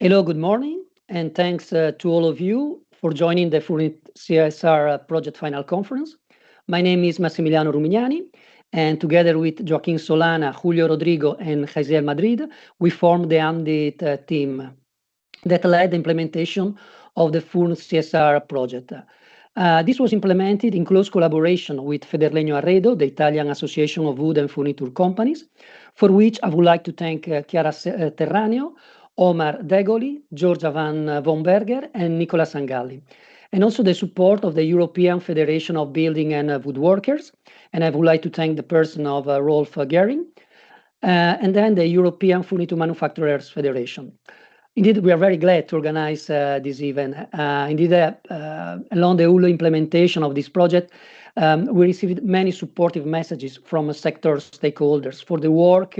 Hello, good morning, and thanks to all of you for joining the Furnit CSR Project Final Conference. My name is Massimiliano Rumignani, and together with Joaquin Solana, Julio Rodrigo, and Jaisiel Madrid, we formed the AMDIT team that led the implementation of the Furnit CSR project. This was implemented in close collaboration with Federlegno Arredo, the Italian Association of Wood and Furniture Companies, for which I would like to thank Chiara Terraneo, Omar Degoli, Giorgia van Womberger, and Nicola Sangalli, and also the support of the European Federation of Building and Woodworkers, and I would like to thank the person of Rolf Gehring, and then the European Furniture Manufacturers Federation. Indeed, we are very glad to organize this event. Along the whole implementation of this project, we received many supportive messages from sector stakeholders for the work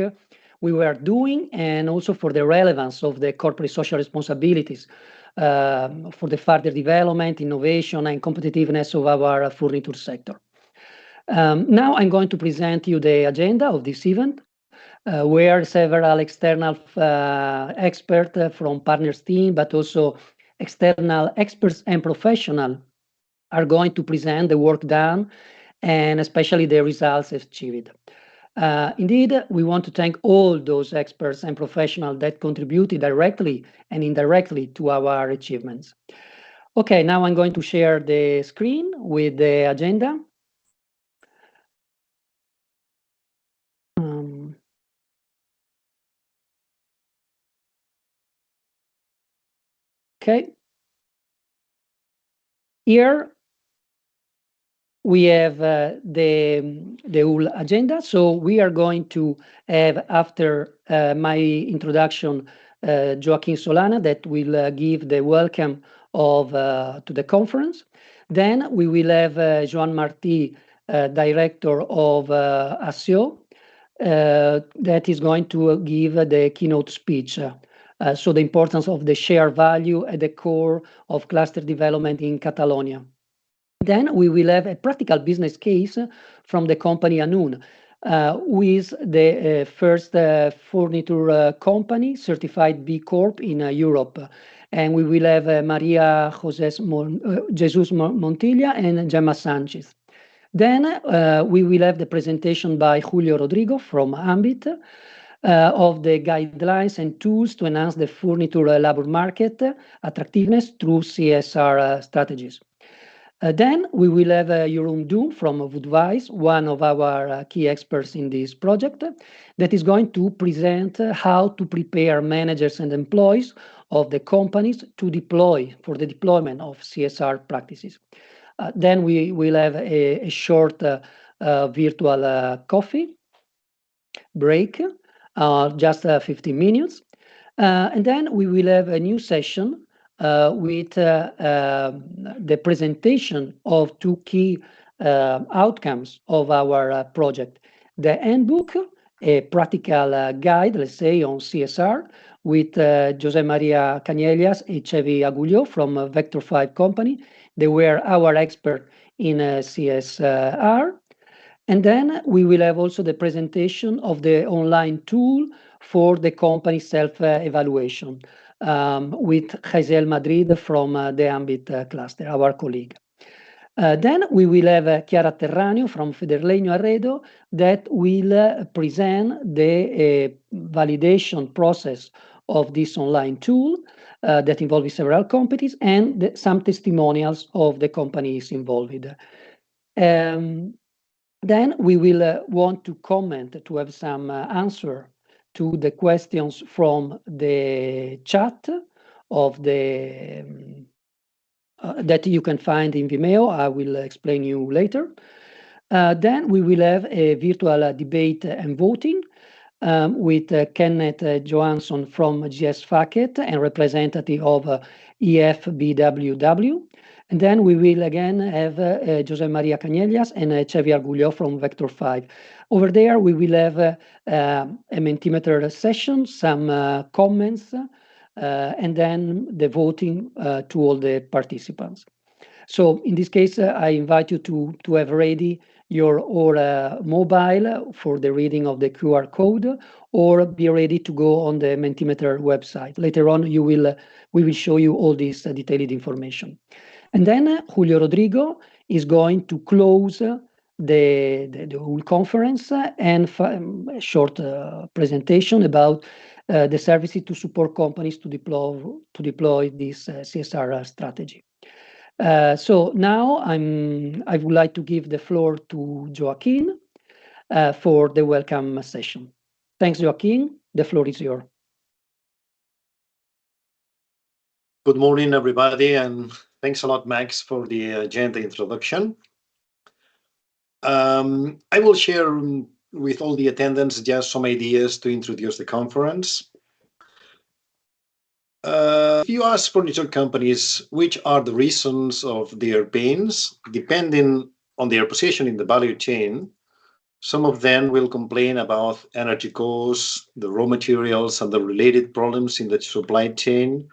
we were doing and also for the relevance of the corporate social responsibilities for the further development, innovation, and competitiveness of our furniture sector. Now I'm going to present you the agenda of this event, where several external experts from partners team, but also external experts and professionals are going to present the work done and especially the results achieved. Indeed, we want to thank all those experts and professionals that contributed directly and indirectly to our achievements. Okay, now I'm going to share the screen with the agenda. Okay. Here we have the whole agenda. So we are going to have, after my introduction, Joaquin Solana that will give the welcome of to the conference. Then we will have Joan Martí, director of ASIO, that is going to give the keynote speech. So the importance of the shared value at the core of cluster development in Catalonia. Then we will have a practical business case from the company HANNUN, who is the first furniture company certified B Corp in Europe. And we will have Maria Jesus Montilla and Gemma Sanchez. Then we will have the presentation by Julio Rodrigo from AMBIT of the guidelines and tools to enhance the furniture labor market attractiveness through CSR strategies. Then we will have Jeroen Doom from Woodwise, one of our key experts in this project, that is going to present how to prepare managers and employees of the companies to deploy for the deployment of CSR practices. Then we will have a short virtual coffee break, just 15 minutes. And then we will have a new session with the presentation of two key outcomes of our project. The handbook, a practical guide, let's say, on CSR with José María Cañellas and Chevy Agulló from Vector 5 company. They were our expert in CSR. And then we will have also the presentation of the online tool for the company self-evaluation with Jaisiel Madrid from the AMBIT cluster, our colleague. Then we will have Chiara Terraneo from Federlegno Arredo that will present the validation process of this online tool that involves several companies and some testimonials of the companies involved. Then we will want to comment to have some answer to the questions from the chat of the that you can find in Vimeo. I will explain you later. Then we will have a virtual debate and voting with Kenneth Johansson from GS Facket and representative of EFBWW. And then we will again have José María Cañellas and Chevy Agulló from Vector 5. Over there, we will have a Mentimeter session, some comments, and then the voting to all the participants. So in this case, I invite you to have ready your or mobile for the reading of the QR code, or be ready to go on the Mentimeter website. Later on, we will show you all this detailed information. And then Julio Rodrigo is going to close the whole conference and a short presentation about the services to support companies to deploy this CSR strategy. So now I would like to give the floor to Joaquin for the welcome session. Thanks, Joaquin. The floor is yours. Good morning, everybody, and thanks a lot, Max, for the agenda introduction. I will share with all the attendants just some ideas to introduce the conference. If you ask furniture companies which are the reasons of their pains, depending on their position in the value chain, some of them will complain about energy costs, the raw materials, and the related problems in the supply chain,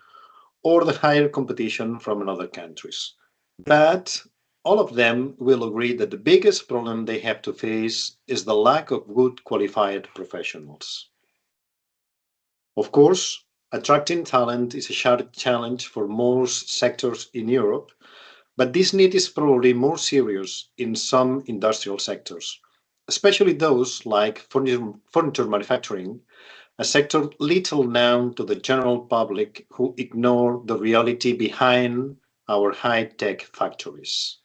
or the higher competition from other countries. But all of them will agree that the biggest problem they have to face is the lack of good qualified professionals. Of course, attracting talent is a shared challenge for most sectors in Europe, but this need is probably more serious in some industrial sectors, especially those like furniture manufacturing, a sector little known to the general public who ignore the reality behind our high-tech factories.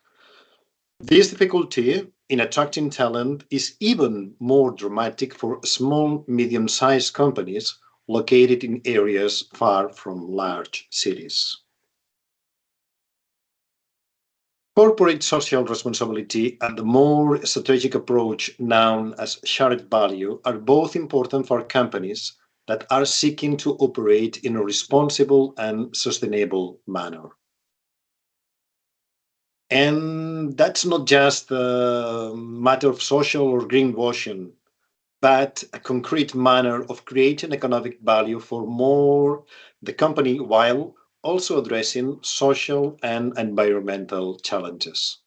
This difficulty in attracting talent is even more dramatic for small, medium-sized companies located in areas far from large cities. Corporate social responsibility and the more strategic approach known as shared value are both important for companies that are seeking to operate in a responsible and sustainable manner. And that's not just a matter of social or greenwashing, but a concrete manner of creating economic value for more the company while also addressing social and environmental challenges.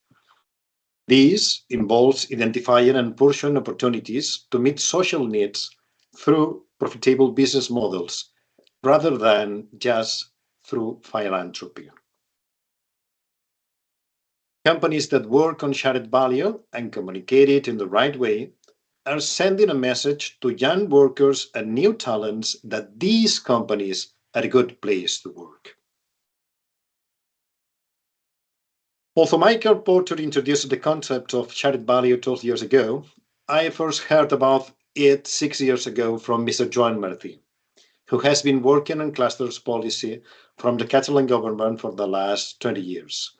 This involves identifying and pursuing opportunities to meet social needs through profitable business models rather than just through philanthropy. Companies that work on shared value and communicate it in the right way are sending a message to young workers and new talents that these companies are a good place to work. Although Michael Porter introduced the concept of shared value 12 years ago, I first heard about it 6 years ago from Mr. Joan Martí, who has been working on clusters policy from the Catalan government for the last 20 years.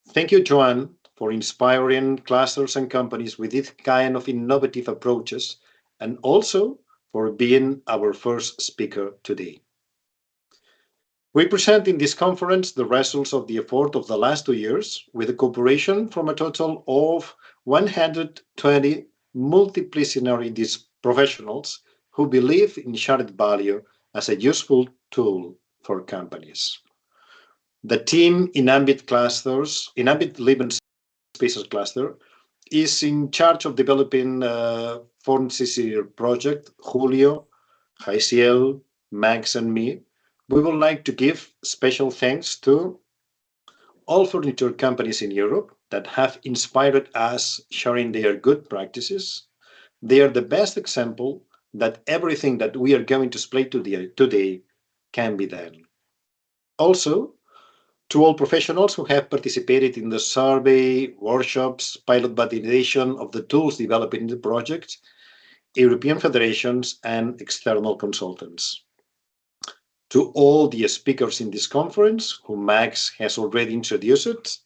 Thank you, Joan, for inspiring clusters and companies with this kind of innovative approaches, and also for being our first speaker today. We present in this conference the results of the effort of the last 2 years with a cooperation from a total of 120 multidisciplinary professionals who believe in shared value as a useful tool for companies. The team in Ambit Living Spaces Cluster is in charge of developing FornCC project. Julio, Jaisiel, Max, and me. We would like to give special thanks to all furniture companies in Europe that have inspired us sharing their good practices. They are the best example that everything that we are going to explain today can be done. Also, to all professionals who have participated in the survey, workshops, pilot validation of the tools developed in the project, European federations, and external consultants. To all the speakers in this conference, whom Max has already introduced,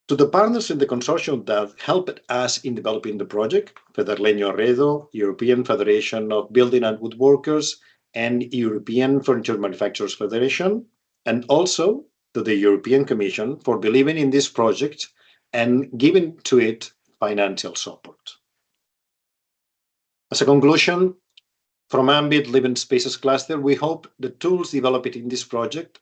to the partners in the consortium that helped us in developing the project, Federleño Arredo, European Federation of Building and Woodworkers, and European Furniture Manufacturers Federation, and also to the European Commission for believing in this project and giving to it financial support. As a conclusion, from Ambit Living Spaces Cluster, we hope the tools developed in this project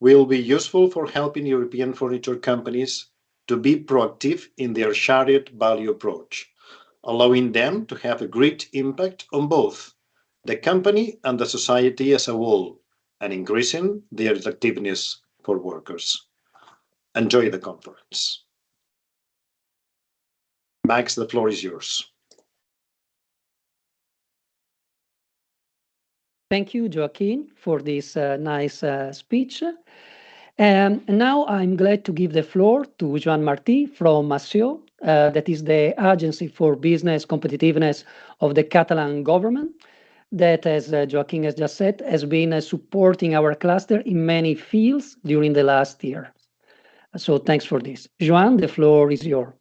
will be useful for helping European furniture companies to be proactive in their shared value approach, allowing them to have a great impact on both the company and the society as a whole, and increasing their effectiveness for workers. Enjoy the conference. Max, the floor is yours. Thank you, Joaquin, for this nice speech. Now I'm glad to give the floor to Joan Martí from ASIO, that is the Agency for Business Competitiveness of the Catalan government, that, as Joaquin has just said, has been supporting our cluster in many fields during the last year. So thanks for this. Joan, the floor is yours.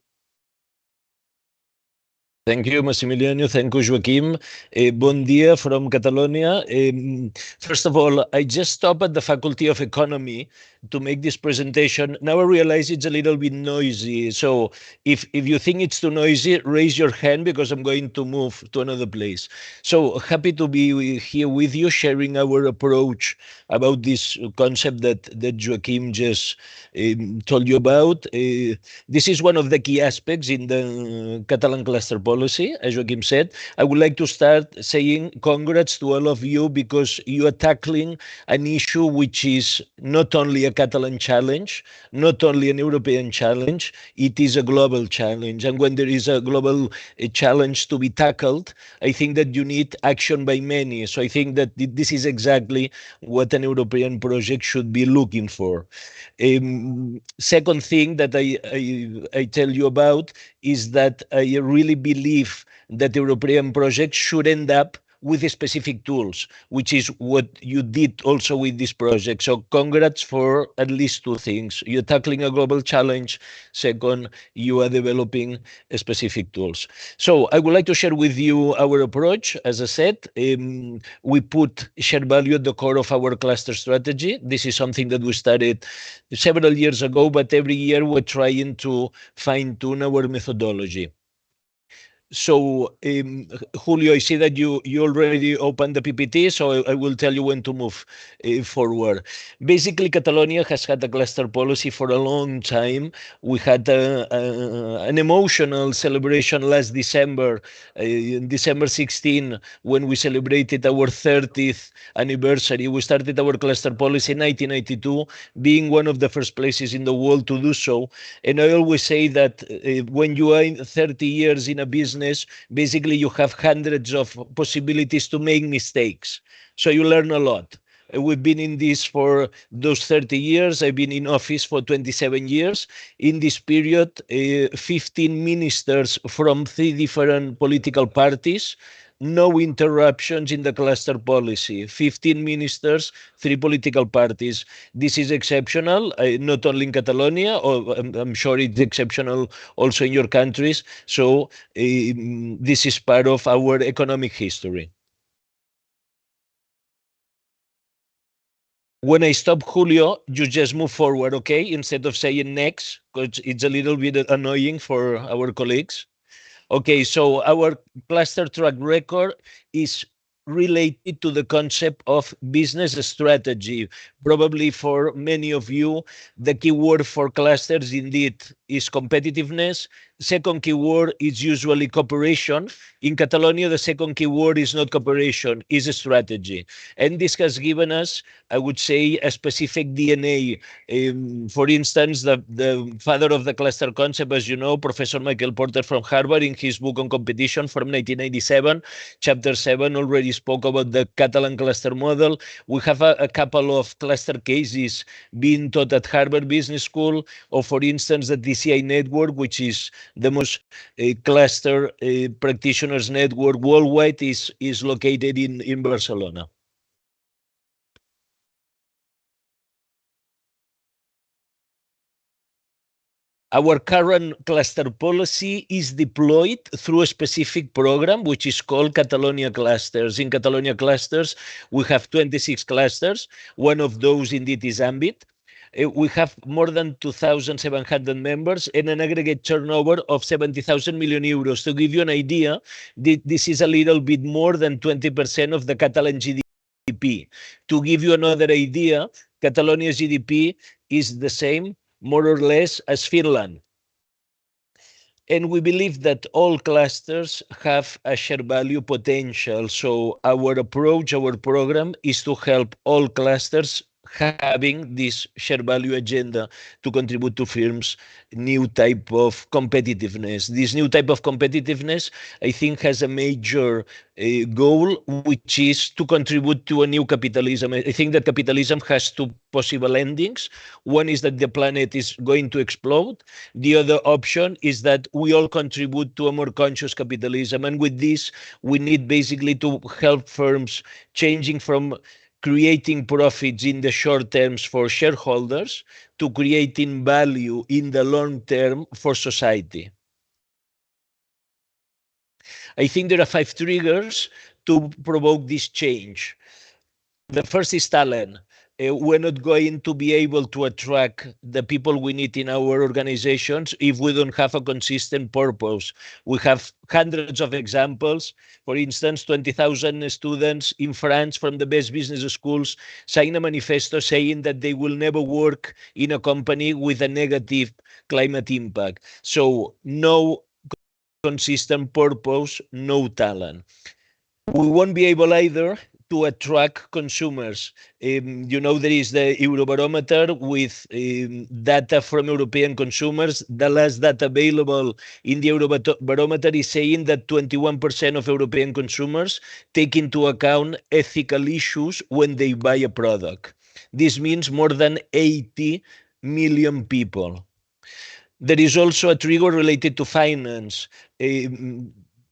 Thank you, Massimiliano. Thank you, Joaquim. Bon dia from Catalonia. First of all, I just stopped at the Faculty of Economy to make this presentation. Now I realize it's a little bit noisy. So if you think it's too noisy, raise your hand because I'm going to move to another place. So happy to be here with you, sharing our approach about this concept that Joaquim just told you about. This is one of the key aspects in the Catalan cluster policy, as Joaquim said. I would like to start saying congrats to all of you because you are tackling an issue which is not only a Catalan challenge, not only an European challenge, it is a global challenge. And when there is a global challenge to be tackled, I think that you need action by many. So I think that this is exactly what an European project should be looking for. Second thing that I tell you about is that I really believe that European projects should end up with specific tools, which is what you did also with this project. So congrats for at least two things. You're tackling a global challenge. Second, you are developing specific tools. So I would like to share with you our approach. As I said, we put shared value at the core of our cluster strategy. This is something that we started several years ago, but every year we're trying to fine-tune our methodology. So, Julio, I see that you already opened the PPT, so I will tell you when to move forward. Basically, Catalonia has had a cluster policy for a long time. We had an emotional celebration last December, December 16, when we celebrated our 30th anniversary. We started our cluster policy in 1992, being one of the first places in the world to do so. And I always say that when you are 30 years in a business, basically you have hundreds of possibilities to make mistakes. So you learn a lot. We've been in this for those 30 years. I've been in office for 27 years. In this period, 15 ministers from 3 different political parties, no interruptions in the cluster policy. 15 ministers, 3 political parties. This is exceptional, not only in Catalonia, or I'm sure it's exceptional also in your countries. So this is part of our economic history. When I stop, Julio, you just move forward, okay? Instead of saying next, because it's a little bit annoying for our colleagues. Okay, so our cluster track record is related to the concept of business strategy. Probably for many of you, the keyword for clusters indeed is competitiveness. Second keyword is usually cooperation. In Catalonia, the second keyword is not cooperation, is a strategy. And this has given us, I would say, a specific DNA. For instance, the father of the cluster concept, as you know, Professor Michael Porter from Harvard, in his book on competition from 1997, chapter 7 already spoke about the Catalan cluster model. We have a couple of cluster cases being taught at Harvard Business School, or for instance, the DCI network, which is the most cluster practitioners network worldwide, is located in Barcelona. Our current cluster policy is deployed through a specific program, which is called Catalonia Clusters. In Catalonia Clusters, we have 26 clusters. One of those indeed is Ambit. We have more than 2,700 members and an aggregate turnover of 70,000 million euros. To give you an idea, this is a little bit more than 20% of the Catalan GDP. To give you another idea, Catalonia's GDP is the same, more or less, as Finland. And we believe that all clusters have a shared value potential. So our approach, our program is to help all clusters having this shared value agenda to contribute to firms' new type of competitiveness. This new type of competitiveness, I think, has a major goal, which is to contribute to a new capitalism. I think that capitalism has two possible endings. One is that the planet is going to explode. The other option is that we all contribute to a more conscious capitalism. And with this, we need basically to help firms changing from creating profits in the short terms for shareholders to creating value in the long term for society. I think there are 5 triggers to provoke this change. The first is talent. We're not going to be able to attract the people we need in our organizations if we don't have a consistent purpose. We have hundreds of examples. For instance, 20,000 students in France from the best business schools sign a manifesto saying that they will never work in a company with a negative climate impact. So no consistent purpose, no talent. We won't be able either to attract consumers. There is the Eurobarometer with data from European consumers. The last data available in the Eurobarometer is saying that 21% of European consumers take into account ethical issues when they buy a product. This means more than 80 million people. There is also a trigger related to finance.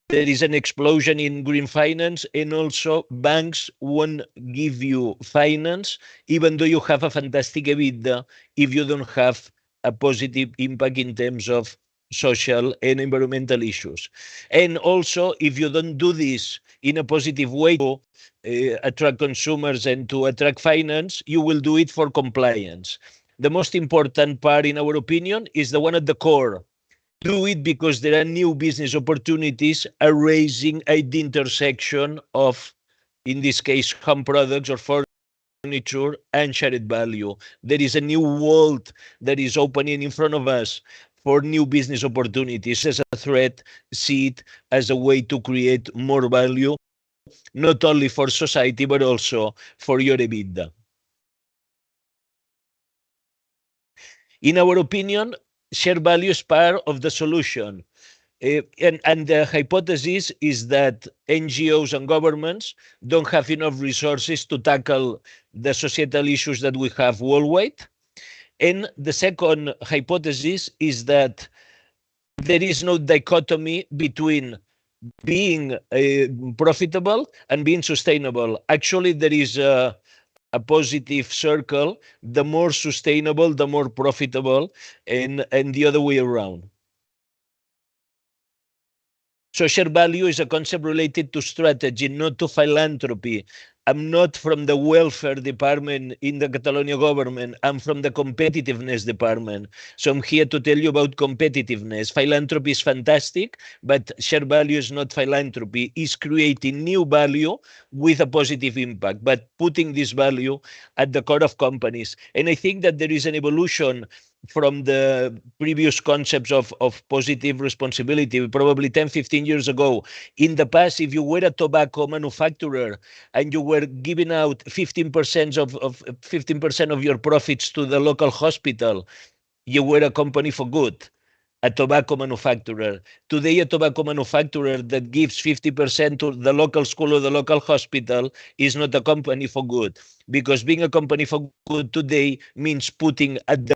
There is an explosion in green finance, and also banks won't give you finance, even though you have a fantastic EBITDA, if you don't have a positive impact in terms of social and environmental issues. And also, if you don't do this in a positive way to attract consumers and to attract finance, you will do it for compliance. The most important part, in our opinion, is the one at the core. Do it because there are new business opportunities arising at the intersection of, in this case, home products or furniture and shared value. There is a new world that is opening in front of us for new business opportunities. As a threat, see it as a way to create more value, not only for society, but also for your EBITDA. In our opinion, shared value is part of the solution. And the hypothesis is that NGOs and governments don't have enough resources to tackle the societal issues that we have worldwide. And the second hypothesis is that there is no dichotomy between being profitable and being sustainable. Actually, there is a positive circle. The more sustainable, the more profitable, and the other way around. Social value is a concept related to strategy, not to philanthropy. I'm not from the welfare department in the Catalonia government. I'm from the competitiveness department. So I'm here to tell you about competitiveness. Philanthropy is fantastic, but shared value is not philanthropy. It's creating new value with a positive impact, but putting this value at the core of companies. And I think that there is an evolution from the previous concepts of positive responsibility, probably 10, 15 years ago. In the past, if you were a tobacco manufacturer and you were giving out 15% of 15% of your profits to the local hospital, you were a company for good. A tobacco manufacturer. Today, a tobacco manufacturer that gives 50% to the local school or the local hospital is not a company for good, because being a company for good today means putting at the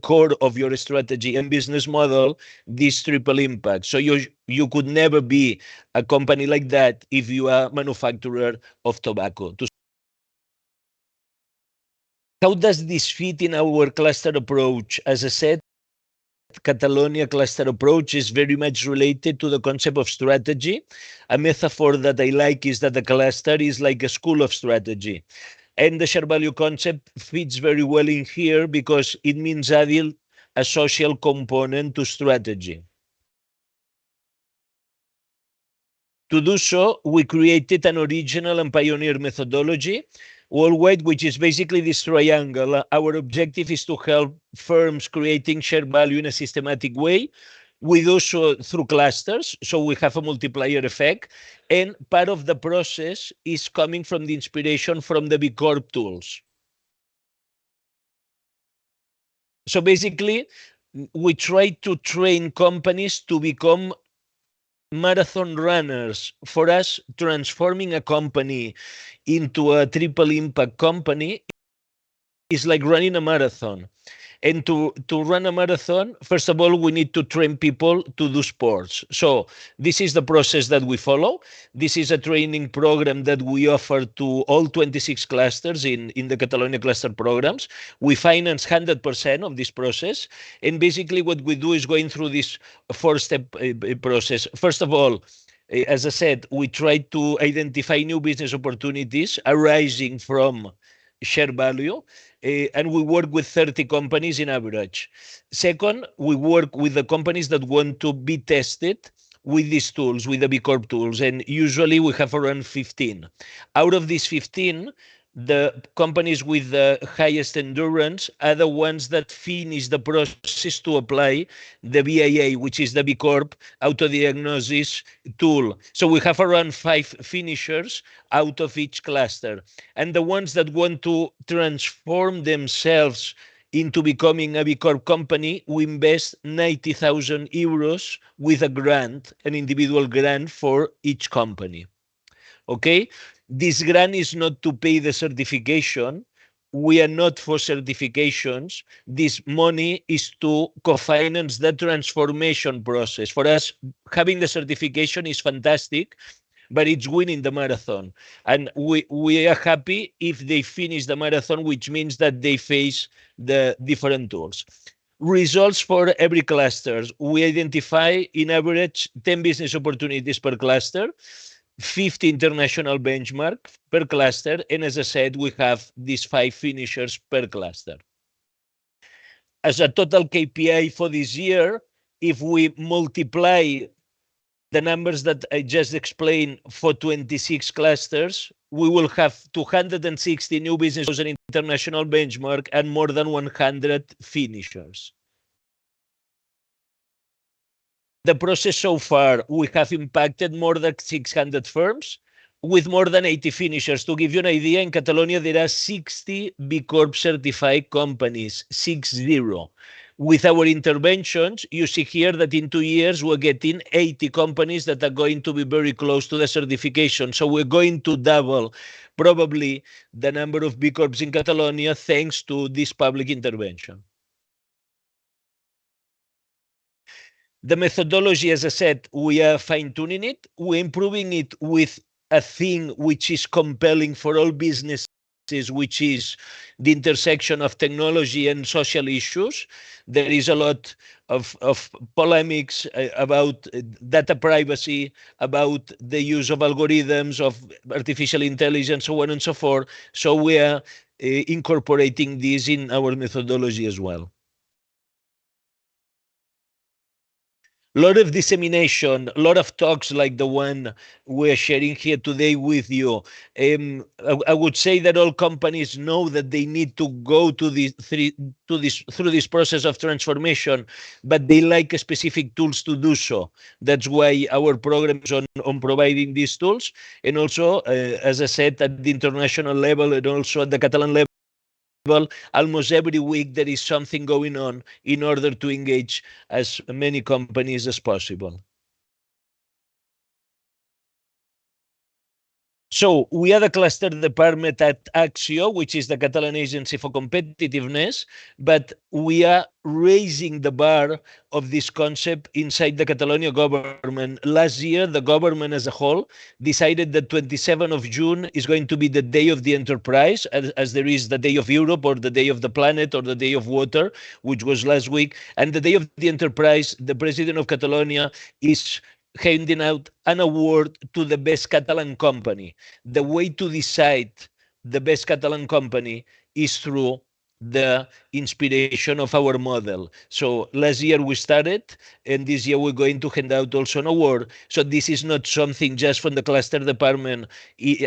core of your strategy and business model this triple impact. So you could never be a company like that if you are a manufacturer of tobacco. How does this fit in our cluster approach? As I said, Catalonia cluster approach is very much related to the concept of strategy. A metaphor that I like is that the cluster is like a school of strategy. And the shared value concept fits very well in here because it means adding a social component to strategy. To do so, we created an original and pioneer methodology worldwide, which is basically this triangle. Our objective is to help firms creating shared value in a systematic way, We do so through clusters, so we have a multiplier effect, and part of the process is coming from the inspiration from the B Corp tools. So basically, we try to train companies to become marathon runners. For us, transforming a company into a triple impact company is like running a marathon. And to run a marathon, first of all, we need to train people to do sports. So this is the process that we follow. This is a training program that we offer to all 26 clusters in the Catalonia cluster programs. We finance 100% of this process. And basically what we do is going through this four-step process. First of all, as I said, we try to identify new business opportunities arising from share value, and we work with 30 companies in average. Second, we work with the companies that want to be tested with these tools, with the B Corp tools, and usually we have around 15. Out of these 15, the companies with the highest endurance are the ones that finish the process to apply the BIA, which is the B Corp auto-diagnosis tool. So we have around 5 finishers out of each cluster. And the ones that want to transform themselves into becoming a B Corp company, we invest 90,000 euros with a grant, an individual grant for each company. Okay? This grant is not to pay the certification. We are not for certifications. This money is to co-finance the transformation process. For us, having the certification is fantastic, but it's winning the marathon. And we are happy if they finish the marathon, which means that they face the different tools. Results for every cluster. We identify, in average, 10 business opportunities per cluster, 50 international benchmark per cluster, and as I said, we have these 5 finishers per cluster. As a total KPI for this year, if we multiply the numbers that I just explained for 26 clusters, we will have 260 new businesses and international benchmark and more than 100 finishers. The process so far, we have impacted more than 600 firms with more than 80 finishers. To give you an idea, in Catalonia, there are 60 B Corp certified companies, 60. With our interventions, you see here that in 2 years, we're getting 80 companies that are going to be very close to the certification. So we're going to double probably the number of B Corps in Catalonia thanks to this public intervention. The methodology, as I said, we are fine-tuning it. We're improving it with a thing which is compelling for all businesses, which is the intersection of technology and social issues. There is a lot of polemics about data privacy, about the use of algorithms, of artificial intelligence, so on and so forth. So we are incorporating this in our methodology as well. A lot of dissemination, a lot of talks like the one we're sharing here today with you. I would say that all companies know that they need to go to through this process of transformation, but they like specific tools to do so. That's why our program is on providing these tools. And also, as I said, at the international level and also at the Catalan level, almost every week there is something going on in order to engage as many companies as possible. So we are the cluster department at Axio, which is the Catalan Agency for Competitiveness, but we are raising the bar of this concept inside the Catalonia government. Last year, the government as a whole decided that 27th of June is going to be the day of the enterprise, as there is the day of Europe or the day of the planet or the day of water, which was last week. And the day of the enterprise, the president of Catalonia is handing out an award to the best Catalan company. The way to decide the best Catalan company is through the inspiration of our model. So last year we started, and this year we're going to hand out also an award. So this is not something just from the cluster department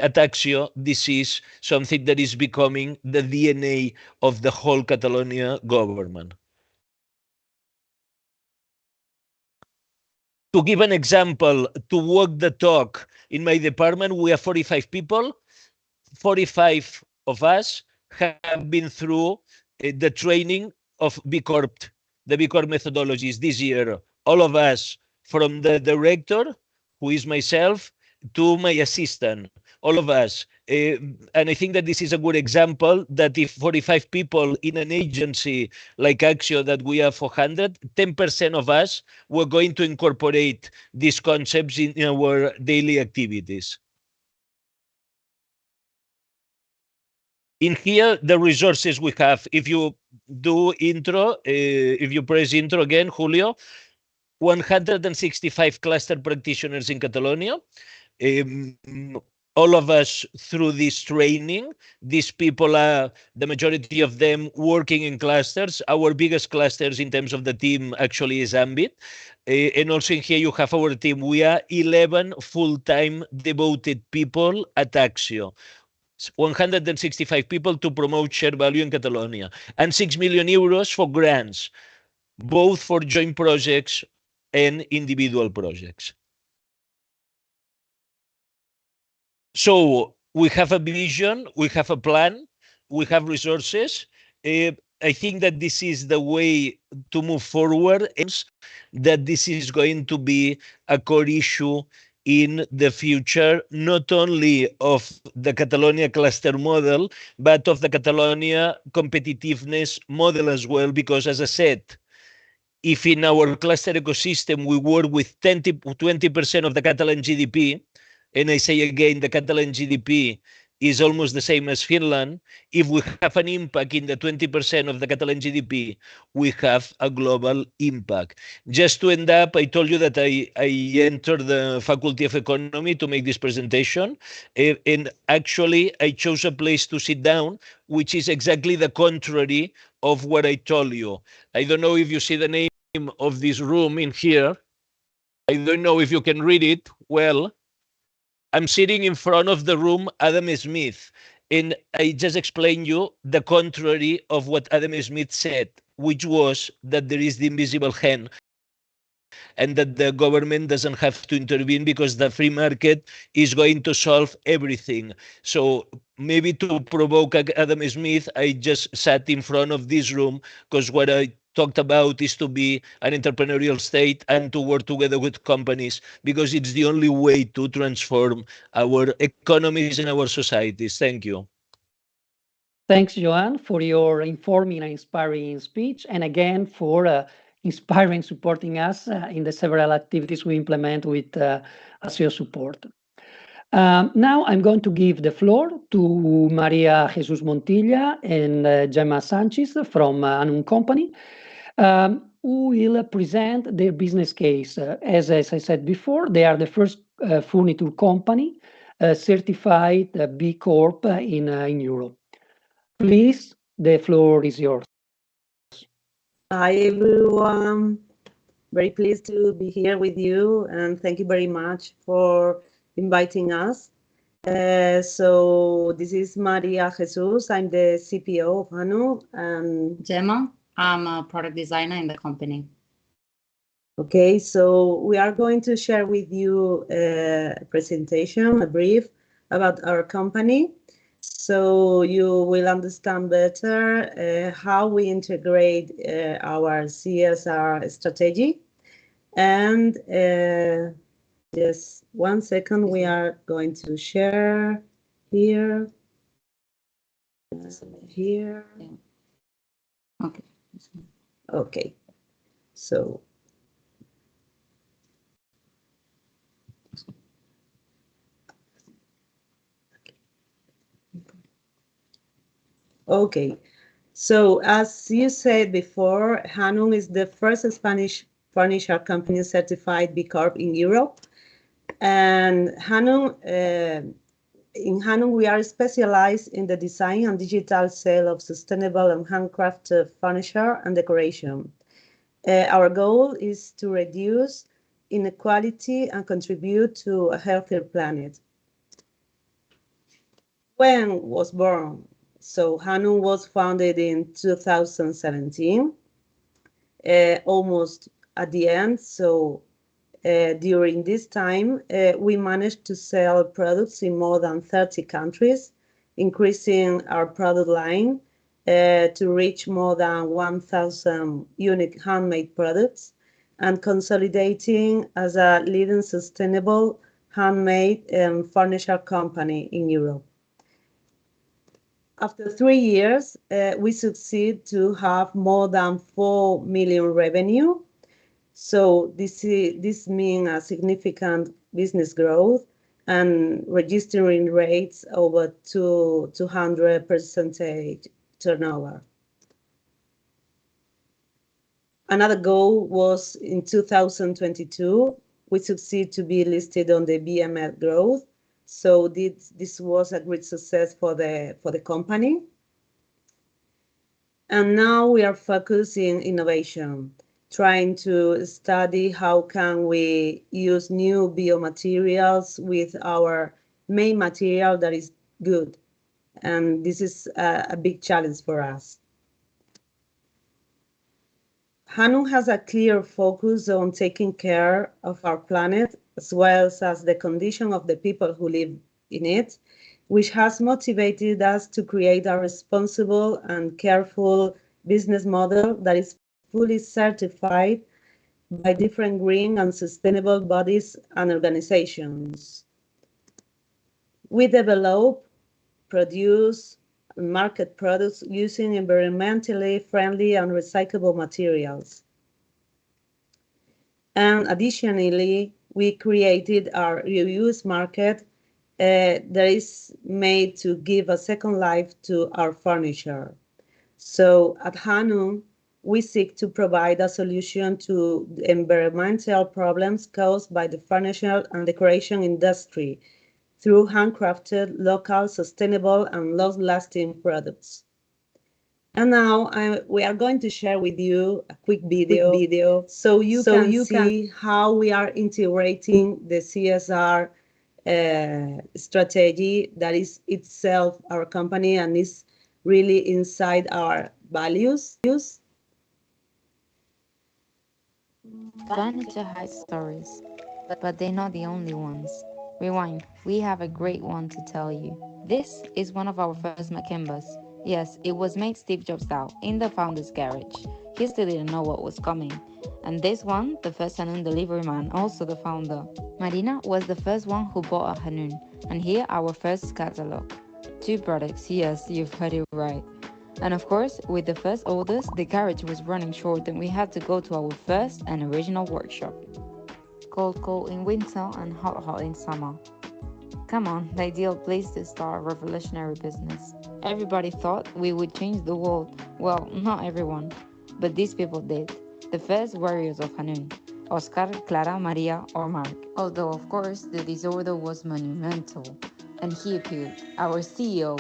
at Axio. This is something that is becoming the DNA of the whole Catalonia government. To give an example, to walk the talk, in my department, we have 45 people. 45 of us have been through the training of B Corp, the B Corp methodologies this year. All of us, from the director, who is myself, to my assistant, all of us. And I think that this is a good example that if 45 people in an agency like Axio that we have 400, 10% of us were going to incorporate these concepts in our daily activities. In here, the resources we have, if you do intro, if you press intro again, Julio, 165 cluster practitioners in Catalonia. All of us through this training. These people are, the majority of them, working in clusters. Our biggest clusters in terms of the team actually is Ambit. And also in here you have our team. We are 11 full-time devoted people at Axio. 165 people to promote shared value in Catalonia, and 6 million euros for grants, both for joint projects and individual projects. So we have a vision, we have a plan, we have resources. I think that this is the way to move forward, and that this is going to be a core issue in the future, not only of the Catalonia cluster model, but of the Catalonia competitiveness model as well, because as I said, if in our cluster ecosystem we work with 20% of the Catalan GDP, and I say again, the Catalan GDP is almost the same as Finland. If we have an impact in the 20% of the Catalan GDP, we have a global impact. Just to end up, I told you that I entered the Faculty of Economy to make this presentation. And actually, I chose a place to sit down, which is exactly the contrary of what I told you. I don't know if you see the name of this room in here. I don't know if you can read it well. I'm sitting in front of the room Adam Smith, and I just explained you the contrary of what Adam Smith said, which was that there is the invisible hand and that the government doesn't have to intervene because the free market is going to solve everything. So maybe to provoke Adam Smith, I just sat in front of this room because what I talked about is to be an entrepreneurial state and to work together with companies, because it's the only way to transform our economies and our societies. Thank you. Thanks, Joan, for your informing and inspiring speech, and again for inspiring, supporting us in the several activities we implement with as your support. Now I'm going to give the floor to Maria Jesus Montilla and Gemma Sanchez from HANNUN company, who will present their business case. As I said before, they are the first furniture company certified B Corp in Europe. Please, the floor is yours. Hi, everyone. Very pleased to be here with you, and thank you very much for inviting us. So this is Maria Jesus. I'm the CPO of HANNUN, and Gemma, I'm a product designer in the company. Okay, so we are going to share with you a presentation, a brief about our company, so you will understand better how we integrate our CSR strategy. And just 1 second, we are going to share here. Here. Okay. Okay. So. Okay, so as you said before, HANNUN is the first Spanish furniture company certified B Corp in Europe. And in HANNUN, we are specialized in the design and digital sale of sustainable and handcrafted furniture and decoration. Our goal is to reduce inequality and contribute to a healthier planet. When was born? So HANNUN was founded in 2017, almost at the end. So During this time, we managed to sell products in more than 30 countries, increasing our product line to reach more than 1,000 unique handmade products and consolidating as a leading sustainable handmade furniture company in Europe. After 3 years, we succeed to have more than 4 million revenue. So this means a significant business growth and registering rates over 200% turnover. Another goal was in 2022, we succeed to be listed on the BML Growth. So this was a great success for the company. And now we are focusing innovation, trying to study how can we use new biomaterials with our main material that is good. And this is a big challenge for us. HANNUN has a clear focus on taking care of our planet as well as the condition of the people who live in it, which has motivated us to create a responsible and careful business model that is fully certified by different green and sustainable bodies and organizations. We develop, produce, and market products using environmentally friendly and recyclable materials. And additionally, we created our reuse market that is made to give a second life to our furniture. So at HANNUN, we seek to provide a solution to the environmental problems caused by the furniture and decoration industry through handcrafted, local, sustainable, and long-lasting products. And now we are going to share with you a quick video so you can see how we are integrating the CSR strategy that is itself our company and is really inside our values. Furniture hides stories, but they're not the only ones. Rewind, we have a great one to tell you. This is one of our first Makimbas. Yes, it was made Steve Jobs style in the founder's garage. He still didn't know what was coming. And this one, the first HANNUN delivery man, also the founder. Marina was the first one who bought a HANNUN, and here our first catalog. 2 products, yes, you've heard it right. And of course, with the first orders, the garage was running short and we had to go to our first and original workshop. Cold in winter and hot in summer. Come on, the ideal place to start a revolutionary business. Everybody thought we would change the world. Well, not everyone, but these people did. The first warriors of HANNUN, Oscar, Clara, Maria, or Mark. Although, of course, the disorder was monumental. And he appeared, our CEO,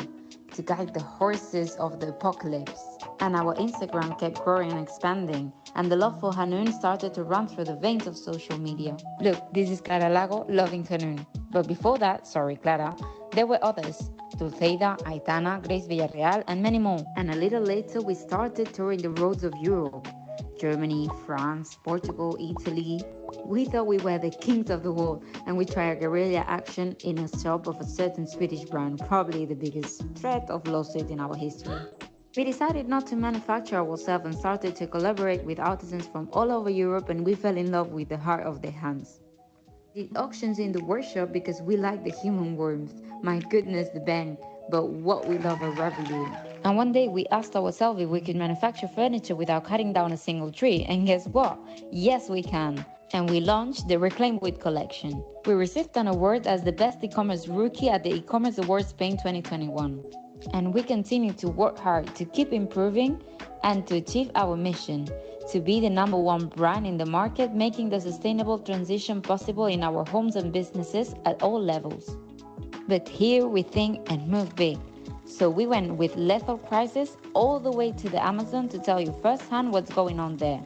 to guide the horses of the apocalypse. And our Instagram kept growing and expanding, and the love for HANNUN started to run through the veins of social media. Look, this is Clara Lago loving HANNUN. But before that, sorry Clara, there were others. Dulceida, Aitana, Grace Villarreal, and many more. And a little later, we started touring the roads of Europe. Germany, France, Portugal, Italy. We thought we were the kings of the world, and we tried a guerrilla action in a shop of a certain Swedish brand, probably the biggest threat of lawsuit in our history. We decided not to manufacture ourselves and started to collaborate with artisans from all over Europe, and we fell in love with the heart of their hands. We did auctions in the workshop because we like the human warmth. My goodness, the bang. But what we love a revenue. And one day we asked ourselves if we could manufacture furniture without cutting down a single tree. And guess what? Yes, we can. And we launched the Reclaim Wood collection. We received an award as the best e-commerce rookie at the e-commerce awards Spain 2021. And we continue to work hard to keep improving and to achieve our mission, to be the #1 brand in the market, making the sustainable transition possible in our homes and businesses at all levels. But here we think and move big. So we went with lethal prices all the way to the Amazon to tell you firsthand what's going on there.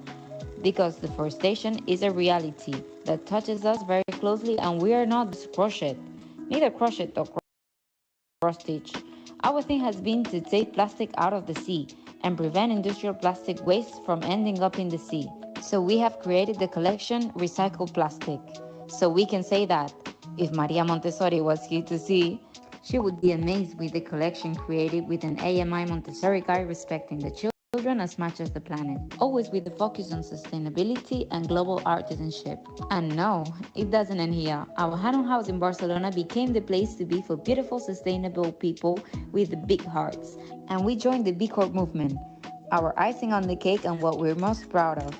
Because deforestation is a reality that touches us very closely, and we are not just crochet, neither crochet or cross stitch. Our thing has been to take plastic out of the sea and prevent industrial plastic waste from ending up in the sea. So we have created the collection Recycled Plastic. So we can say that if Maria Montessori was here to see, she would be amazed with the collection created with an AMI Montessori guide respecting the children as much as the planet, always with the focus on sustainability and global artisanship. And no, it doesn't end here. Our HANNUN house in Barcelona became the place to be for beautiful, sustainable people with big hearts. And we joined the B Corp movement, our icing on the cake and what we're most proud of.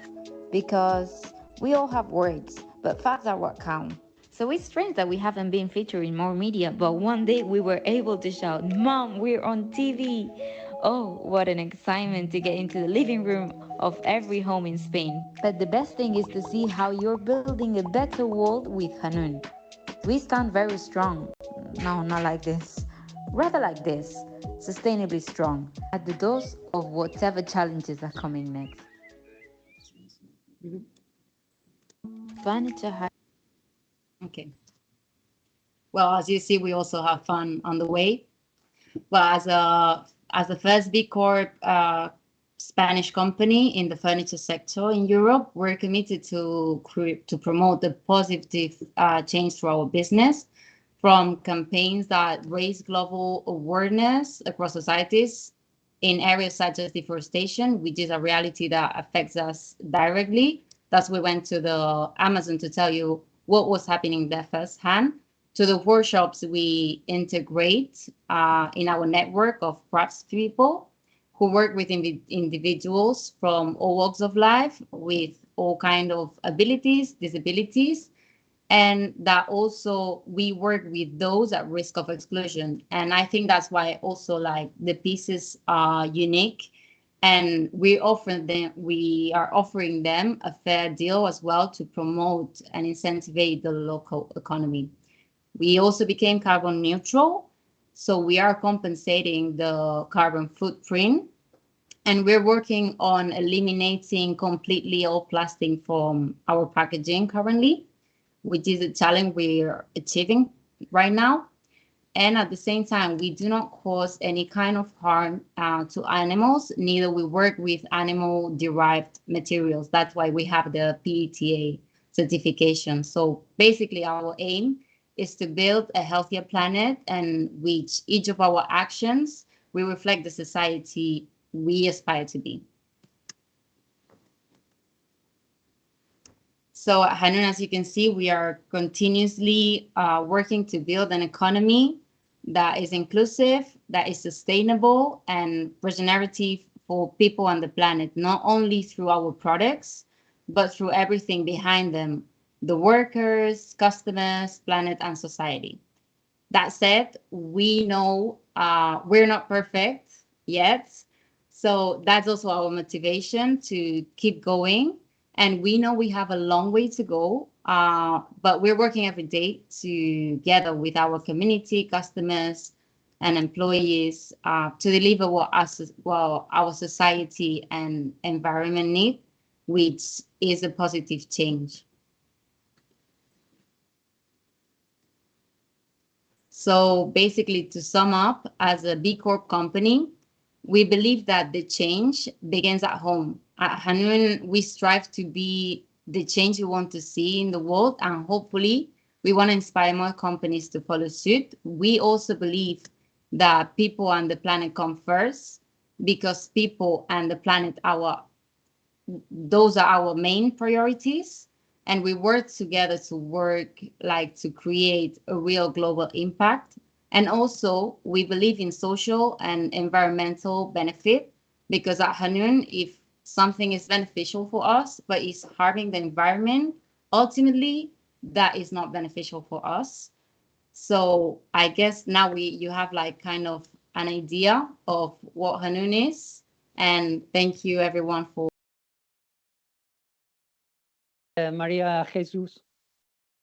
Because we all have words, but facts are what count. So it's strange that we haven't been featured in more media, but one day we were able to shout, "Mom, we're on TV!" Oh, what an excitement to get into the living room of every home in Spain. But the best thing is to see how you're building a better world with HANNUN. We stand very strong. No, not like this. Rather like this, sustainably strong, at the doors of whatever challenges are coming next. Furniture. Okay. Well, as you see, we also have fun on the way. Well, as the first B Corp Spanish company in the furniture sector in Europe, we're committed to promote the positive change through our business, from campaigns that raise global awareness across societies in areas such as deforestation, which is a reality that affects us directly. Thus, we went to the Amazon to tell you what was happening there firsthand, to the workshops we integrate in our network of craftspeople who work with individuals from all walks of life with all kind of abilities, disabilities, and that also we work with those at risk of exclusion. And I think that's why also like the pieces are unique, and we are offering them a fair deal as well to promote and incentivize the local economy. We also became carbon neutral, so we are compensating the carbon footprint, and we're working on eliminating completely all plastic from our packaging currently, which is a challenge we're achieving right now. And at the same time, we do not cause any kind of harm to animals, neither we work with animal-derived materials. That's why we have the PETA certification. So basically, our aim is to build a healthier planet, and which each of our actions will reflect the society we aspire to be. So at HANNUN, as you can see, we are continuously working to build an economy that is inclusive, that is sustainable, and regenerative for people on the planet, not only through our products, but through everything behind them, the workers, customers, planet, and society. That said, we know we're not perfect yet. So that's also our motivation to keep going. And we know we have a long way to go, but we're working every day together with our community, customers, and employees to deliver what our society and environment need, which is a positive change. So basically, to sum up, as a B Corp company, we believe that the change begins at home. At HANNUN, we strive to be the change we want to see in the world, and hopefully we want to inspire more companies to follow suit. We also believe that people and the planet come first, because people and the planet, those are our main priorities. And we work together to create a real global impact. And also, we believe in social and environmental benefit, because at HANNUN, if something is beneficial for us, but is harming the environment, ultimately, that is not beneficial for us. So I guess now you have like kind of an idea of what HANNUN is. And thank you everyone for Maria Jesus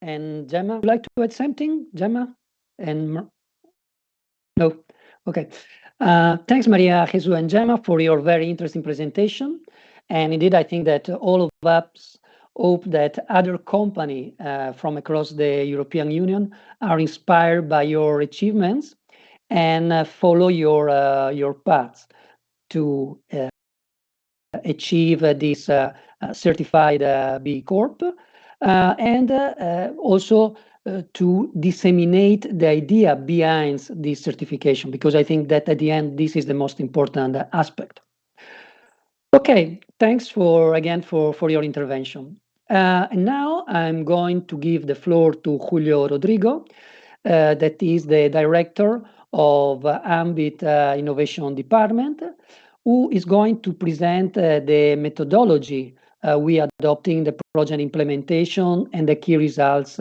and Gemma. Would you like to add something, Gemma? And no? Okay. Thanks, Maria Jesus and Gemma, for your very interesting presentation. And indeed, I think that all of us hope that other companies from across the European Union are inspired by your achievements and follow your paths to achieve this certified B Corp, and also to disseminate the idea behind this certification, because I think that at the end, this is the most important aspect. Okay, thanks again for your intervention. And now I'm going to give the floor to Julio Rodrigo, that is the director of Ambit Innovation Department, who is going to present the methodology we adopting the project implementation and the key results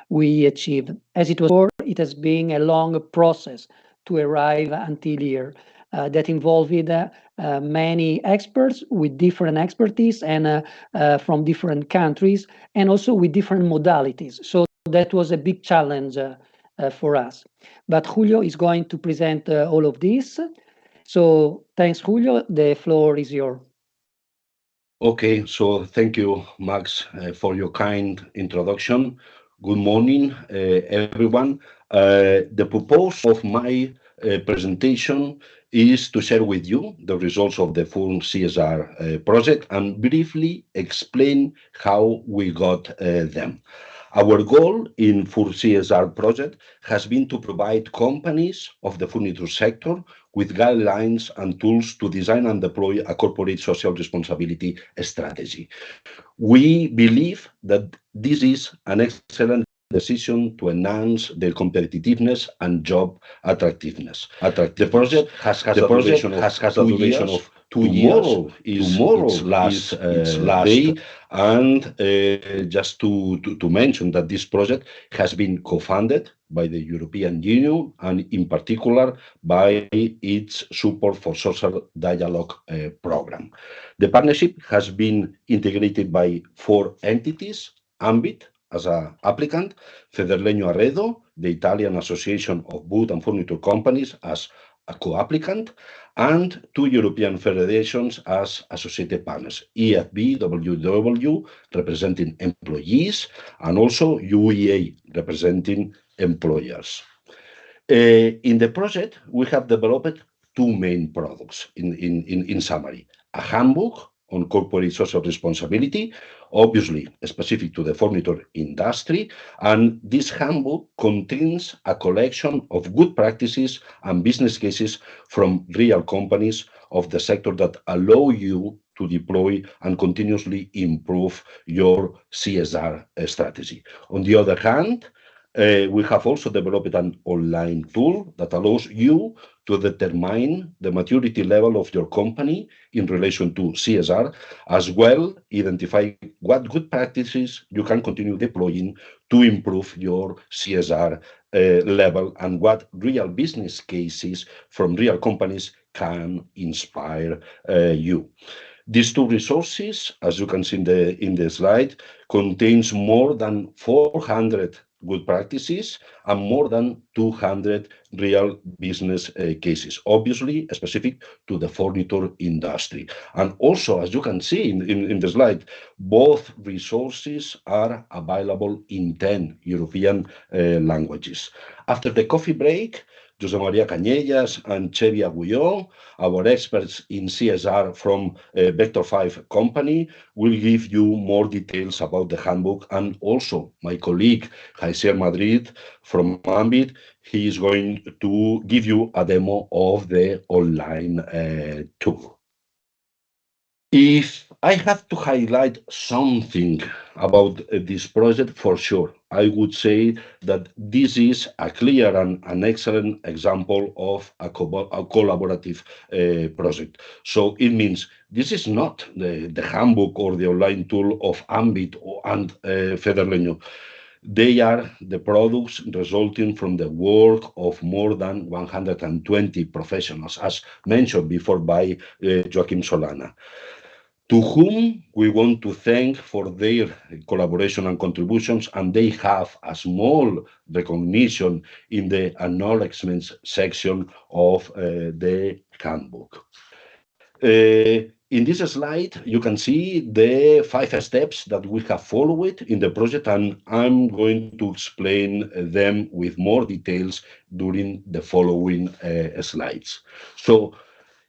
we achieved. As it was before, it has been a long process to arrive until here that involved many experts with different expertise and from different countries, and also with different modalities. So that was a big challenge for us. But Julio is going to present all of this. So thanks, Julio. The floor is yours. Okay, so thank you, Max, for your kind introduction. Good morning, everyone. The purpose of my presentation is to share with you the results of the full CSR project and briefly explain how we got them. Our goal in full CSR project has been to provide companies of the furniture sector with guidelines and tools to design and deploy a corporate social responsibility strategy. We believe that this is an excellent decision to enhance their competitiveness and job attractiveness. The project has had a duration of 2 years. Tomorrow is its last day, and just to mention that this project has been co-funded by the European Union and in particular by its support for social dialogue program. The partnership has been integrated by 4 entities: Ambit as an applicant, Federlegno Arredo, the Italian Association of Wood and Furniture Companies, as a co-applicant, and 2 European federations as associated partners, EFBWW representing employees, and also UEA representing employers. In the project, we have developed 2 main products in summary: a handbook on corporate social responsibility, obviously specific to the furniture industry, and this handbook contains a collection of good practices and business cases from real companies of the sector that allow you to deploy and continuously improve your CSR strategy. On the other hand, we have also developed an online tool that allows you to determine the maturity level of your company in relation to CSR, as well identify what good practices you can continue deploying to improve your CSR level and what real business cases from real companies can inspire you. These 2 resources, as you can see in the slide, contains more than 400 good practices and more than 200 real business cases, obviously specific to the furniture industry. And also, as you can see in the slide, both resources are available in 10 European languages. After the coffee break, José María Cañellas and Xavi Agulló, our experts in CSR from Vector 5 company, will give you more details about the handbook, and also my colleague Jaisier Madrid from Ambit, he is going to give you a demo of the online tool. If I have to highlight something about this project, for sure, I would say that this is a clear and an excellent example of a collaborative project. So it means this is not the handbook or the online tool of Ambit and Federlegno. They are the products resulting from the work of more than 120 professionals, as mentioned before by Joaquim Solana, to whom we want to thank for their collaboration and contributions, and they have a small recognition in the acknowledgements section of the handbook. In this slide, you can see the 5 steps that we have followed in the project, and I'm going to explain them with more details during the following slides. So,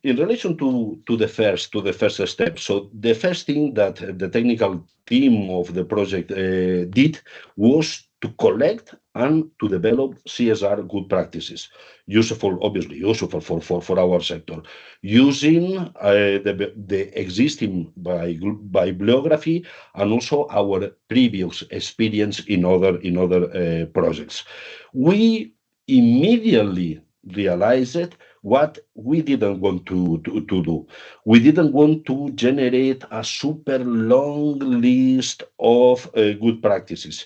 in relation to the first step, so the first thing that the technical team of the project did was to collect and to develop CSR good practices, useful, obviously useful for our sector, using the existing bibliography and also our previous experience in other projects. We immediately realized what we didn't want to do. We didn't want to generate a super long list of good practices,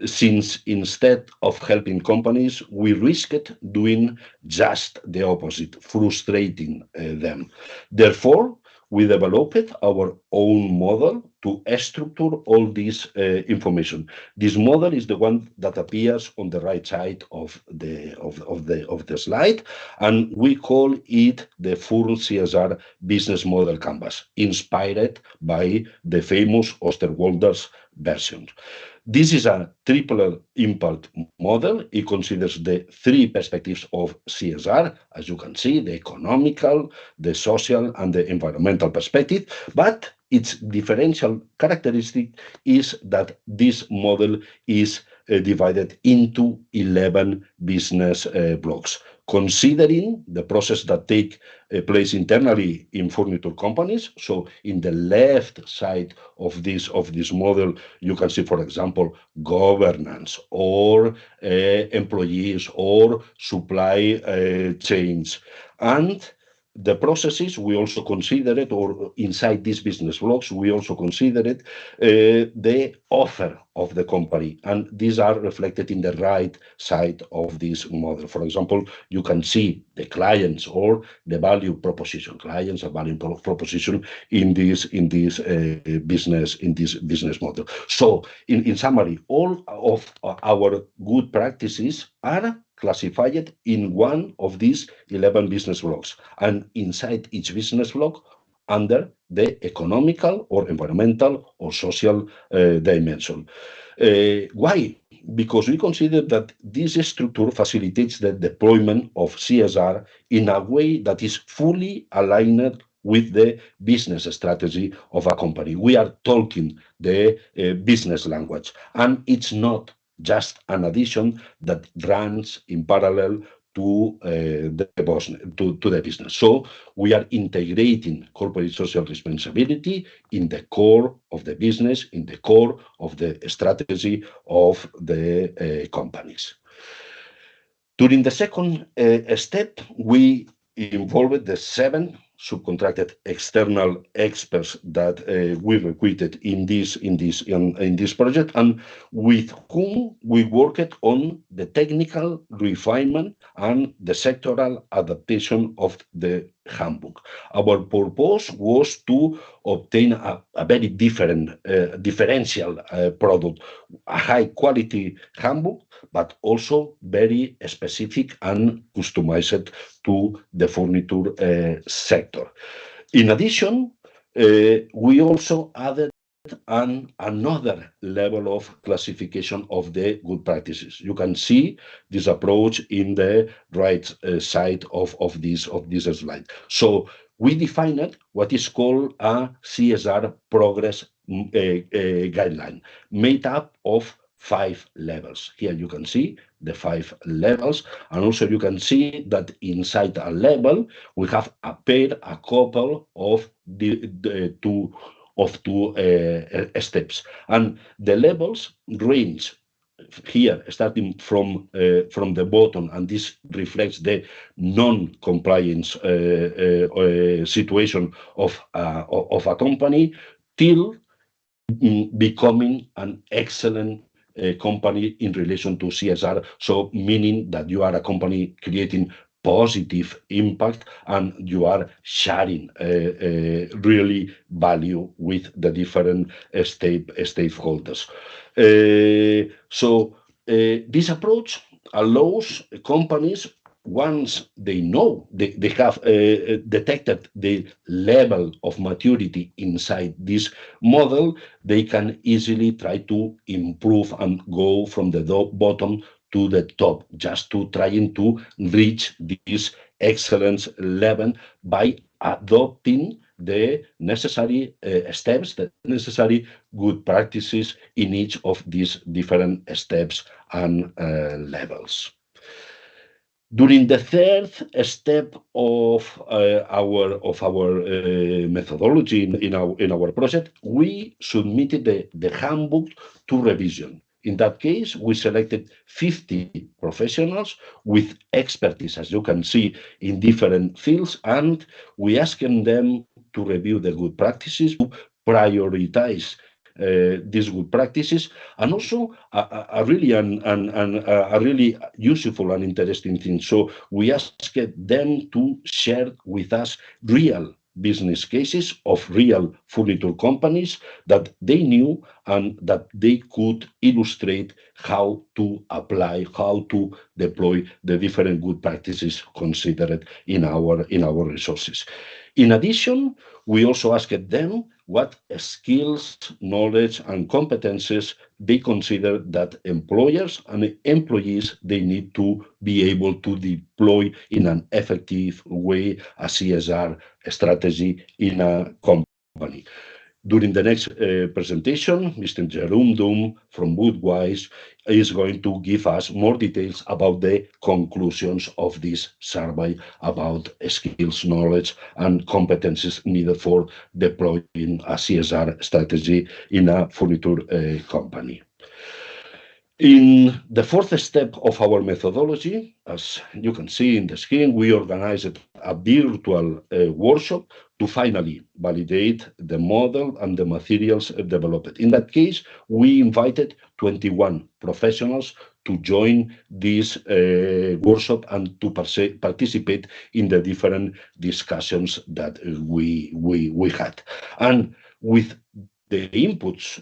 since instead of helping companies, we risked doing just the opposite, frustrating them. Therefore, we developed our own model to structure all this information. This model is the one that appears on the right side of the slide, and we call it the full CSR business model canvas, inspired by the famous Osterwalder's version. This is a triple impact model. It considers the three perspectives of CSR, as you can see, the economical, the social, and the environmental perspective. But its differential characteristic is that this model is divided into 11 business blocks, considering the process that take place internally in furniture companies. So in the left side of this model, you can see, for example, governance or employees or supply chains. And the processes, we also consider it, or inside these business blocks, we also consider it the offer of the company. And these are reflected in the right side of this model. For example, you can see the clients or the value proposition, clients and value proposition in this business model. So in summary, all of our good practices are classified in one of these 11 business blocks, and inside each business block under the economical or environmental or social dimension. Why? Because we consider that this structure facilitates the deployment of CSR in a way that is fully aligned with the business strategy of a company. We are talking the business language, and it's not just an addition that runs in parallel to the business. So we are integrating corporate social responsibility in the core of the business, in the core of the strategy of the companies. During the second step, we involved the 7 subcontracted external experts that we recruited in this project, and with whom we worked on the technical refinement and the sectoral adaptation of the handbook. Our purpose was to obtain a very differential product, a high quality handbook, but also very specific and customized to the furniture sector. In addition, we also added another level of classification of the good practices. You can see this approach in the right side of this slide. So we defined what is called a CSR progress guideline, made up of 5 levels. Here you can see the 5 levels, and also you can see that inside a level we have appeared a couple of two steps, and the levels range here starting from the bottom, and this reflects the non-compliance situation of a company, till becoming an excellent company in relation to CSR. So meaning that you are a company creating positive impact and you are sharing really value with the different stakeholders. So this approach allows companies, once they know they have detected the level of maturity inside this model, they can easily try to improve and go from the bottom to the top, just to trying to reach this excellence level by adopting the necessary steps, the necessary good practices in each of these different steps and levels. During the third step of our methodology in our project, we submitted the handbook to revision. In that case, we selected 50 professionals with expertise, as you can see, in different fields, and we asked them to review the good practices, prioritize these good practices, and also a really useful and interesting thing. So we asked them to share with us real business cases of real furniture companies that they knew and that they could illustrate how to apply, how to deploy the different good practices considered in our resources. In addition, we also asked them what skills, knowledge, and competences they consider that employers and employees they need to be able to deploy in an effective way a CSR strategy in a company. During the next presentation, Mr. Jerome Doom from Woodwise is going to give us more details about the conclusions of this survey about skills, knowledge, and competencies needed for deploying a CSR strategy in a furniture company. In the fourth step of our methodology, as you can see in the screen, we organized a virtual workshop to finally validate the model and the materials developed. In that case, we invited 21 professionals to join this workshop and to participate in the different discussions that we had. And with the inputs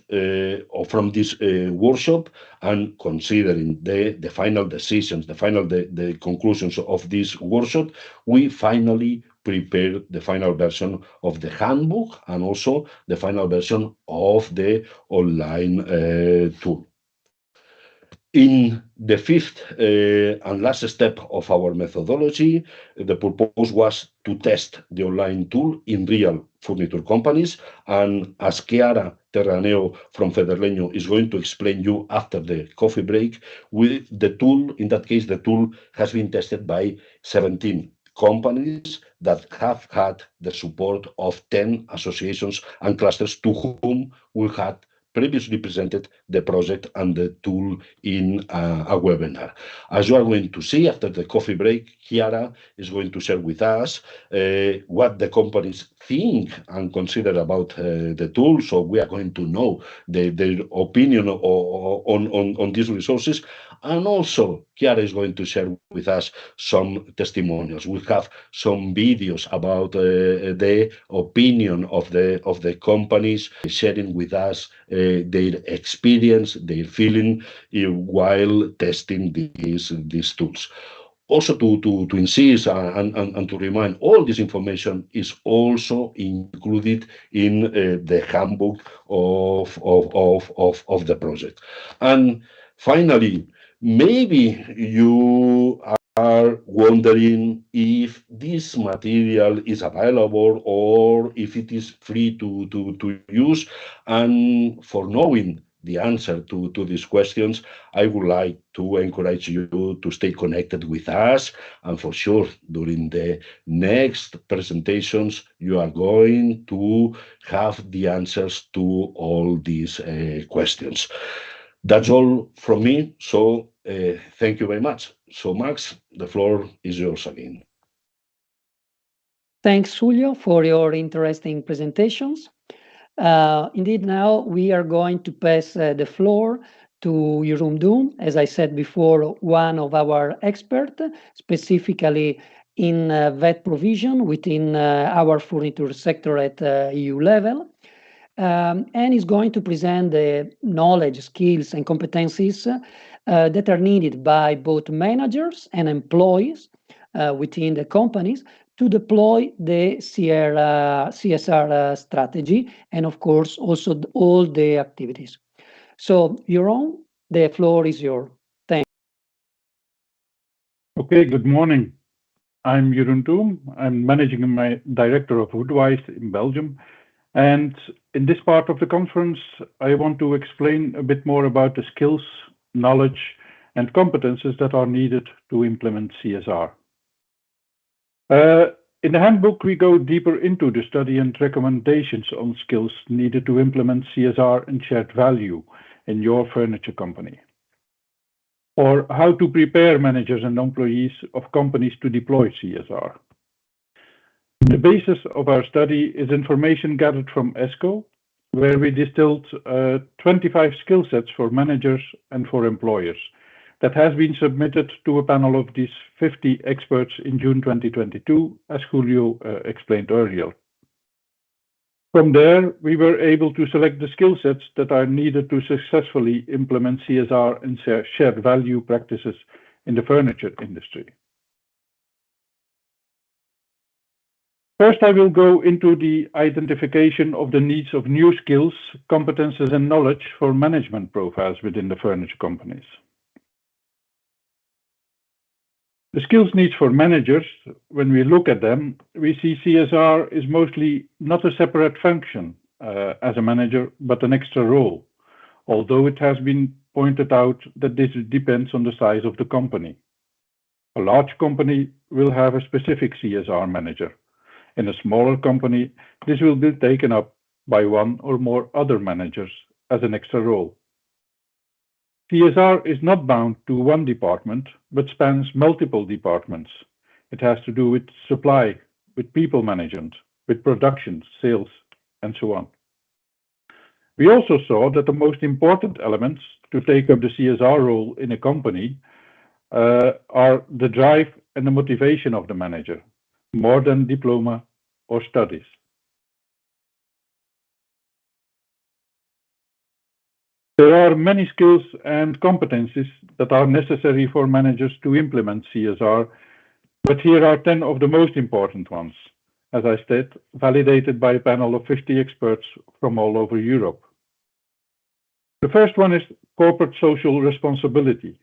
from this workshop and considering the final decisions, the conclusions of this workshop, we finally prepared the final version of the handbook and also the final version of the online tool. In the fifth and last step of our methodology, the purpose was to test the online tool in real furniture companies. And as Chiara Terraneo from Federleño is going to explain you after the coffee break, with the tool, in that case, the tool has been tested by 17 companies that have had the support of 10 associations and clusters to whom we had previously presented the project and the tool in a webinar. As you are going to see after the coffee break, Chiara is going to share with us what the companies think and consider about the tool. So we are going to know their opinion on these resources. And also, Chiara is going to share with us some testimonials. We have some videos about the opinion of the companies sharing with us their experience, their feeling while testing these tools. Also to insist and to remind, all this information is also included in the handbook of the project. And finally, maybe you are wondering if this material is available or if it is free to use. And for knowing the answer to these questions, I would like to encourage you to stay connected with us. And for sure, during the next presentations, you are going to have the answers to all these questions. That's all from me. So thank you very much. So Max, the floor is yours again. Thanks, Julio, for your interesting presentations. Indeed, now we are going to pass the floor to Jerome Doom, as I said before, one of our experts, specifically in VAT provision within our furniture sector at EU level. And is going to present the knowledge, skills, and competencies that are needed by both managers and employees within the companies to deploy the CSR strategy, and of course, also all the activities. So, Jerome, the floor is yours. Thanks. Okay, good morning. I'm Jeroen Toom. I'm Managing Director of Woodwise in Belgium. And in this part of the conference, I want to explain a bit more about the skills, knowledge, and competences that are needed to implement CSR. In the handbook, we go deeper into the study and recommendations on skills needed to implement CSR and shared value in your furniture company, or how to prepare managers and employees of companies to deploy CSR. The basis of our study is information gathered from ESCO, where we distilled 25 skill sets for managers and for employers that has been submitted to a panel of these 50 experts in June 2022, as Julio explained earlier. From there, we were able to select the skill sets that are needed to successfully implement CSR and shared value practices in the furniture industry. First, I will go into the identification of the needs of new skills, competences, and knowledge for management profiles within the furniture companies. The skills needs for managers, when we look at them, we see CSR is mostly not a separate function as a manager, but an extra role, although it has been pointed out that this depends on the size of the company. A large company will have a specific CSR manager. In a smaller company, this will be taken up by one or more other managers as an extra role. CSR is not bound to one department, but spans multiple departments. It has to do with supply, with people management, with production, sales, and so on. We also saw that the most important elements to take up the CSR role in a company are the drive and the motivation of the manager, more than diploma or studies. There are many skills and competencies that are necessary for managers to implement CSR, but here are 10 of the most important ones, as I said, validated by a panel of 50 experts from all over Europe. The first one is corporate social responsibility.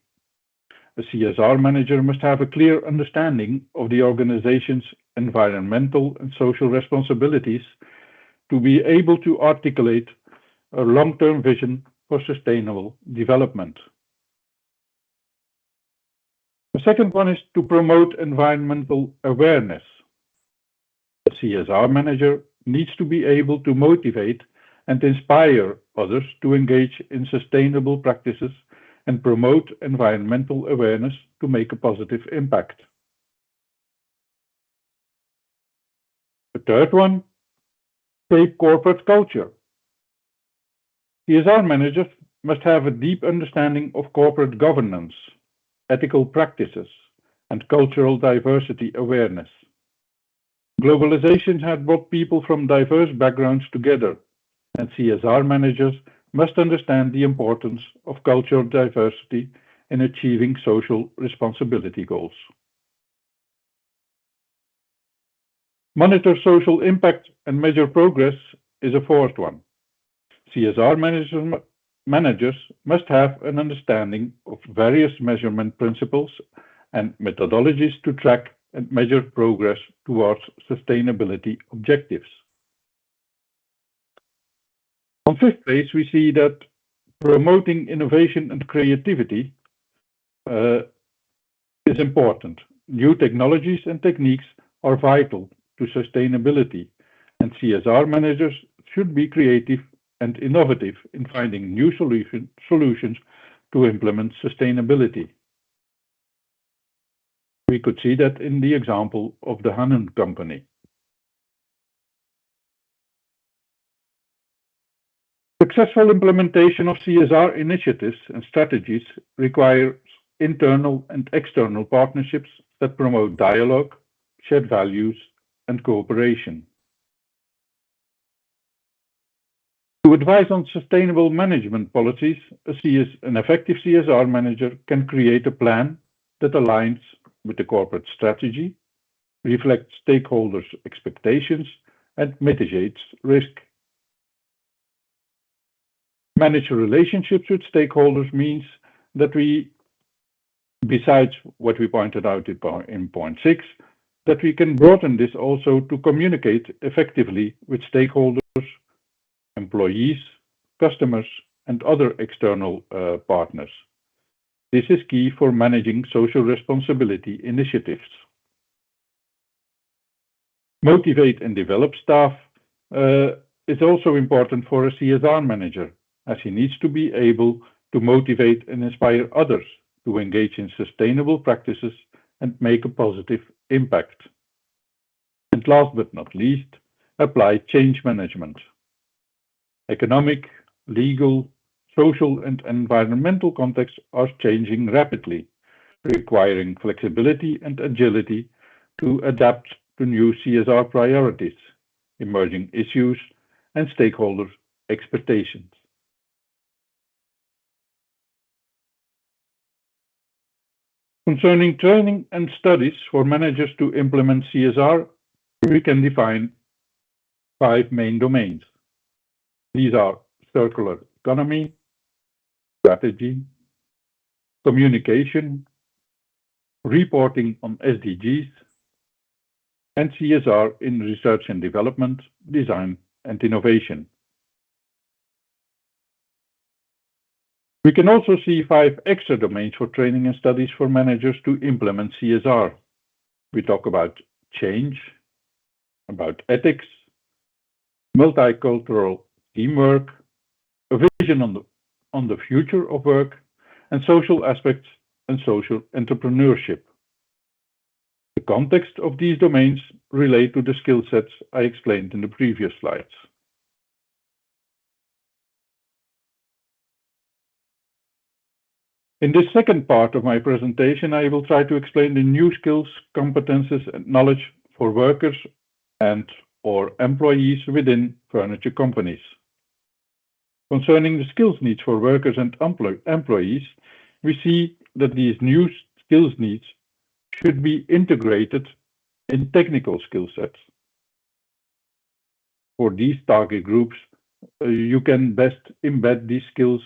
A CSR manager must have a clear understanding of the organization's environmental and social responsibilities to be able to articulate a long-term vision for sustainable development. The second one is to promote environmental awareness. A CSR manager needs to be able to motivate and inspire others to engage in sustainable practices and promote environmental awareness to make a positive impact. The third one, shape corporate culture. CSR managers must have a deep understanding of corporate governance, ethical practices, and cultural diversity awareness. Globalization has brought people from diverse backgrounds together, and CSR managers must understand the importance of cultural diversity in achieving social responsibility goals. Monitor social impact and measure progress is a fourth one. CSR managers must have an understanding of various measurement principles and methodologies to track and measure progress towards sustainability objectives. On fifth page, we see that promoting innovation and creativity is important. New technologies and techniques are vital to sustainability, and CSR managers should be creative and innovative in finding new solutions to implement sustainability. We could see that in the example of the HANNUN company. Successful implementation of CSR initiatives and strategies requires internal and external partnerships that promote dialogue, shared values, and cooperation. To advise on sustainable management policies, an effective CSR manager can create a plan that aligns with the corporate strategy, reflects stakeholders' expectations, and mitigates risk. Manage relationships with stakeholders means that we, besides what we pointed out in point 6, that we can broaden this also to communicate effectively with stakeholders, employees, customers, and other external partners. This is key for managing social responsibility initiatives. Motivate and develop staff is also important for a CSR manager, as he needs to be able to motivate and inspire others to engage in sustainable practices and make a positive impact. And last but not least, apply change management. Economic, legal, social, and environmental contexts are changing rapidly, requiring flexibility and agility to adapt to new CSR priorities, emerging issues, and stakeholder expectations. Concerning training and studies for managers to implement CSR, we can define 5 main domains. These are circular economy, strategy, communication, reporting on SDGs, and CSR in research and development, design, and innovation. We can also see 5 extra domains for training and studies for managers to implement CSR. We talk about change, about ethics, multicultural teamwork, a vision on the future of work, and social aspects and social entrepreneurship. The context of these domains relate to the skill sets I explained in the previous slides. In this second part of my presentation, I will try to explain the new skills, competences, and knowledge for workers and/or employees within furniture companies. Concerning the skills needs for workers and employees, we see that these new skills needs should be integrated in technical skill sets. For these target groups, you can best embed these skills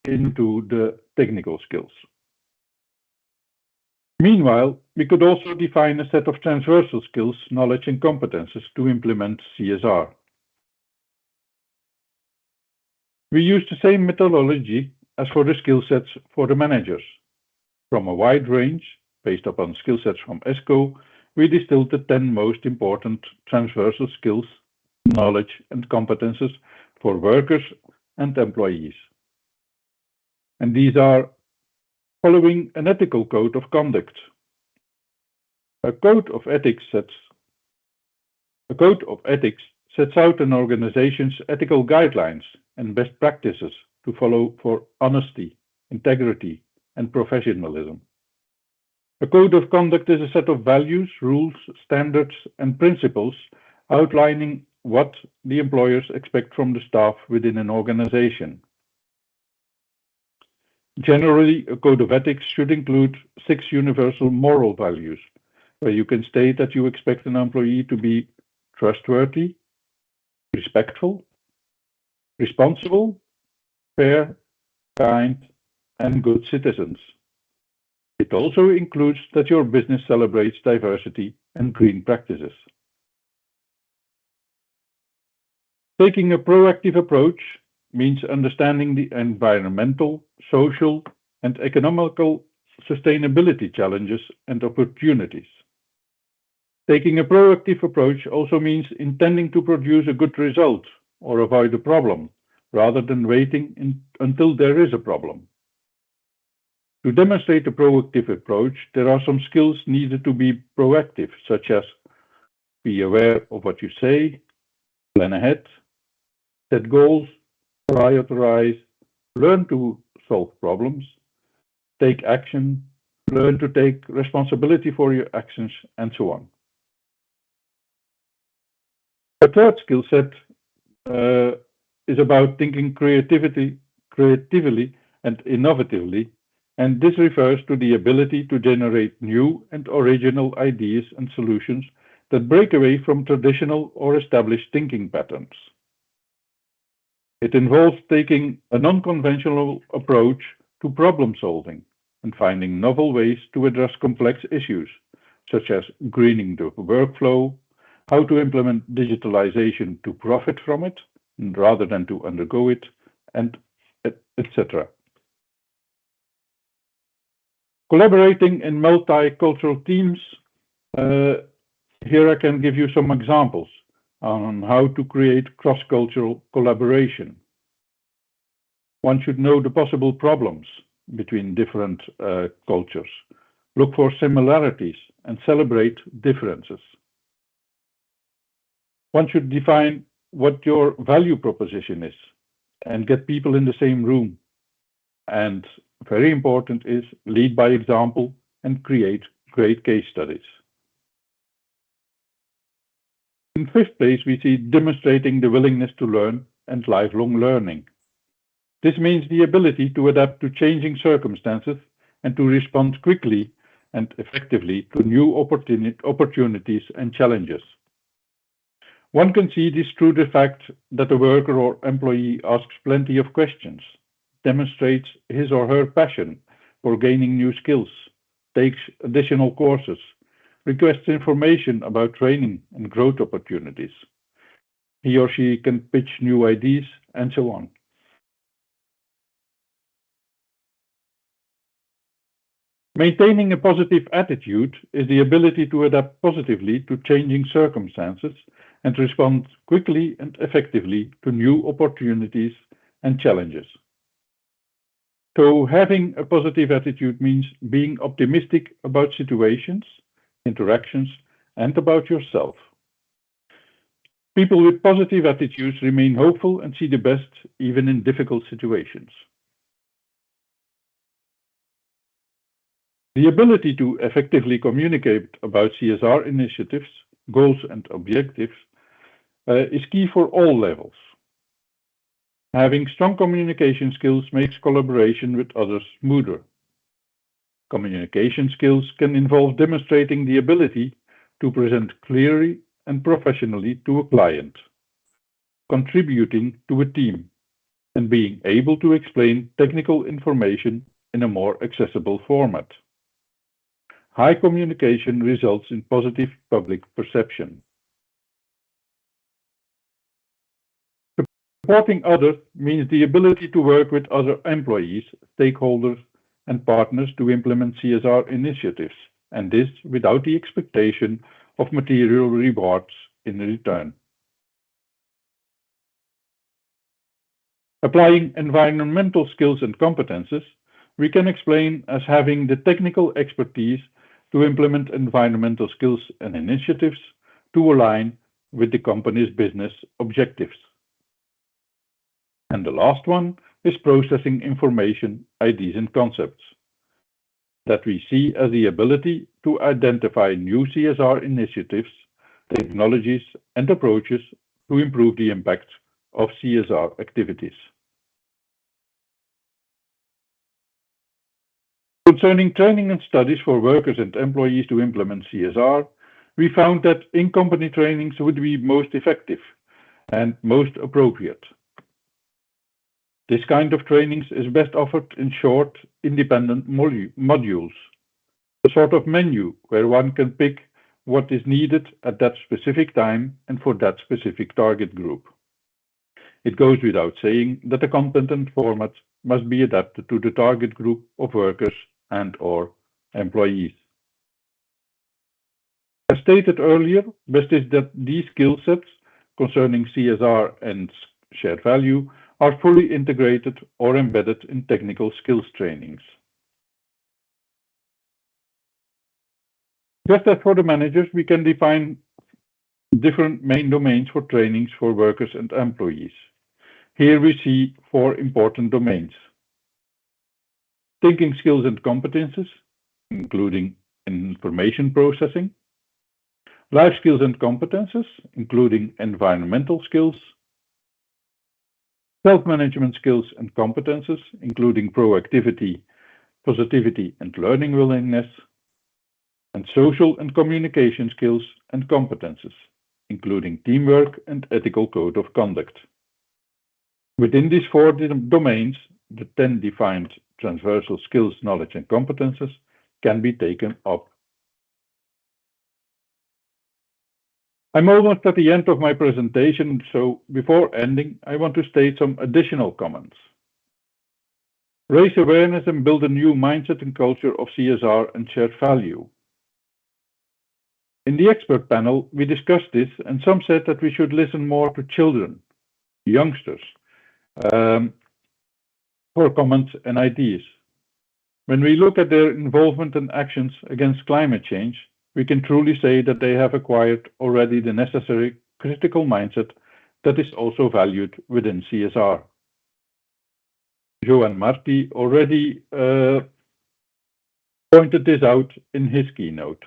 into the technical skills. Meanwhile, we could also define a set of transversal skills, knowledge, and competences to implement CSR. We use the same methodology as for the skill sets for the managers. From a wide range, based upon skill sets from ESCO, we distilled the 10 most important transversal skills, knowledge, and competences for workers and employees. And these are following an ethical code of conduct. A code of ethics sets out an organization's ethical guidelines and best practices to follow for honesty, integrity, and professionalism. A code of conduct is a set of values, rules, standards, and principles outlining what the employers expect from the staff within an organization. Generally, a code of ethics should include 6 universal moral values, where you can state that you expect an employee to be trustworthy, respectful, responsible, fair, kind, and good citizens. It also includes that your business celebrates diversity and green practices. Taking a proactive approach means understanding the environmental, social, and economical sustainability challenges and opportunities. Taking a proactive approach also means intending to produce a good result or avoid a problem, rather than waiting until there is a problem. To demonstrate a proactive approach, there are some skills needed to be proactive, such as be aware of what you say, plan ahead, set goals, prioritize, learn to solve problems, take action, learn to take responsibility for your actions, and so on. A third skill set is about thinking creatively and innovatively, and this refers to the ability to generate new and original ideas and solutions that break away from traditional or established thinking patterns. It involves taking a non-conventional approach to problem solving and finding novel ways to address complex issues, such as greening the workflow, how to implement digitalization to profit from it rather than to undergo it, and etc. Collaborating in multicultural teams, here I can give you some examples on how to create cross-cultural collaboration. One should know the possible problems between different cultures, look for similarities, and celebrate differences. One should define what your value proposition is and get people in the same room. And very important is lead by example and create great case studies. In fifth place, we see demonstrating the willingness to learn and lifelong learning. This means the ability to adapt to changing circumstances and to respond quickly and effectively to new opportunities and challenges. One can see this through the fact that a worker or employee asks plenty of questions, demonstrates his or her passion for gaining new skills, takes additional courses, requests information about training and growth opportunities. He or she can pitch new ideas and so on. Maintaining a positive attitude is the ability to adapt positively to changing circumstances and respond quickly and effectively to new opportunities and challenges. So having a positive attitude means being optimistic about situations, interactions, and about yourself. People with positive attitudes remain hopeful and see the best even in difficult situations. The ability to effectively communicate about CSR initiatives, goals, and objectives is key for all levels. Having strong communication skills makes collaboration with others smoother. Communication skills can involve demonstrating the ability to present clearly and professionally to a client, contributing to a team, and being able to explain technical information in a more accessible format. High communication results in positive public perception. Supporting others means the ability to work with other employees, stakeholders, and partners to implement CSR initiatives, and this without the expectation of material rewards in return. Applying environmental skills and competences, we can explain as having the technical expertise to implement environmental skills and initiatives to align with the company's business objectives. And the last one is processing information, ideas, and concepts that we see as the ability to identify new CSR initiatives, technologies, and approaches to improve the impact of CSR activities. Concerning training and studies for workers and employees to implement CSR, we found that in-company trainings would be most effective and most appropriate. This kind of trainings is best offered in short, independent modules, a sort of menu where one can pick what is needed at that specific time and for that specific target group. It goes without saying that the content and format must be adapted to the target group of workers and/or employees. As stated earlier, best is that these skill sets concerning CSR and shared value are fully integrated or embedded in technical skills trainings. Just as for the managers, we can define different main domains for trainings for workers and employees. Here we see 4 important domains. Thinking skills and competences, including information processing. Life skills and competences, including environmental skills. Self-management skills and competences, including proactivity, positivity, and learning willingness. And social and communication skills and competences, including teamwork and ethical code of conduct. Within these 4 domains, the 10 defined transversal skills, knowledge, and competences can be taken up. I'm almost at the end of my presentation, so before ending, I want to state some additional comments. Raise awareness and build a new mindset and culture of CSR and shared value. In the expert panel, we discussed this, and some said that we should listen more to children, youngsters, for comments and ideas. When we look at their involvement and actions against climate change, we can truly say that they have acquired already the necessary critical mindset that is also valued within CSR. Joan Marti already pointed this out in his keynote.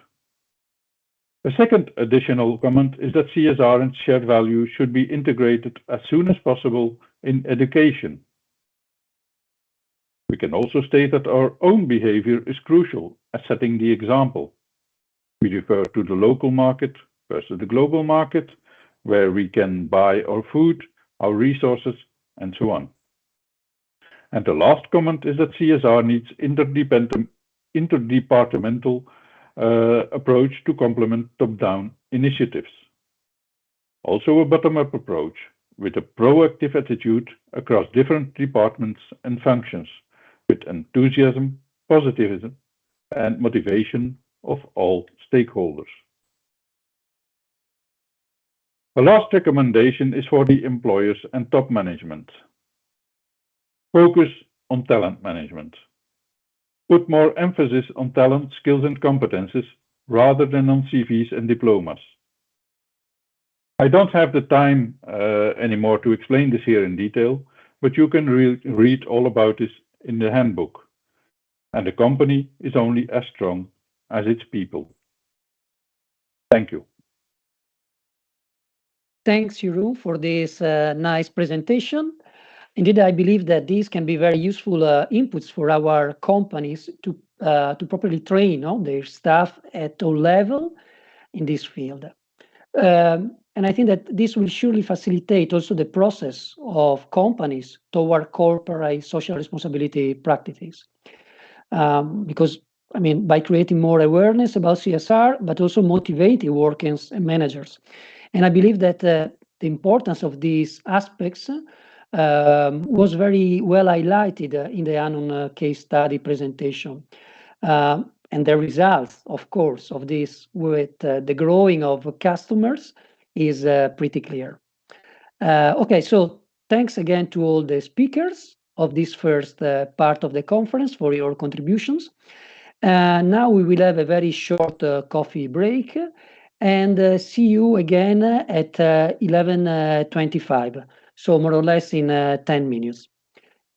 A second additional comment is that CSR and shared value should be integrated as soon as possible in education. We can also state that our own behavior is crucial as setting the example. We refer to the local market versus the global market, where we can buy our food, our resources, and so on. And the last comment is that CSR needs interdepartmental approach to complement top-down initiatives. Also a bottom-up approach with a proactive attitude across different departments and functions, with enthusiasm, positivism, and motivation of all stakeholders. The last recommendation is for the employers and top management. Focus on talent management. Put more emphasis on talent, skills, and competences rather than on CVs and diplomas. I don't have the time anymore to explain this here in detail, but you can read all about this in the handbook. And the company is only as strong as its people. Thank you. Thanks, Jeroen, for this nice presentation. Indeed, I believe that these can be very useful inputs for our companies to properly train their staff at all levels in this field. And I think that this will surely facilitate also the process of companies toward corporate social responsibility practices. Because, I mean, by creating more awareness about CSR, but also motivating workers and managers. And I believe that the importance of these aspects was very well highlighted in the HANNUN case study presentation. And the results, of course, of this with the growing of customers is pretty clear. Okay, so thanks again to all the speakers of this first part of the conference for your contributions. Now we will have a very short coffee break and see you again at 11:25. So more or less in 10 minutes.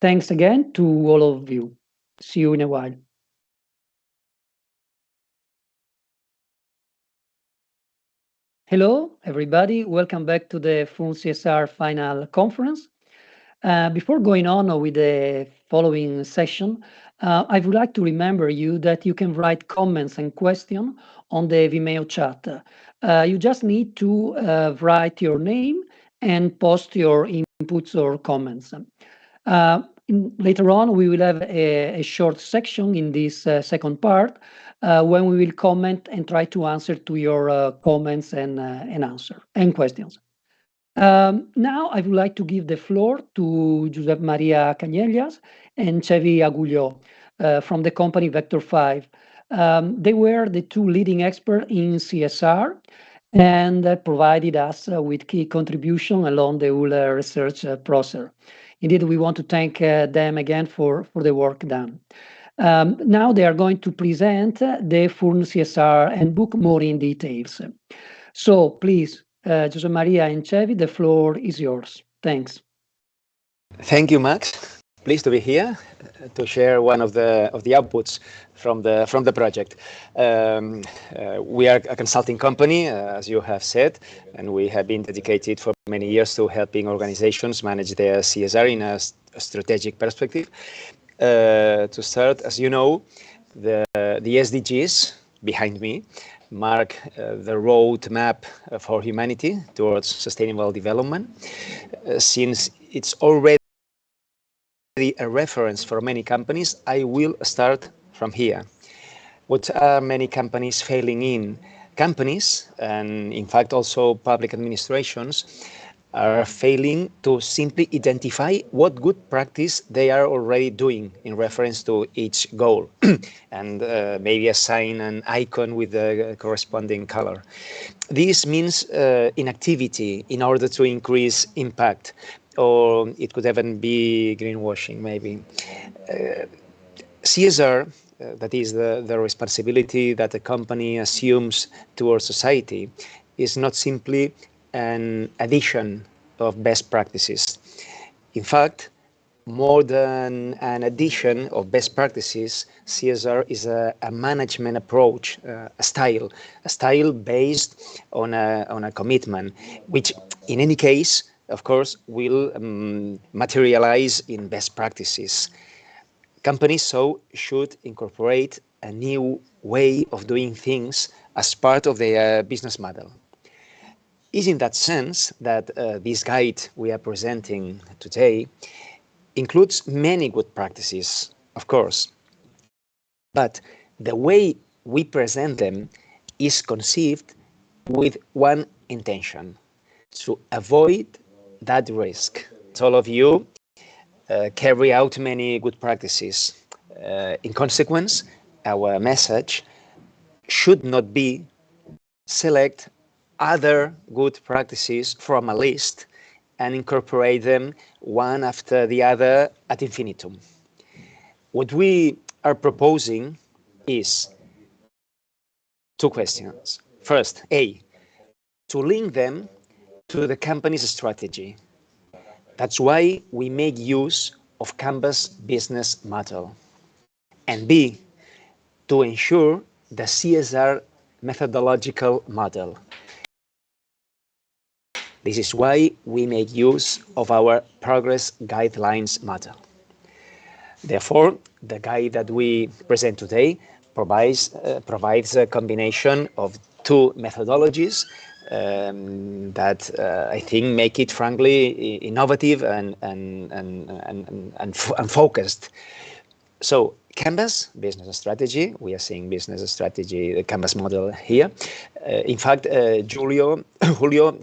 Thanks again to all of you. See you in a while. Hello, everybody. Welcome back to the Full CSR final conference. Before going on with the following session, I would like to remember you that you can write comments and questions on the Vimeo chat. You just need to write your name and post your inputs or comments. Later on, we will have a short section in this second part when we will comment and try to answer to your comments and questions. Now I would like to give the floor to Josep Maria Cañellas and Xavi Agulló from the company Vector 5. They were the two leading experts in CSR and provided us with key contribution along the whole research process. Indeed, we want to thank them again for the work done. Now they are going to present the full CSR handbook more in details. So please, Jose Maria and Xavi, the floor is yours. Thanks. Thank you, Max. Pleased to be here to share one of the outputs from the project. We are a consulting company, as you have said, and we have been dedicated for many years to helping organizations manage their CSR in a strategic perspective. To start, as you know, the SDGs behind me mark the roadmap for humanity towards sustainable development. Since it's already a reference for many companies, I will start from here. What are many companies failing in companies, and in fact also public administrations, are failing to simply identify what good practice they are already doing in reference to each goal, and maybe assign an icon with the corresponding color. This means inactivity in order to increase impact, or it could even be greenwashing, maybe. CSR, that is the responsibility that a company assumes towards society, is not simply an addition of best practices. In fact, more than an addition of best practices, CSR is a management approach, a style based on a commitment, which in any case, of course, will materialize in best practices. Companies so should incorporate a new way of doing things as part of their business model. It's in that sense that this guide we are presenting today includes many good practices, of course, but the way we present them is conceived with one intention: to avoid that risk. All of you carry out many good practices. In consequence, our message should not be select other good practices from a list and incorporate them one after the other ad infinitum. What we are proposing is two questions. First, A, to link them to the company's strategy. That's why we make use of Canvas business model. And B, to ensure the CSR methodological model. This is why we make use of our progress guidelines model. Therefore, the guide that we present today provides a combination of two methodologies that I think make it frankly innovative and focused. So Canvas business strategy, we are seeing business strategy, the Canvas model here. In fact, Julio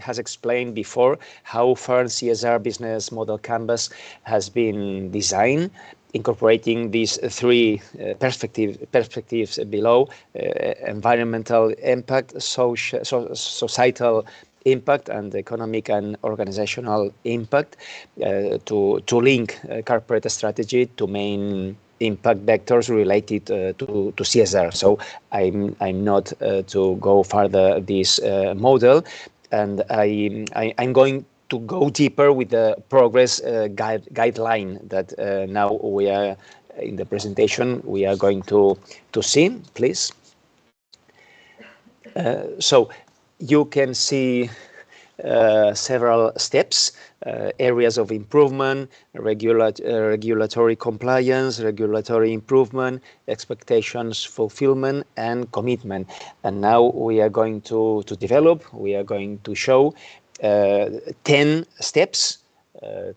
has explained before how FERN CSR business model Canvas has been designed, incorporating these three perspectives below: environmental impact, societal impact, and economic and organizational impact, to link corporate strategy to main impact vectors related to CSR. So I'm not to go further this model, and I'm going to go deeper with the progress guideline that now we are in the presentation we are going to see, please. So you can see several steps, areas of improvement, regulatory compliance, regulatory improvement, expectations fulfillment, and commitment. And now we are going to develop, we are going to show 10 steps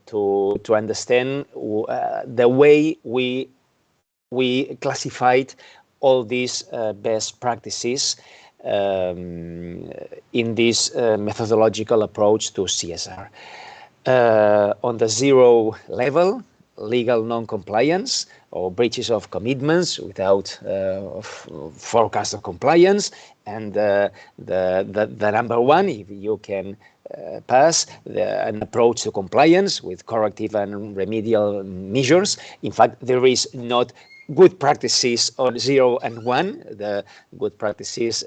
to understand the way we classified all these best practices in this methodological approach to CSR. On the zero level, legal non-compliance or breaches of commitments without forecast of compliance, and the number one, if you can pass an approach to compliance with corrective and remedial measures. In fact, there is not good practices on 0 and 1. The good practices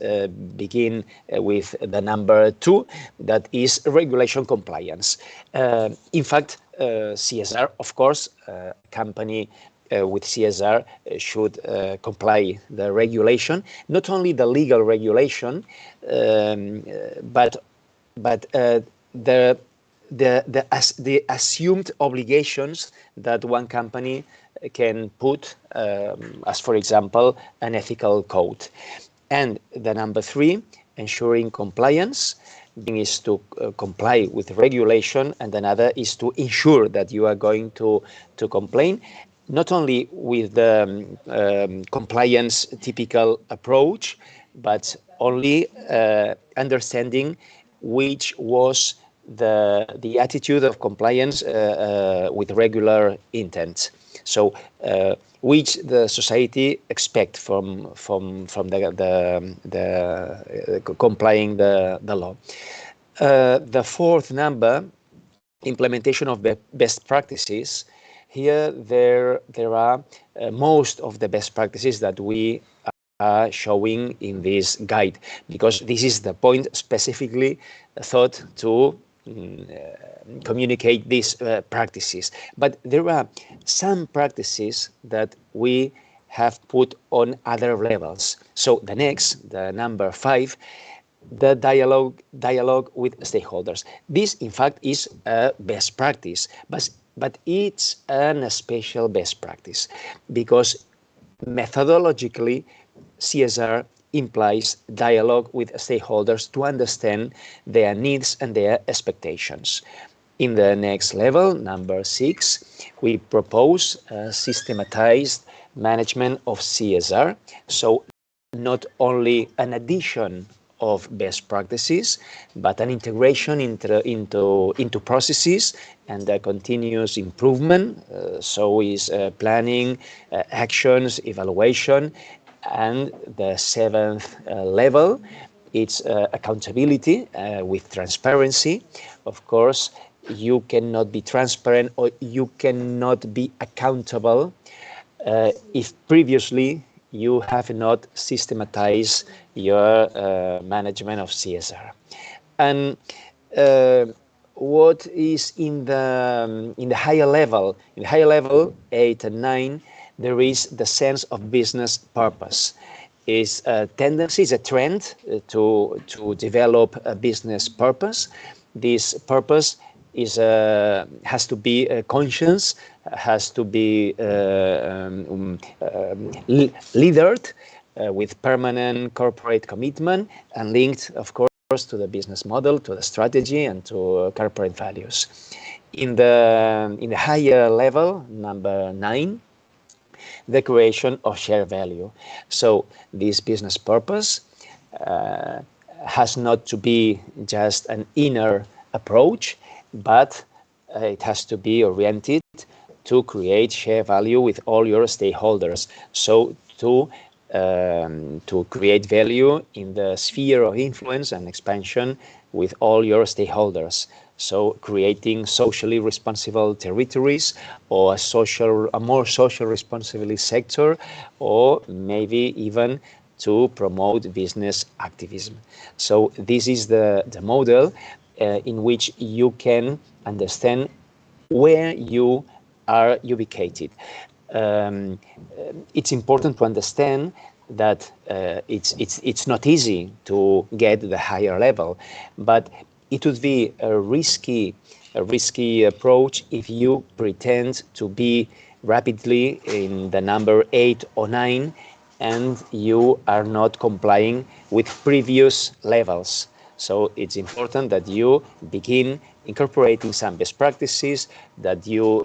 begin with the number 2, that is regulation compliance. In fact, CSR, of course, company with CSR should comply the regulation, not only the legal regulation, but the assumed obligations that one company can put, as for example, an ethical code. And the number 3, ensuring compliance. One is to comply with regulation, and another is to ensure that you are going to comply, not only with the compliance typical approach, but only understanding which was the attitude of compliance with regular intent. So which the society expect from complying the law. The fourth number, implementation of best practices. Here there are most of the best practices that we are showing in this guide, because this is the point specifically thought to communicate these practices. But there are some practices that we have put on other levels. So the number 5, the dialogue with stakeholders. This, in fact, is a best practice, but it's a special best practice because methodologically, CSR implies dialogue with stakeholders to understand their needs and their expectations. In the next level, number 6, we propose a systematized management of CSR. So not only an addition of best practices, but an integration into processes and a continuous improvement. So is planning, actions, evaluation, and the 7th level, it's accountability with transparency. Of course, you cannot be transparent or you cannot be accountable if previously you have not systematized your management of CSR. And what is in the higher level? In the higher level 8 and 9, there is the sense of business purpose. Is a tendency, is a trend to develop a business purpose. This purpose is has to be conscious, has to be leadered with permanent corporate commitment and linked, of course, to the business model, to the strategy, and to corporate values. In the higher level, number 9, the creation of shared value. So this business purpose has not to be just an inner approach, but it has to be oriented to create shared value with all your stakeholders. So to create value in the sphere of influence and expansion with all your stakeholders. So creating socially responsible territories, or a more social responsibility sector, or maybe even to promote business activism. So this is the model in which you can understand where you are ubicated. It's important to understand that it's not easy to get the higher level, but it would be a risky approach if you pretend to be rapidly in the number 8 or 9 and you are not complying with previous levels. So it's important that you begin incorporating some best practices, that you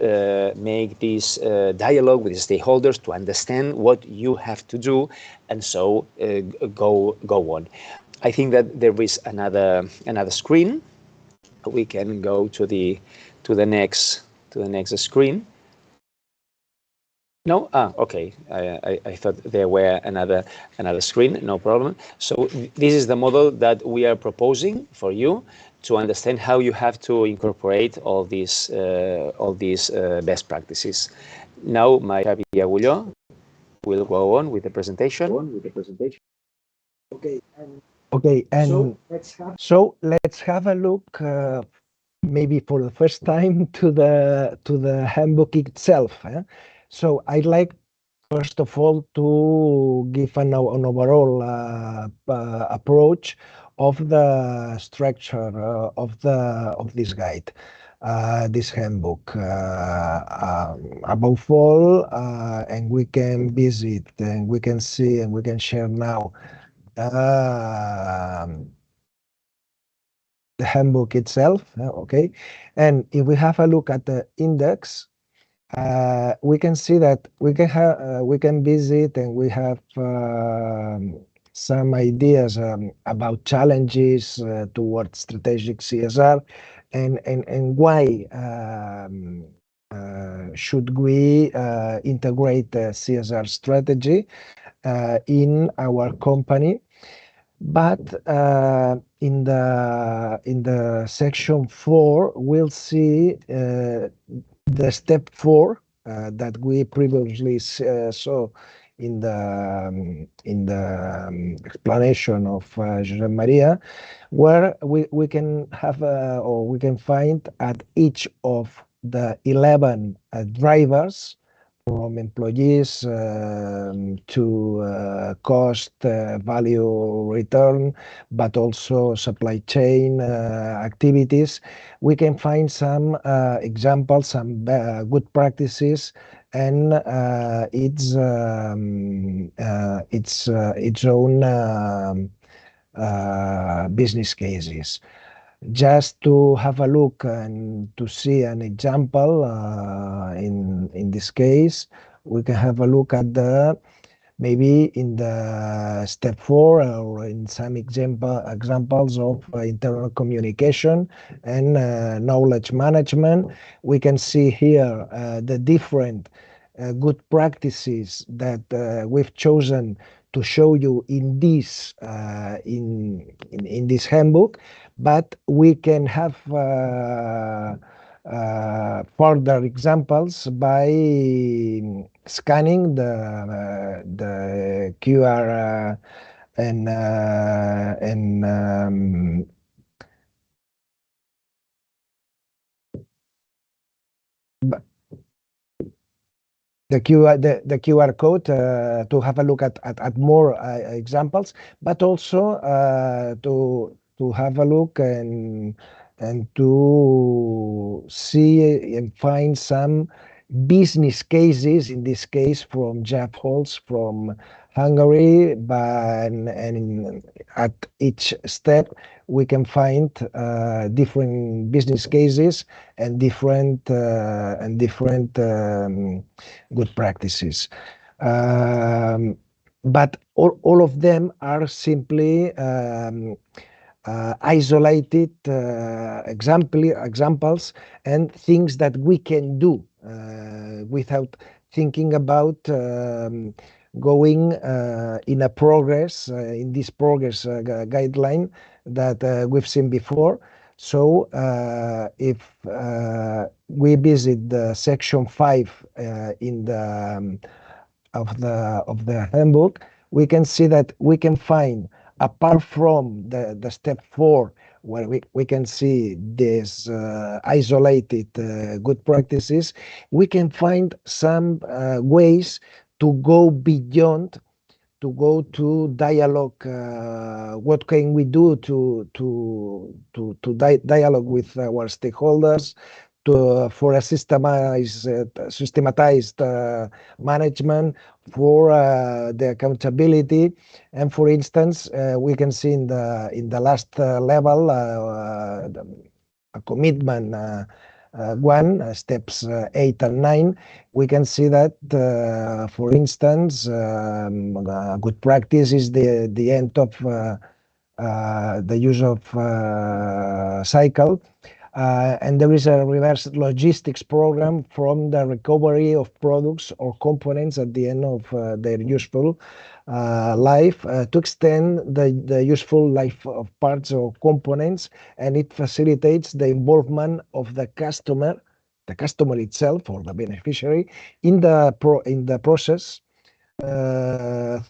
make this dialogue with the stakeholders to understand what you have to do, and so go on. I think that there is another screen. We can go to the next screen. No? Okay. I thought there were another screen. No problem. So this is the model that we are proposing for you to understand how you have to incorporate all these best practices. Now, my Xavi Agullo will go on with the presentation. Okay, and so let's have a look, maybe for the first time, to the handbook itself. So I'd like, first of all, to give an overall approach of the structure of this guide, this handbook. Above all, and we can visit and we can see and we can share now the handbook itself. Okay, and if we have a look at the index, we can see that we can visit and we have some ideas about challenges towards strategic CSR and why should we integrate the CSR strategy in our company. But in the section 4, we'll see the step 4 that we previously saw in the explanation of José María, where we can have or we can find at each of the 11 drivers, from employees to cost, value return, but also supply chain activities. We can find some examples, some good practices, and its own business cases. Just to have a look and to see an example, in this case, we can have a look at maybe in the step 4 or in some examples of internal communication and knowledge management. We can see here the different good practices that we've chosen to show you in this handbook, but we can have further examples by scanning the QR and the QR code to have a look at more examples, but also to have a look and to see and find some business cases, in this case from Jeff Holz from Hungary, and at each step we can find different business cases and different good practices. But all of them are simply isolated examples and things that we can do without thinking about going in a progress, in this progress guideline that we've seen before. So if we visit the section 5 in the of the handbook, we can see that we can find, apart from the step 4, where we can see these isolated good practices, we can find some ways to go beyond, to go to dialogue. What can we do to dialogue with our stakeholders, for a systematized management, for the accountability, and for instance, we can see in the last level a commitment steps 8 and 9. We can see that, for instance, a good practice is the end of the use of cycle. And there is a reverse logistics program from the recovery of products or components at the end of their useful life, to extend the useful life of parts or components, and it facilitates the involvement of the customer itself or the beneficiary in the process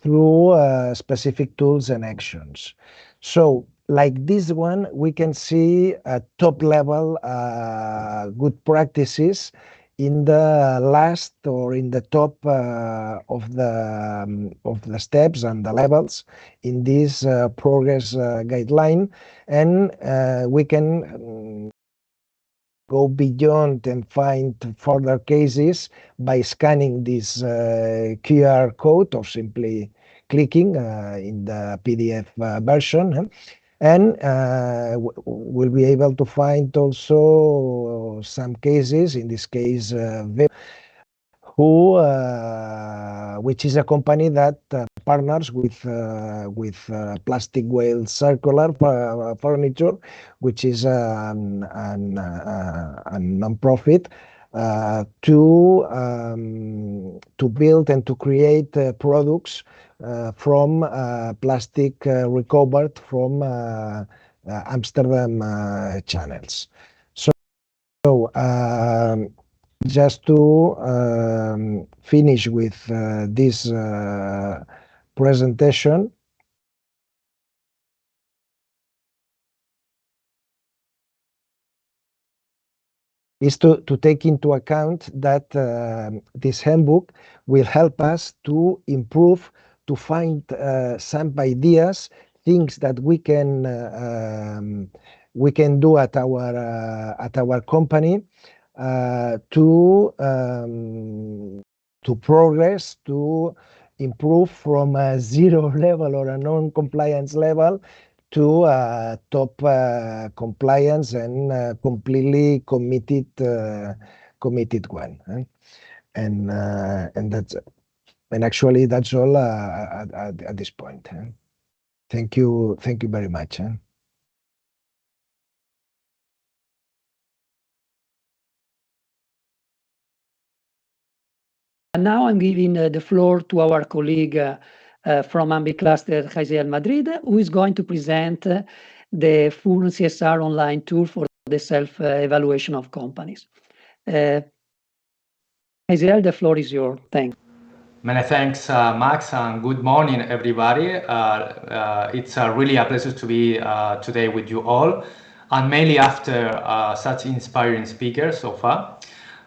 through specific tools and actions. So, like this one, we can see top level good practices in the last or in the top of the steps and the levels in this progress guideline, and we can go beyond and find further cases by scanning this QR code or simply clicking in the PDF version. And we'll be able to find also some cases, in this case, which is a company that partners with Plastic Whale Circular Furniture, which is a non-profit to build and to create products from plastic recovered from Amsterdam channels. So just to finish with this presentation, is to take into account that this handbook will help us to improve, to find some ideas, things that we can do at our company to progress, to improve from a zero level or a non-compliance level to top compliance and completely committed one. And that's, and actually that's all at this point. Thank you very much. And now I'm giving the floor to our colleague from Ambi Cluster, Jaisiel Madrid, who is going to present the full CSR online tool for the self-evaluation of companies. Jaisiel, the floor is yours. Thanks. Many thanks, Max, and good morning, everybody. It's really a pleasure to be today with you all, and mainly after such inspiring speakers so far.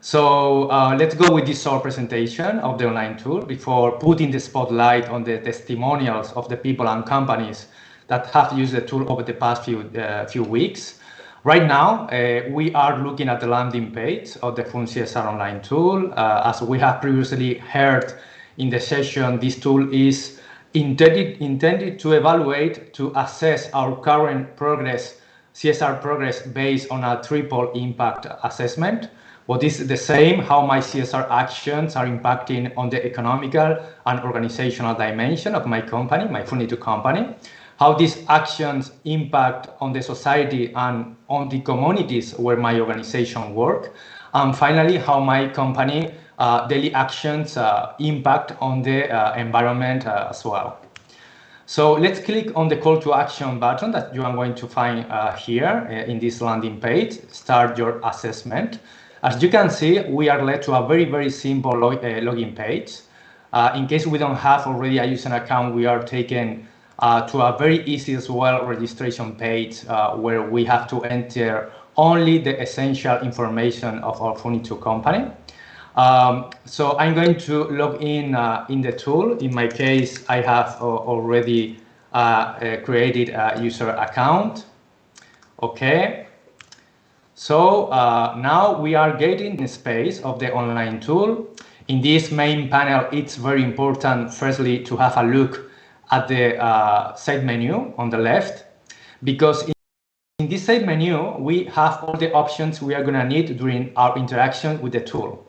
So let's go with this short presentation of the online tool before putting the spotlight on the testimonials of the people and companies that have used the tool over the past few weeks. Right now, we are looking at the landing page of the full CSR online tool. As we have previously heard in the session, this tool is intended to evaluate, to assess our current progress, CSR progress based on a triple impact assessment. What is the same, how my CSR actions are impacting on the economical and organizational dimension of my company, my Furniture company, how these actions impact on the society and on the communities where my organization work, and finally, how my company daily actions impact on the environment as well. So let's click on the call to action button that you are going to find here in this landing page, start your assessment. As you can see, we are led to a very simple login page. In case we don't have already a user account, we are taken to a very easy as well registration page where we have to enter only the essential information of our Furniture company. So I'm going to log in the tool. In my case, I have already created a user account. Okay. So now we are getting the space of the online tool. In this main panel, it's very important, firstly, to have a look at the side menu on the left, because in this side menu, we have all the options we are going to need during our interaction with the tool.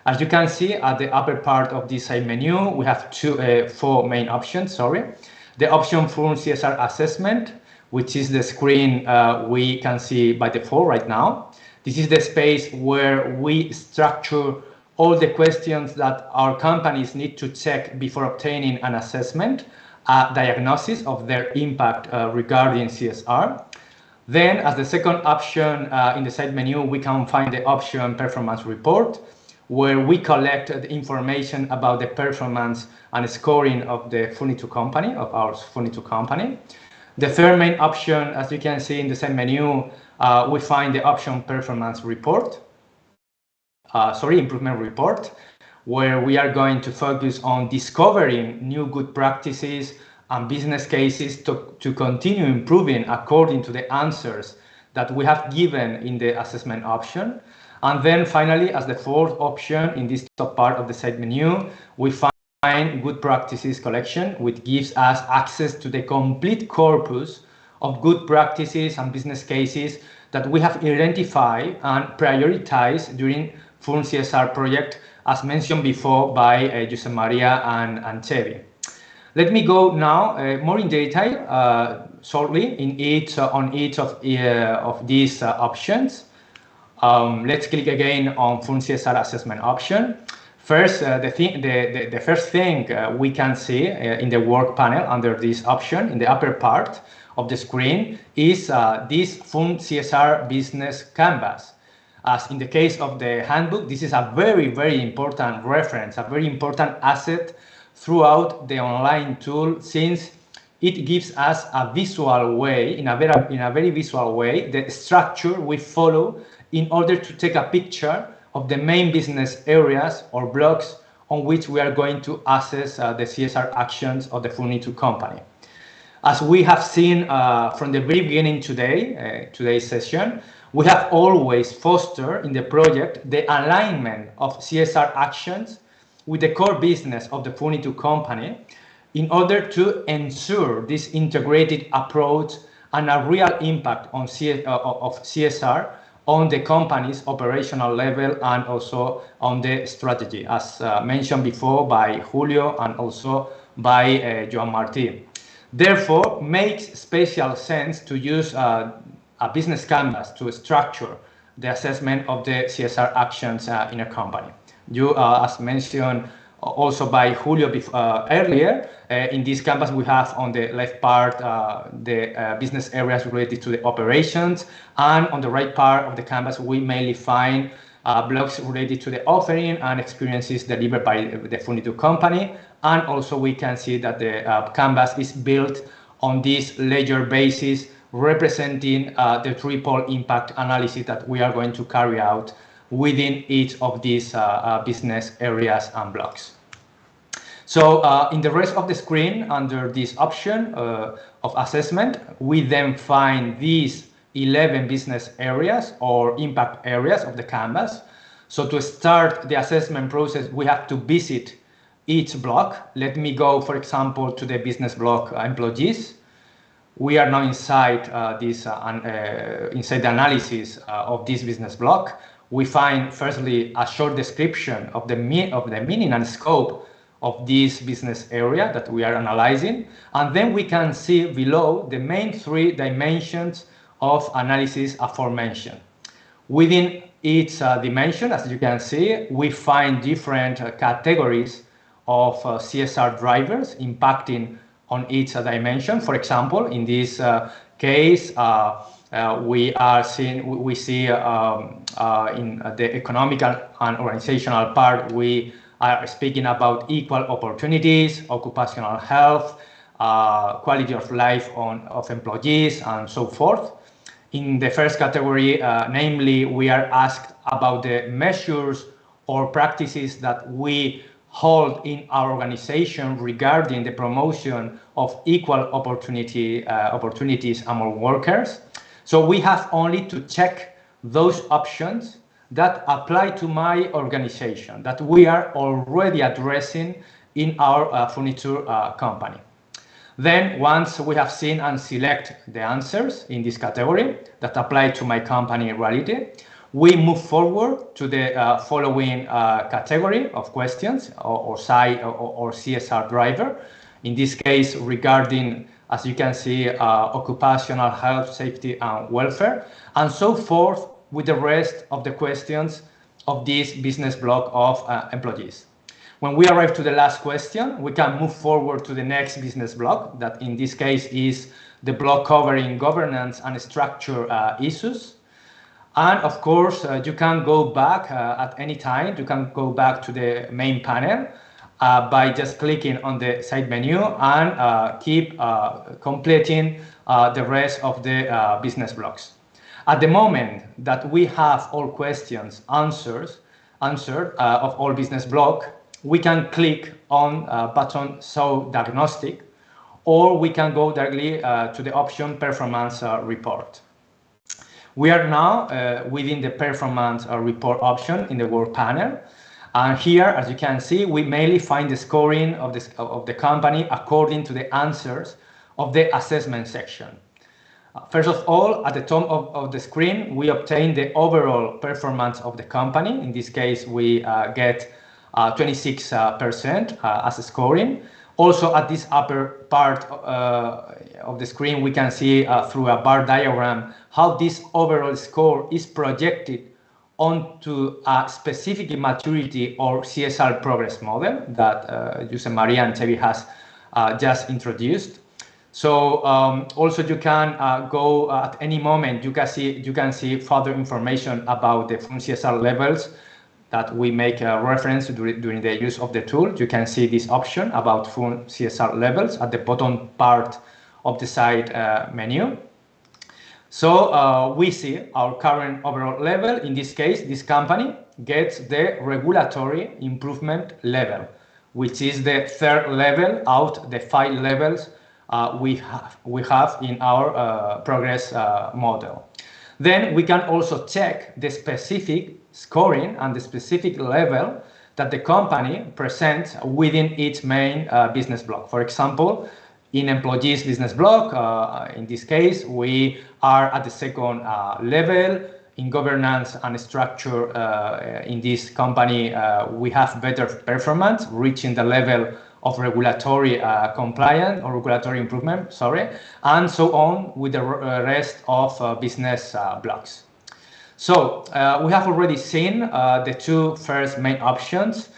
As you can see at the upper part of this side menu, we have four main options, The option for CSR assessment, which is the screen we can see by default right now. This is the space where we structure all the questions that our companies need to check before obtaining an assessment, a diagnosis of their impact regarding CSR. Then, as the second option in the side menu, we can find the option performance report, where we collect the information about the performance and scoring of the Furniture company, of our Furniture company. The third main option, as you can see in the same menu, we find the option performance report, improvement report, where we are going to focus on discovering new good practices and business cases to continue improving according to the answers that we have given in the assessment option. And then finally, as the fourth option in this top part of the side menu, we find good practices collection, which gives us access to the complete corpus of good practices and business cases that we have identified and prioritized during full CSR project, as mentioned before by Jose Maria and Chevy. Let me go now more in detail shortly on each of these options. Let's click again on full CSR assessment option. First, the first thing we can see in the work panel under this option in the upper part of the screen is this full CSR business canvas. As in the case of the handbook, this is a very, very important reference, a very important asset throughout the online tool, since it gives us a visual way, in a very visual way, the structure we follow in order to take a picture of the main business areas or blocks on which we are going to assess the CSR actions of the Furniture company. As we have seen from the very beginning today's session, we have always fostered in the project the alignment of CSR actions with the core business of the Furniture company in order to ensure this integrated approach and a real impact on of CSR on the company's operational level and also on the strategy, as mentioned before by Julio and also by Joan Martí. Therefore, makes special sense to use a business canvas to structure the assessment of the CSR actions in a company. As mentioned also by Julio earlier, in this canvas we have on the left part the business areas related to the operations, and on the right part of the canvas we mainly find blocks related to the offering and experiences delivered by the Furniture company. And also we can see that the canvas is built on this ledger basis, representing the triple impact analysis that we are going to carry out within each of these business areas and blocks. So in the rest of the screen, under this option of assessment, we then find these 11 business areas or impact areas of the canvas. So to start the assessment process, we have to visit each block. Let me go, for example, to the business block employees. We are now inside inside the analysis of this business block. We find firstly a short description of the meaning and scope of this business area that we are analyzing, and then we can see below the main 3 dimensions of analysis aforementioned. Within each dimension, as you can see, we find different categories of CSR drivers impacting on each dimension. For example, in this case, we see in the economical and organizational part, we are speaking about equal opportunities, occupational health, quality of life of employees, and so forth. In the first category, namely, we are asked about the measures or practices that we hold in our organization regarding the promotion of equal opportunities among workers. So we have only to check those options that apply to my organization, that we are already addressing in our Furniture company. Then once we have seen and select the answers in this category that apply to my company reality, we move forward to the following category of questions or CSR driver. In this case, regarding, as you can see, occupational health, safety, and welfare, and so forth with the rest of the questions of this business block of employees. When we arrive to the last question, we can move forward to the next business block, that in this case is the block covering governance and structure issues. And of course, you can go back at any time. You can go back to the main panel by just clicking on the side menu and keep completing the rest of the business blocks. At the moment that we have all questions answered of all business block, we can click on button Show Diagnostic, or we can go directly to the option Performance Report. We are now within the Performance Report option in the work panel. And here, as you can see, we mainly find the scoring of the company according to the answers of the assessment section. First of all, at the top of the screen, we obtain the overall performance of the company. In this case, we get 26% as a scoring. Also, at this upper part of the screen, we can see through a bar diagram how this overall score is projected onto a specific maturity or CSR progress model that Jose Maria and Chevy has just introduced. So also you can go at any moment, you can see further information about the CSR levels that we make a reference to during the use of the tool. You can see this option about CSR levels at the bottom part of the side menu. So we see our current overall level. In this case, this company gets the regulatory improvement level, which is the third level out the 5 levels we have in our progress model. Then we can also check the specific scoring and the specific level that the company presents within its main business block. For example, in employees business block, in this case, we are at the second level. In governance and structure in this company, we have better performance, reaching the level of regulatory compliance or regulatory improvement, and so on with the rest of business blocks. So we have already seen the two first main options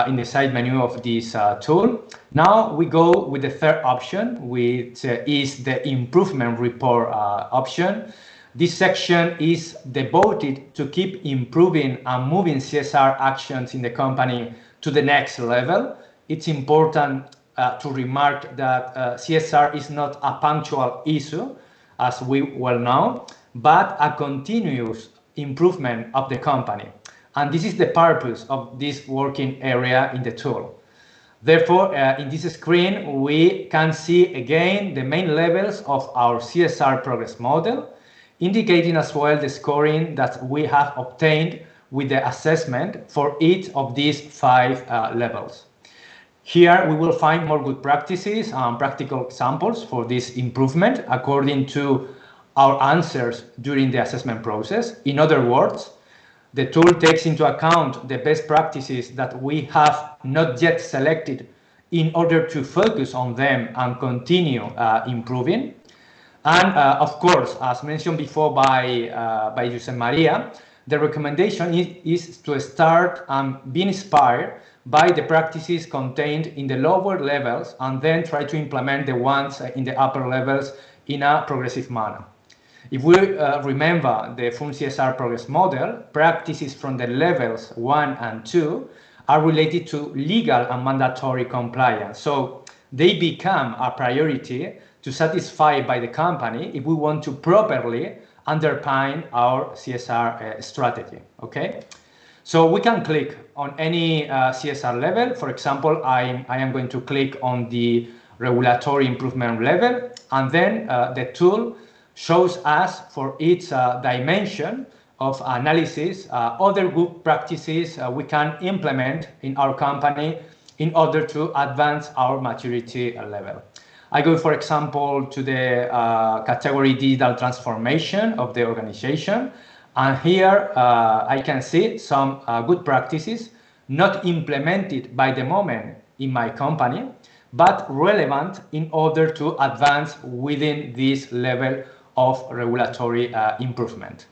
in the side menu of this tool. Now we go with the third option, which is the improvement report option. This section is devoted to keep improving and moving CSR actions in the company to the next level. It's important to remark that CSR is not a punctual issue, as we well know, but a continuous improvement of the company. And this is the purpose of this working area in the tool. Therefore, in this screen, we can see again the main levels of our CSR progress model, indicating as well the scoring that we have obtained with the assessment for each of these 5 levels. Here we will find more good practices and practical examples for this improvement according to our answers during the assessment process. In other words, the tool takes into account the best practices that we have not yet selected in order to focus on them and continue improving. And of course, as mentioned before by Jose Maria, the recommendation is to start and be inspired by the practices contained in the lower levels and then try to implement the ones in the upper levels in a progressive manner. If we remember the CSR progress model, practices from the levels 1 and 2 are related to legal and mandatory compliance. So they become a priority to satisfy by the company if we want to properly underpin our CSR strategy, okay? So we can click on any CSR level. For example, I am going to click on the regulatory improvement level, and then the tool shows us for each dimension of analysis other good practices we can implement in our company in order to advance our maturity level. I go, for example, to the category digital transformation of the organization. And here I can see some good practices not implemented by the moment in my company, but relevant in order to advance within this level of regulatory improvement.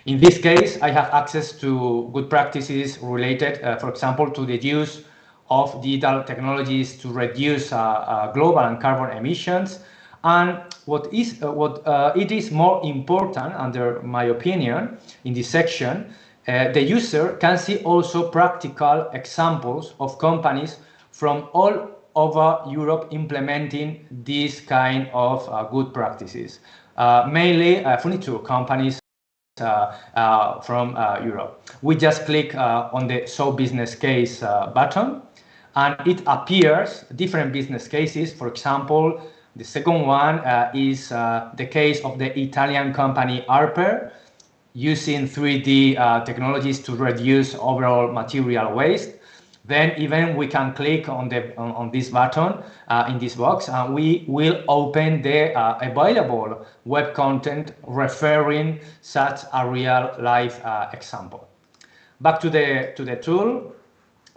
In this case, I have access to good practices related, for example, to the use of digital technologies to reduce global and carbon emissions. And it is more important, under my opinion, in this section, the user can see also practical examples of companies from all over Europe implementing these kind of good practices, mainly furniture companies from Europe. We just click on the Show Business Case button, and it appears different business cases. For example, the second one is the case of the Italian company Arper, using 3D technologies to reduce overall material waste. Then even we can click on this button in this box, and we will open the available web content referring such a real life example. Back to the tool.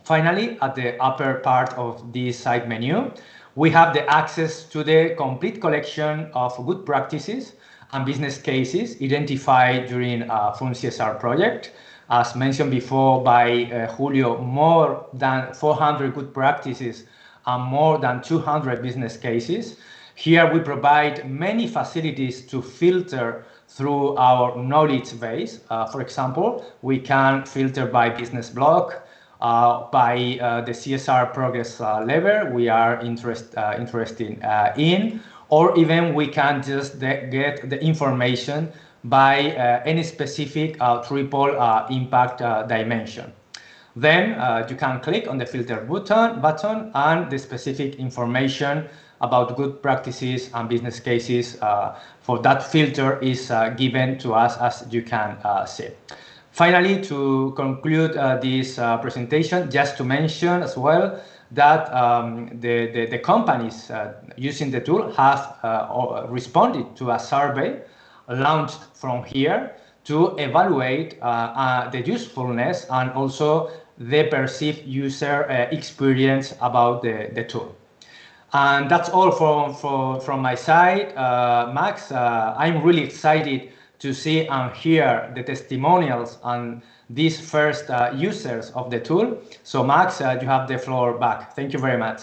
Finally, at the upper part of this side menu, we have the access to the complete collection of good practices and business cases identified during a Fund CSR project. As mentioned before by Julio, more than 400 good practices and more than 200 business cases. Here we provide many facilities to filter through our knowledge base. For example, we can filter by business block, by the CSR progress level we are interested in, or even we can just get the information by any specific triple impact dimension. Then you can click on the filter button and the specific information about good practices and business cases for that filter is given to us, as you can see. Finally, to conclude this presentation, just to mention as well that the companies using the tool have responded to a survey launched from here to evaluate the usefulness and also the perceived user experience about the tool. And that's all from my side, Max. I'm really excited to see and hear the testimonials on these first users of the tool. So Max, you have the floor back. Thank you very much.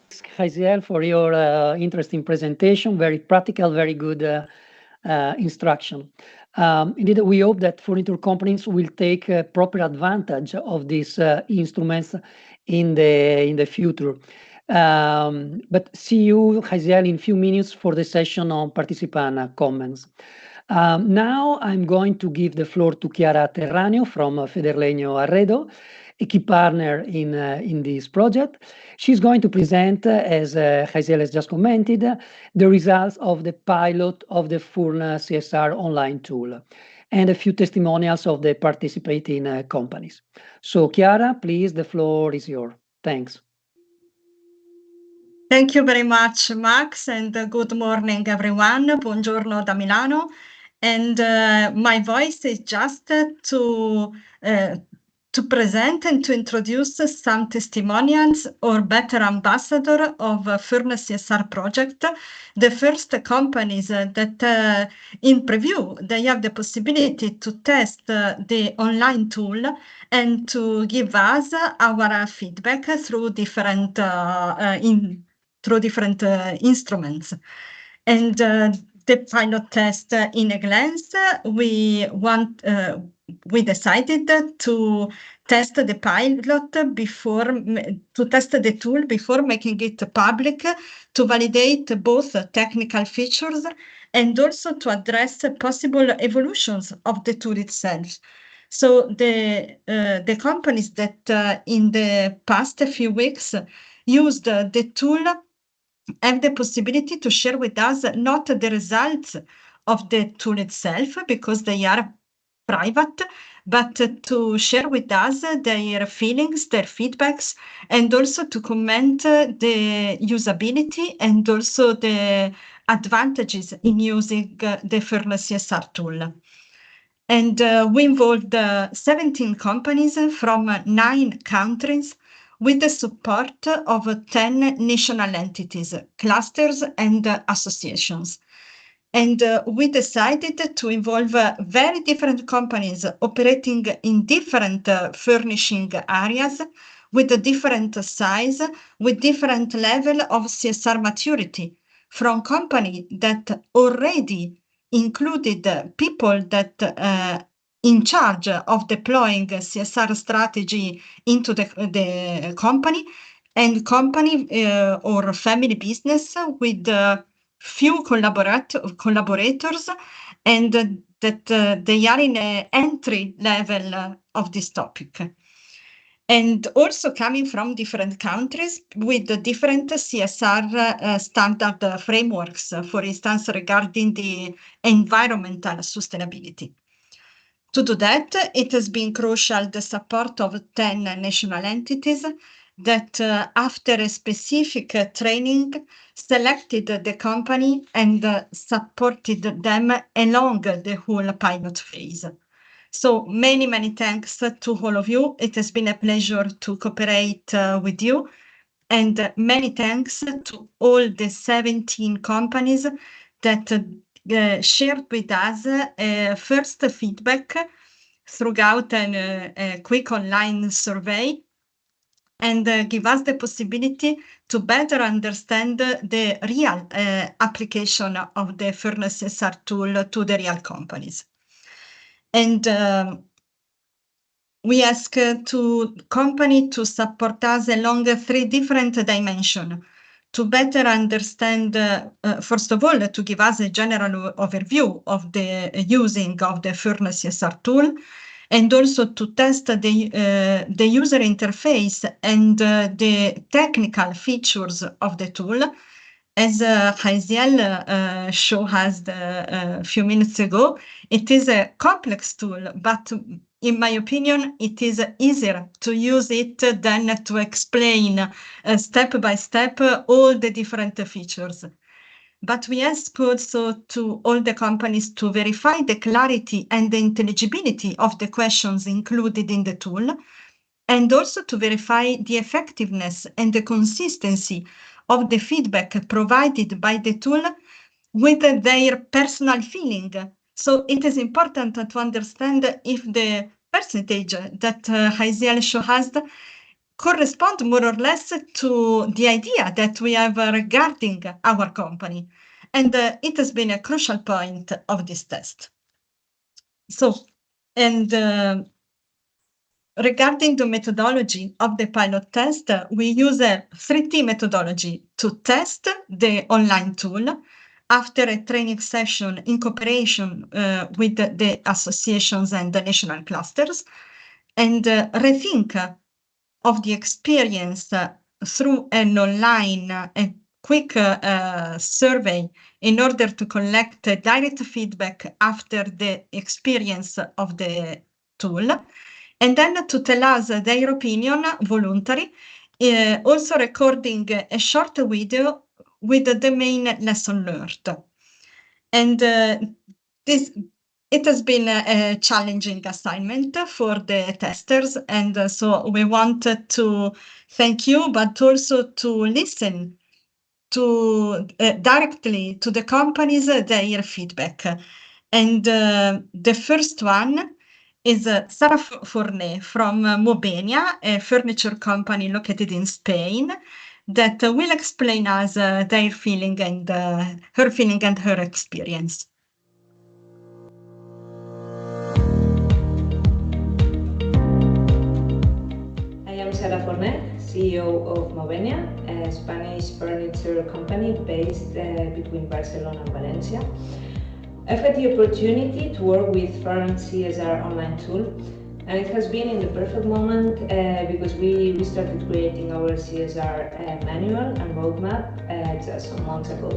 Jaisiel, for your interesting presentation, very practical, very good instruction. Indeed, we hope that furniture companies will take proper advantage of these instruments in the future. But see you, Jaisiel, in a few minutes for the session on participant comments. Now I'm going to give the floor to Chiara Terraneo from Federlegno Arredo, a key partner in this project. She's going to present, as Jaisiel has just commented, the results of the pilot of the Fund CSR online tool and a few testimonials of the participating companies. So Chiara, please, the floor is yours. Thanks. Thank you very much, Max, and good morning, everyone. Buongiorno da Milano. And my voice is just to present and to introduce some testimonials or better ambassador of Fund CSR project. The first companies that in preview, they have the possibility to test the online tool and to give us our feedback through different instruments. And the pilot test in a glance, we decided to test the pilot before, to test the tool before making it public, to validate both technical features and also to address possible evolutions of the tool itself. So the companies that in the past few weeks used the tool have the possibility to share with us not the results of the tool itself, because they are private, but to share with us their feelings, their feedbacks, and also to comment the usability and also the advantages in using the Fund CSR tool. And we involved 17 companies from 9 countries with the support of 10 national entities, clusters, and associations. And we decided to involve very different companies operating in different furnishing areas with a different size, with different level of CSR maturity, from companies that already included people that in charge of deploying CSR strategy into the company, and company or family business with few collaborators, and that they are in an entry level of this topic. And also coming from different countries with different CSR standard frameworks, for instance, regarding the environmental sustainability. To do that, it has been crucial the support of 10 national entities that, after a specific training, selected the company and supported them along the whole pilot phase. So many thanks to all of you. It has been a pleasure to cooperate with you. And many thanks to all the 17 companies that shared with us first feedback throughout a quick online survey and give us the possibility to better understand the real application of the Fairness CSR tool to the real companies. And we ask to company to support us along 3 different dimensions to better understand, first of all, to give us a general overview of the using of the Fairness CSR tool, and also to test the user interface and the technical features of the tool. As Haziel showed us a few minutes ago, it is a complex tool, but in my opinion, it is easier to use it than to explain step by step all the different features. But we ask also to all the companies to verify the clarity and the intelligibility of the questions included in the tool, and also to verify the effectiveness and the consistency of the feedback provided by the tool with their personal feeling. So it is important to understand if the percentage that Haziel showed us correspond more or less to the idea that we have regarding our company. And it has been a crucial point of this test. So, and regarding the methodology of the pilot test, we use a 3T methodology to test the online tool after a training session in cooperation with the associations and the national clusters, and rethink of the experience through an online and quick survey in order to collect direct feedback after the experience of the tool, and then to tell us their opinion, voluntary, also recording a short video with the main lesson learned. And it has been a challenging assignment for the testers, and so we wanted to thank you, but also to listen to directly to the companies, their feedback. And the first one is Sara Forné from Mobenia, a furniture company located in Spain, that will explain us their feeling and her feeling and her experience. I am Sara Forné, CEO of Mobenia, a Spanish furniture company based between Barcelona and Valencia. I've had the opportunity to work with Farm's CSR online tool, and it has been in the perfect moment because we started creating our CSR manual and roadmap just some months ago.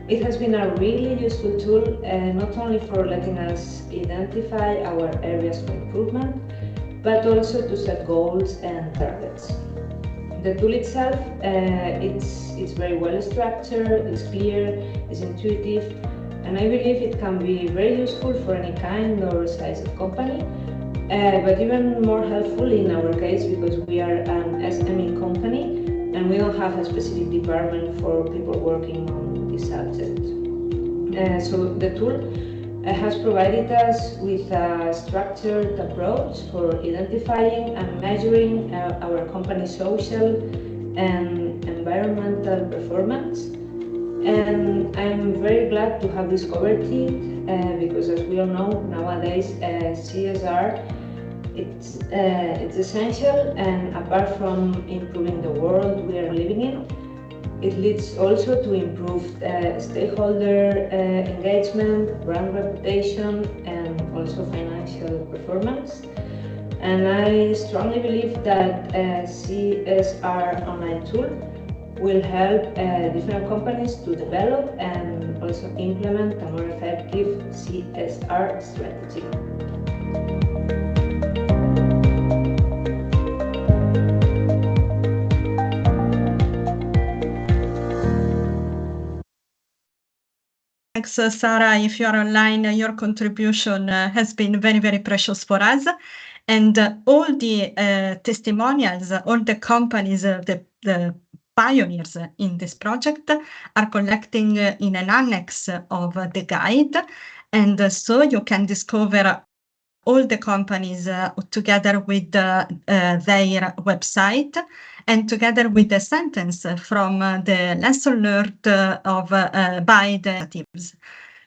It has been a really useful tool, not only for letting us identify our areas of improvement, but also to set goals and targets. The tool itself, it's very well structured, it's clear, it's intuitive, and I believe it can be very useful for any kind or size of company, but even more helpful in our case because we are an SME company and we don't have a specific department for people working on this subject. So the tool has provided us with a structured approach for identifying and measuring our company's social and environmental performance. And I'm very glad to have discovered it because, as we all know, nowadays CSR it's essential, and apart from improving the world we are living in, it leads also to improved stakeholder engagement, brand reputation, and also financial performance. And I strongly believe that a CSR online tool will help different companies to develop and also implement a more effective CSR strategy. Thanks, Sarah. If you are online, your contribution has been very, very precious for us. And all the testimonials, all the companies, the pioneers in this project are collecting in an annex of the guide. And so you can discover all the companies together with their website and together with the sentence from the lesson learned of by the teams.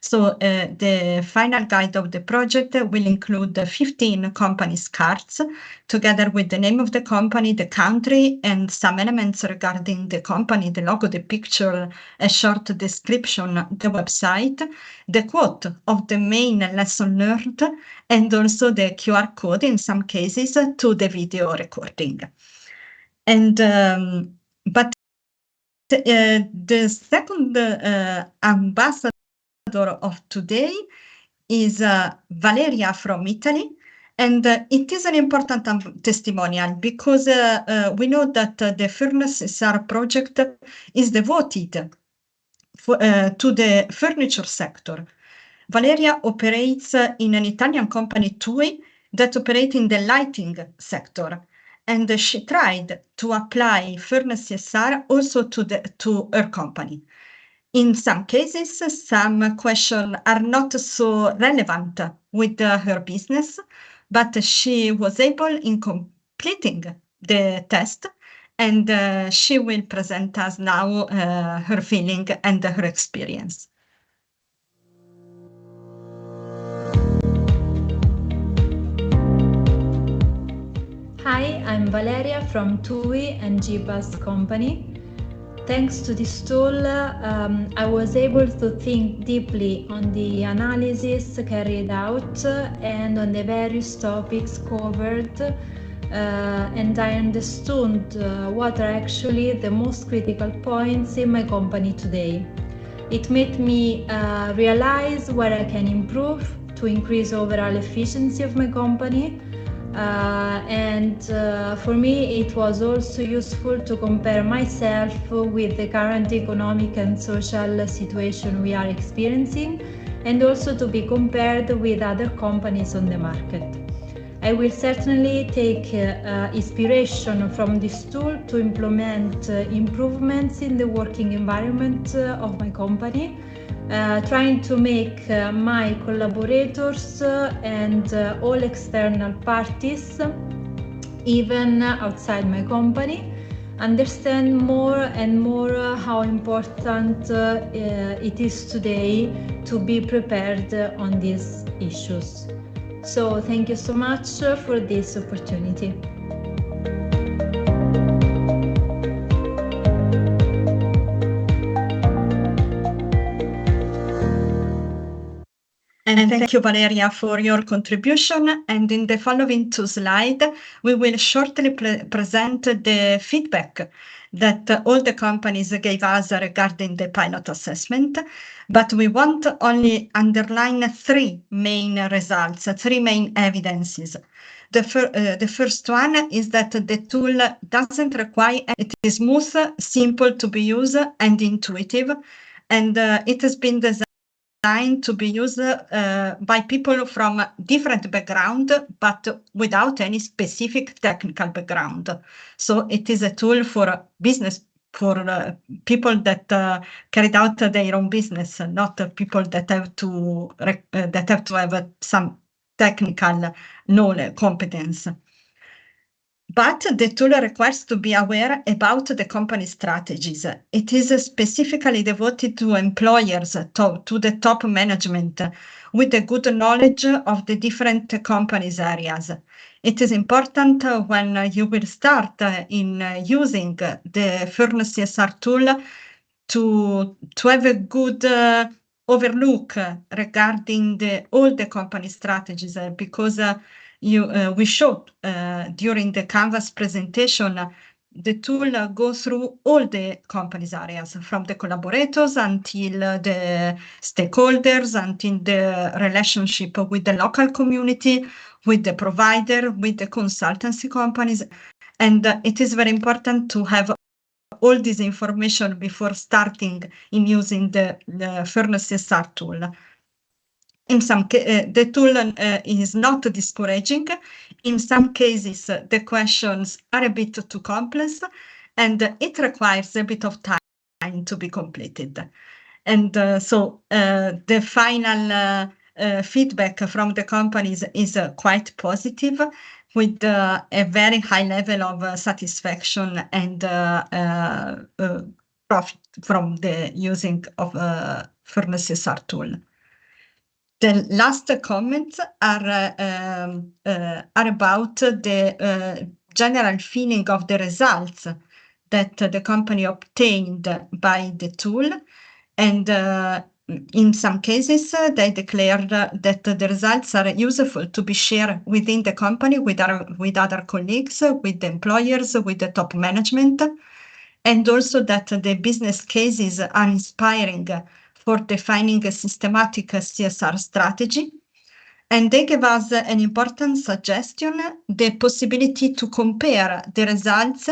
So the final guide of the project will include 15 companies cards, together with the name of the company, the country, and some elements regarding the company, the logo, the picture, a short description, the website, the quote of the main lesson learned, and also the QR code in some cases to the video recording. And but the second ambassador of today is Valeria from Italy, and it is an important testimonial because we know that the Furnace CSR project is devoted to the furniture sector. Valeria operates in an Italian company, TUI, that operates in the lighting sector. And she tried to apply Furnace CSR also to her company. In some cases, some questions are not so relevant with her business, but she was able in completing the test, and she will present us now her feeling and her experience. Hi, I'm Valeria from TUI and GBus company. Thanks to this tool, I was able to think deeply on the analysis carried out and on the various topics covered, and I understood what are actually the most critical points in my company today. It made me realize where I can improve to increase overall efficiency of my company. And for me it was also useful to compare myself with the current economic and social situation we are experiencing, and also to be compared with other companies on the market. I will certainly take inspiration from this tool to implement improvements in the working environment of my company, trying to make my collaborators and all external parties, even outside my company, understand more and more how important it is today to be prepared on these issues. So thank you so much for this opportunity. And thank you, Valeria, for your contribution. And in the following two slides, we will shortly present the feedback that all the companies gave us regarding the pilot assessment. But we want only underline three main results, three main evidences. The first one is that the tool doesn't require, it is smooth, simple to be used, and intuitive. And it has been designed to be used by people from different background, but without any specific technical background. So it is a tool for business, for people that carried out their own business, not people that have to have some technical knowledge, competence. But the tool requires to be aware about the company strategies. It is specifically devoted to employers, to the top management, with a good knowledge of the different companies areas. It is important when you will start in using the Furnace CSR tool to have a good overlook regarding all the company strategies, because we showed during the Canvas presentation the tool goes through all the company's areas, from the collaborators until the stakeholders, until the relationship with the local community, with the provider, with the consultancy companies. And it is very important to have all this information before starting in using the Furnace CSR tool. In some the tool is not discouraging. In some cases, the questions are a bit too complex, and it requires a bit of time to be completed. And so the final feedback from the companies is quite positive, with a very high level of satisfaction and profit from the using of Furnace CSR tool. The last comments are about the general feeling of the results that the company obtained by the tool. And in some cases, they declared that the results are useful to be shared within the company with other colleagues, with the employers, with the top management, and also that the business cases are inspiring for defining a systematic CSR strategy. And they give us an important suggestion, the possibility to compare the results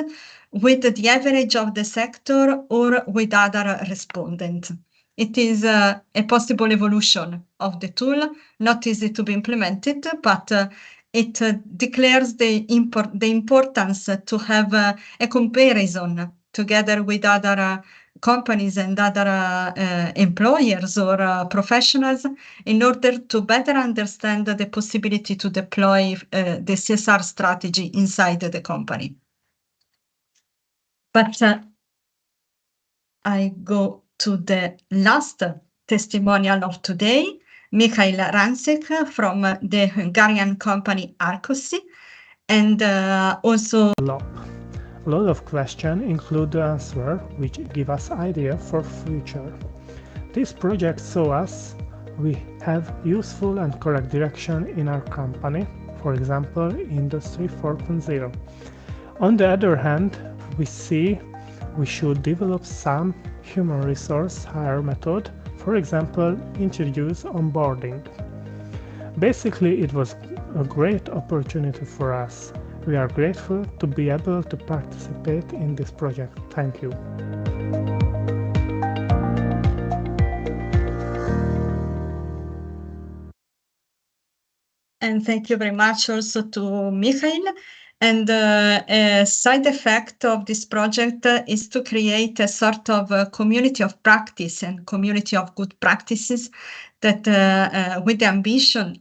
with the average of the sector or with other respondents. It is a possible evolution of the tool, not easy to be implemented, but it declares the importance to have a comparison together with other companies and other employers or professionals in order to better understand the possibility to deploy the CSR strategy inside the company. But I go to the last testimonial of today, Michael Rancek from the Hungarian company Arcosi, and also a lot of questions include the answer, which give us idea for future. This project show us we have useful and correct direction in our company, for example, Industry 4.0. On the other hand, we see we should develop some human resource hire method, for example, introduce onboarding. Basically, it was a great opportunity for us. We are grateful to be able to participate in this project. Thank you. And thank you very much also to Michael. And a side effect of this project is to create a sort of a community of practice and community of good practices that with the ambition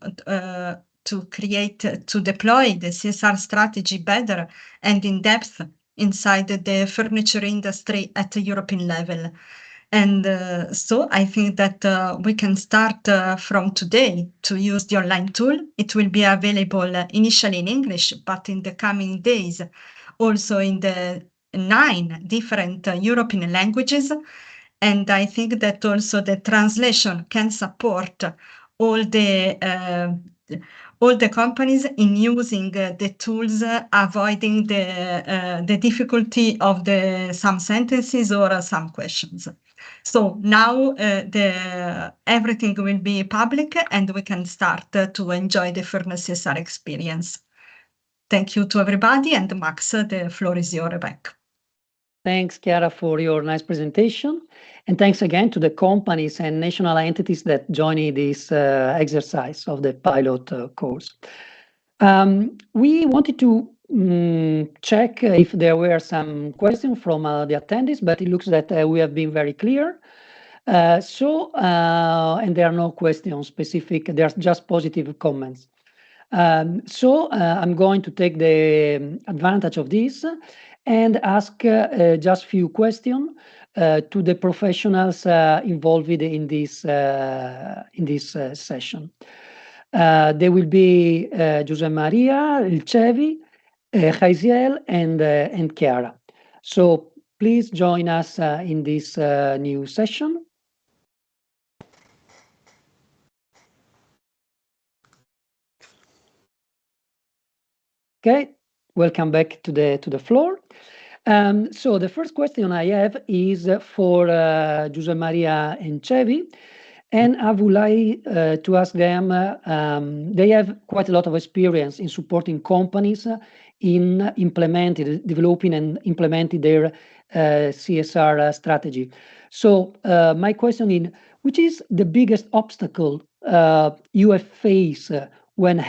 to deploy the CSR strategy better and in depth inside the furniture industry at the European level. And so I think that we can start from today to use the online tool. It will be available initially in English, but in the coming days, also in the 9 different European languages. And I think that also the translation can support all the companies in using the tools, avoiding the difficulty of some sentences or some questions. So now everything will be public and we can start to enjoy the Furnace CSR experience. Thank you to everybody, and Max, the floor is yours back. Thanks, Chiara, for your nice presentation. And thanks again to the companies and national entities that joined this exercise of the pilot course. We wanted to check if there were some questions from the attendees, but it looks that we have been very clear. And there are no questions specific, there's just positive comments. So I'm going to take the advantage of this and ask just few questions to the professionals involved in this session. There will be Jose Maria, Ilcevi, Jaisiel, and Chiara. So please join us in this new session. Okay, welcome back to the floor. So the first question I have is for Jose Maria and Cevi, and I would like to ask them, they have quite a lot of experience in supporting companies in developing and implementing their CSR strategy. So my question is, which is the biggest obstacle you have faced when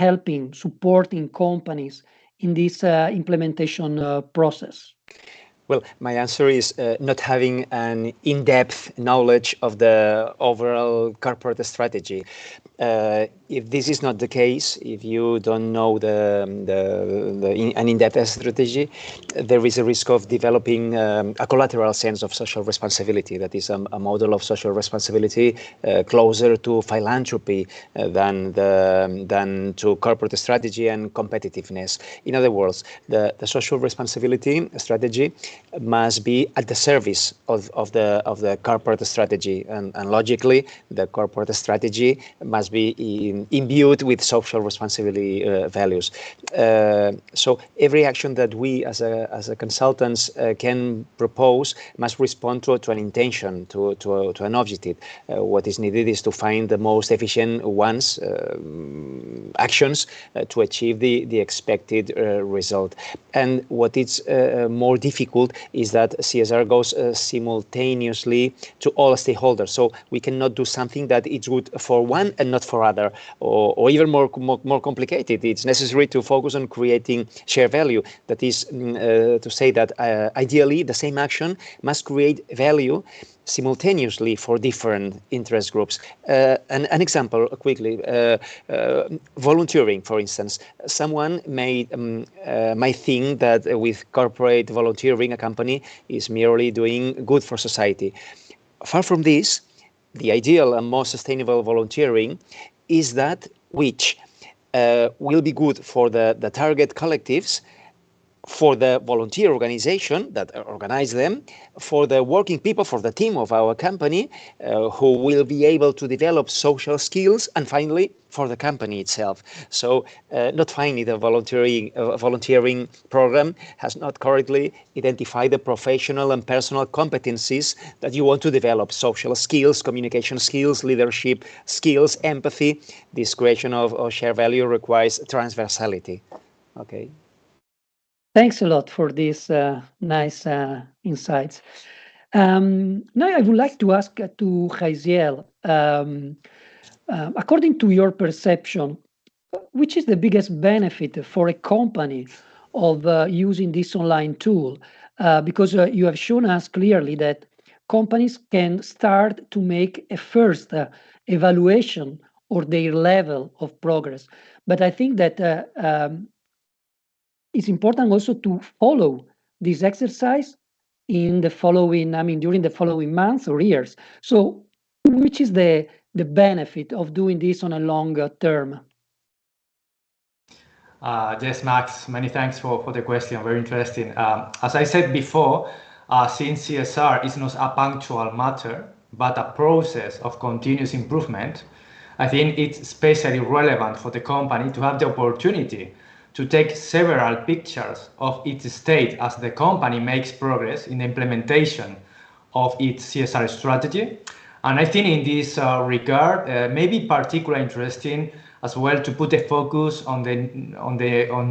supporting companies in this implementation process? Well, my answer is not having an in-depth knowledge of the overall corporate strategy. If this is not the case, if you don't know an in-depth strategy, there is a risk of developing a collateral sense of social responsibility. That is a model of social responsibility closer to philanthropy than to corporate strategy and competitiveness. In other words, the social responsibility strategy must be at the service of the corporate strategy, and logically, the corporate strategy must be imbued with social responsibility values. So every action that we as a consultants can propose must respond to an intention, to an objective. What is needed is to find the most efficient actions to achieve the expected result. And what is more difficult is that CSR goes simultaneously to all stakeholders. So we cannot do something that is good for one and not for other, or even more complicated. It's necessary to focus on creating shared value. That is to say that ideally the same action must create value simultaneously for different interest groups. An example quickly, volunteering, for instance. Someone might think that with corporate volunteering, a company is merely doing good for society. Far from this, the ideal and most sustainable volunteering is that which will be good for the target collectives, for the volunteer organization that organize them, for the working people, for the team of our company, who will be able to develop social skills, and finally, for the company itself. So not finally, the volunteering program has not correctly identified the professional and personal competencies that you want to develop: social skills, communication skills, leadership skills, empathy. This creation of shared value requires transversality. Okay. Thanks a lot for these nice insights. Now I would like to ask to Jaisiel, according to your perception, which is the biggest benefit for a company of using this online tool? Because you have shown us clearly that companies can start to make a first evaluation of their level of progress. But I think that it's important also to follow this exercise during the following months or years. So which is the benefit of doing this on a longer term? Yes, Max, many thanks for the question. Very interesting. As I said before, since CSR is not a punctual matter, but a process of continuous improvement, I think it's especially relevant for the company to have the opportunity to take several pictures of its state as the company makes progress in the implementation of its CSR strategy. And I think in this regard, maybe particularly interesting as well to put a focus on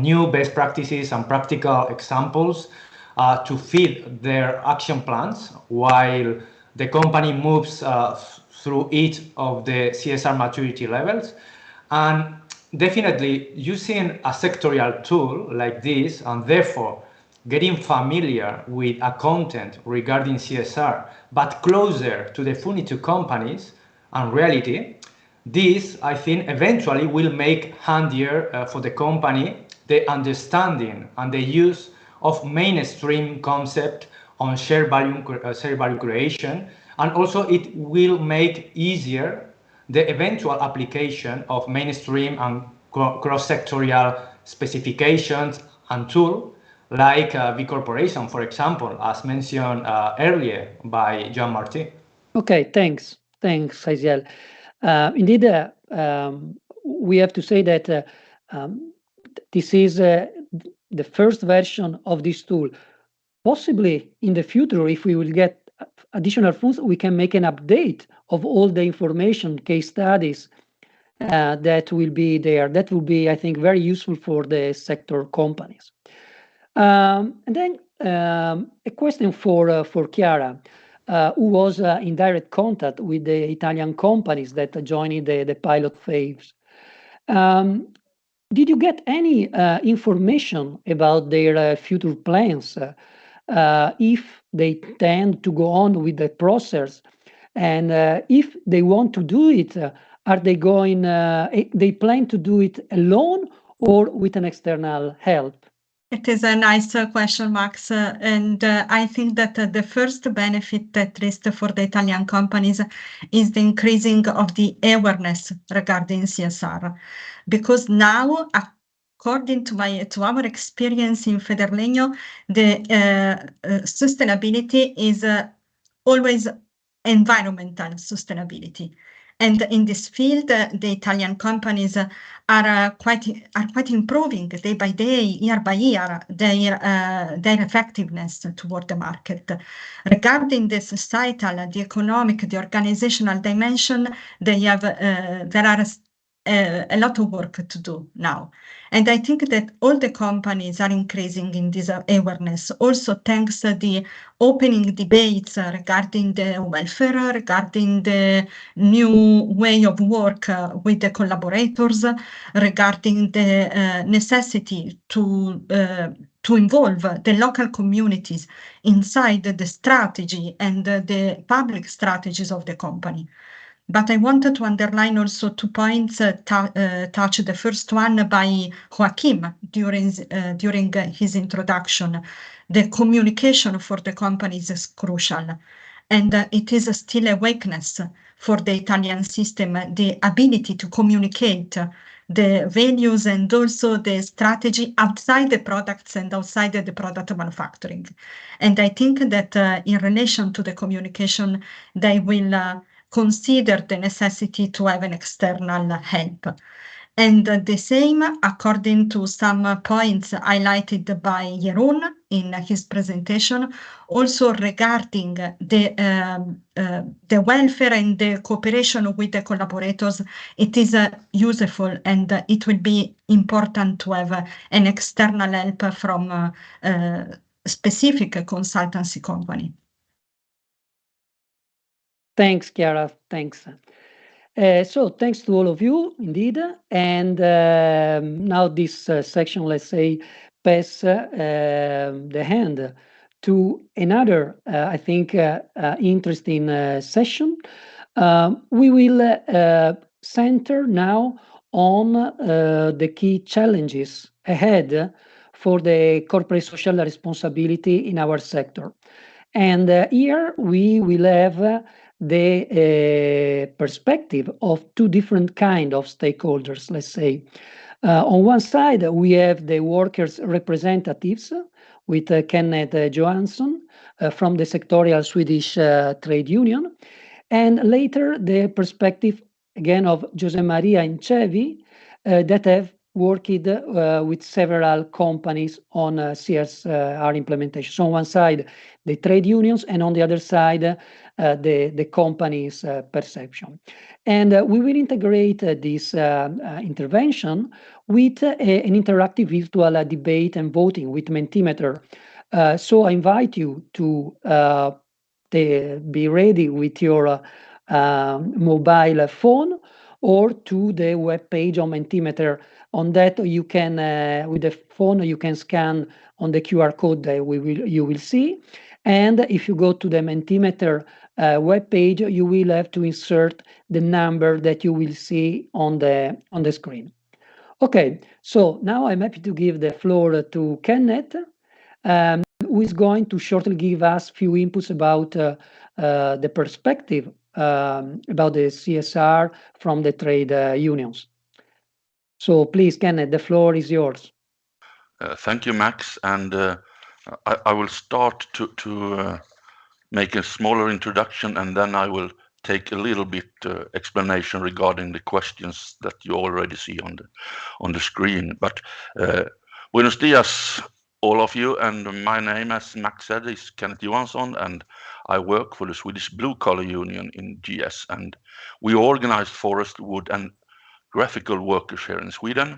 new best practices and practical examples to feed their action plans while the company moves through each of the CSR maturity levels. And definitely using a sectorial tool like this, and therefore getting familiar with a content regarding CSR, but closer to the Funitu companies and reality, this, I think, eventually will make handier for the company the understanding and the use of mainstream concept on shared value creation, and also it will make easier the eventual application of mainstream and cross-sectorial specifications and tools like B Corporation, for example, as mentioned earlier by Jean Martin. Okay, thanks, Jaisiel. Indeed, we have to say that this is the first version of this tool. possibly in the future, if we will get additional funds, we can make an update of all the information, case studies that will be there. That will be, I think, very useful for the sector companies. And then a question for Chiara, who was in direct contact with the Italian companies that joined the pilot phase. Did you get any information about their future plans, if they tend to go on with the process, and if they want to do it, are they going? They plan to do it alone or with an external help? It is a nice question, Max, and I think that the first benefit, at least for the Italian companies, is the increasing of the awareness regarding CSR, because now, according to our experience in Federlegno, the sustainability is always environmental sustainability. And in this field, the Italian companies are quite improving day by day, year by year, their effectiveness toward the market. Regarding the societal, the economic, the organizational dimension, there are a lot of work to do now. And I think that all the companies are increasing in this awareness, also thanks to the opening debates regarding the welfare, regarding the new way of work with the collaborators, regarding the necessity to involve the local communities inside the strategy and the public strategies of the company. But I wanted to underline also 2 points, touch the first one by Joachim during his introduction. The communication for the companies is crucial, and it is still a weakness for the Italian system, the ability to communicate the values and also the strategy outside the products and outside the product manufacturing. And I think that in relation to the communication, they will consider the necessity to have an external help. And the same, according to some points highlighted by Jeroen in his presentation, also regarding the welfare and the cooperation with the collaborators, it is useful and it will be important to have an external help from a specific consultancy company. Thanks, Chiara. Thanks. So thanks to all of you, indeed. And now this section, let's say, pass the hand to another, I think, interesting session. We will center now on the key challenges ahead for the corporate social responsibility in our sector. And here we will have the perspective of 2 different kind of stakeholders, let's say. On one side, we have the workers' representatives with Kenneth Johansson from the sectorial Swedish trade union, and later the perspective again of Jose Maria Incevi that have worked with several companies on CSR implementation. So on one side, the trade unions, and on the other side, the company's perception. And we will integrate this intervention with an interactive virtual debate and voting with Mentimeter. So I invite you to be ready with your mobile phone or to the web page on Mentimeter. On that, you can, with the phone, you can scan on the QR code that you will see. And if you go to the Mentimeter web page, you will have to insert the number that you will see on the screen. Okay, so now I'm happy to give the floor to Kenneth, who is going to shortly give us a few inputs about the perspective about the CSR from the trade unions. So please, Kenneth, the floor is yours. Thank you, Max. And I will start to make a smaller introduction, and then I will take a little bit explanation regarding the questions that you already see on the screen. But buenos dias, all of you, and my name, as Max said, is Kenneth Johansson, and I work for the Swedish Blue Collar Union in GS, and we organize forest, wood, and graphical workers here in Sweden.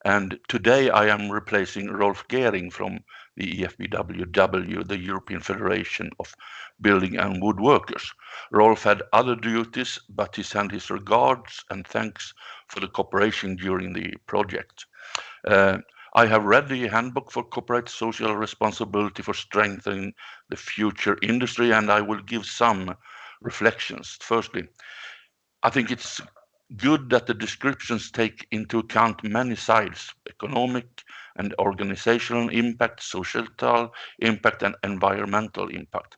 And today I am replacing Rolf Gehring from the EFBWW, the European Federation of Building and Woodworkers. Rolf had other duties, but he sent his regards and thanks for the cooperation during the project. I have read the Handbook for Corporate Social Responsibility for Strengthening the Future Industry, and I will give some reflections. Firstly, I think it's good that the descriptions take into account many sides: economic and organizational impact, societal impact, and environmental impact.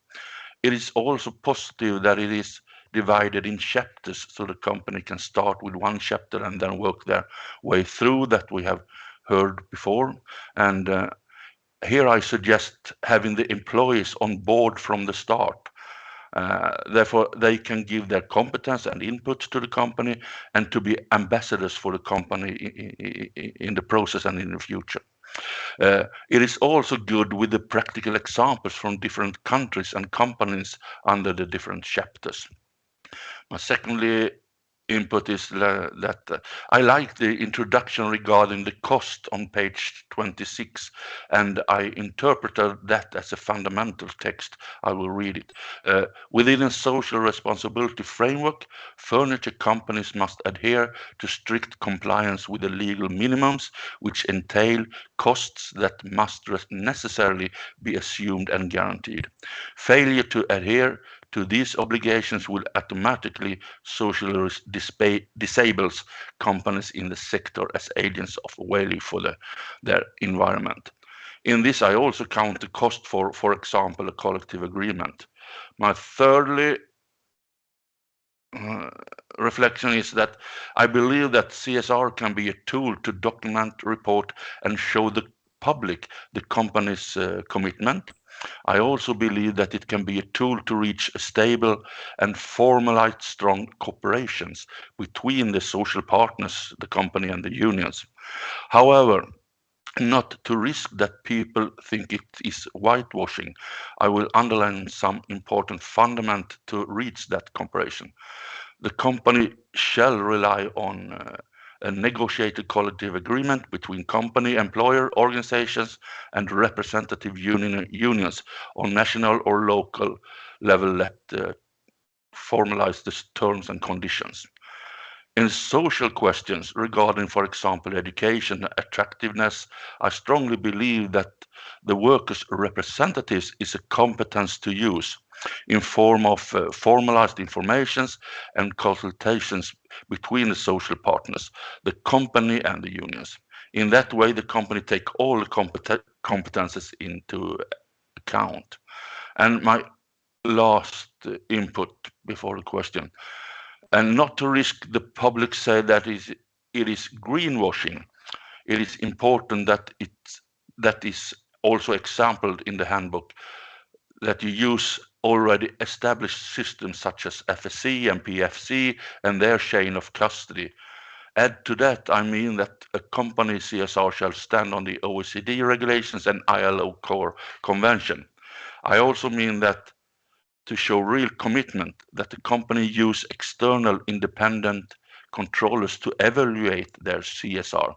It is also positive that it is divided in chapters so the company can start with one chapter and then work their way through, that we have heard before. And here I suggest having the employees on board from the start. Therefore, they can give their competence and input to the company and to be ambassadors for the company in the process and in the future. It is also good with the practical examples from different countries and companies under the different chapters. Secondly, input is that I like the introduction regarding the cost on page 26, and I interpreted that as a fundamental text. I will read it. Within a social responsibility framework, furniture companies must adhere to strict compliance with the legal minimums, which entail costs that must necessarily be assumed and guaranteed. Failure to adhere to these obligations will automatically socially disables companies in the sector as agents of value for their environment. In this, I also count the cost for example, a collective agreement. My thirdly reflection is that I believe that CSR can be a tool to document, report, and show the public the company's commitment. I also believe that it can be a tool to reach a stable and formalized strong cooperations between the social partners, the company, and the unions. However, not to risk that people think it is whitewashing, I will underline some important fundament to reach that cooperation. The company shall rely on a negotiated collective agreement between company, employer organizations, and representative unions on national or local level that formalize the terms and conditions. In social questions regarding, for example, education, attractiveness, I strongly believe that the workers' representatives is a competence to use in form of formalized informations and consultations between the social partners, the company and the unions. In that way, the company take all the competences into account. And my last input before the question, and not to risk the public say that it is greenwashing, it is important that is also exampled in the handbook, that you use already established systems such as FSC and PFC and their chain of custody. Add to that, I mean that a company CSR shall stand on the OECD regulations and ILO core convention. I also mean that to show real commitment, that the company use external independent controllers to evaluate their CSR.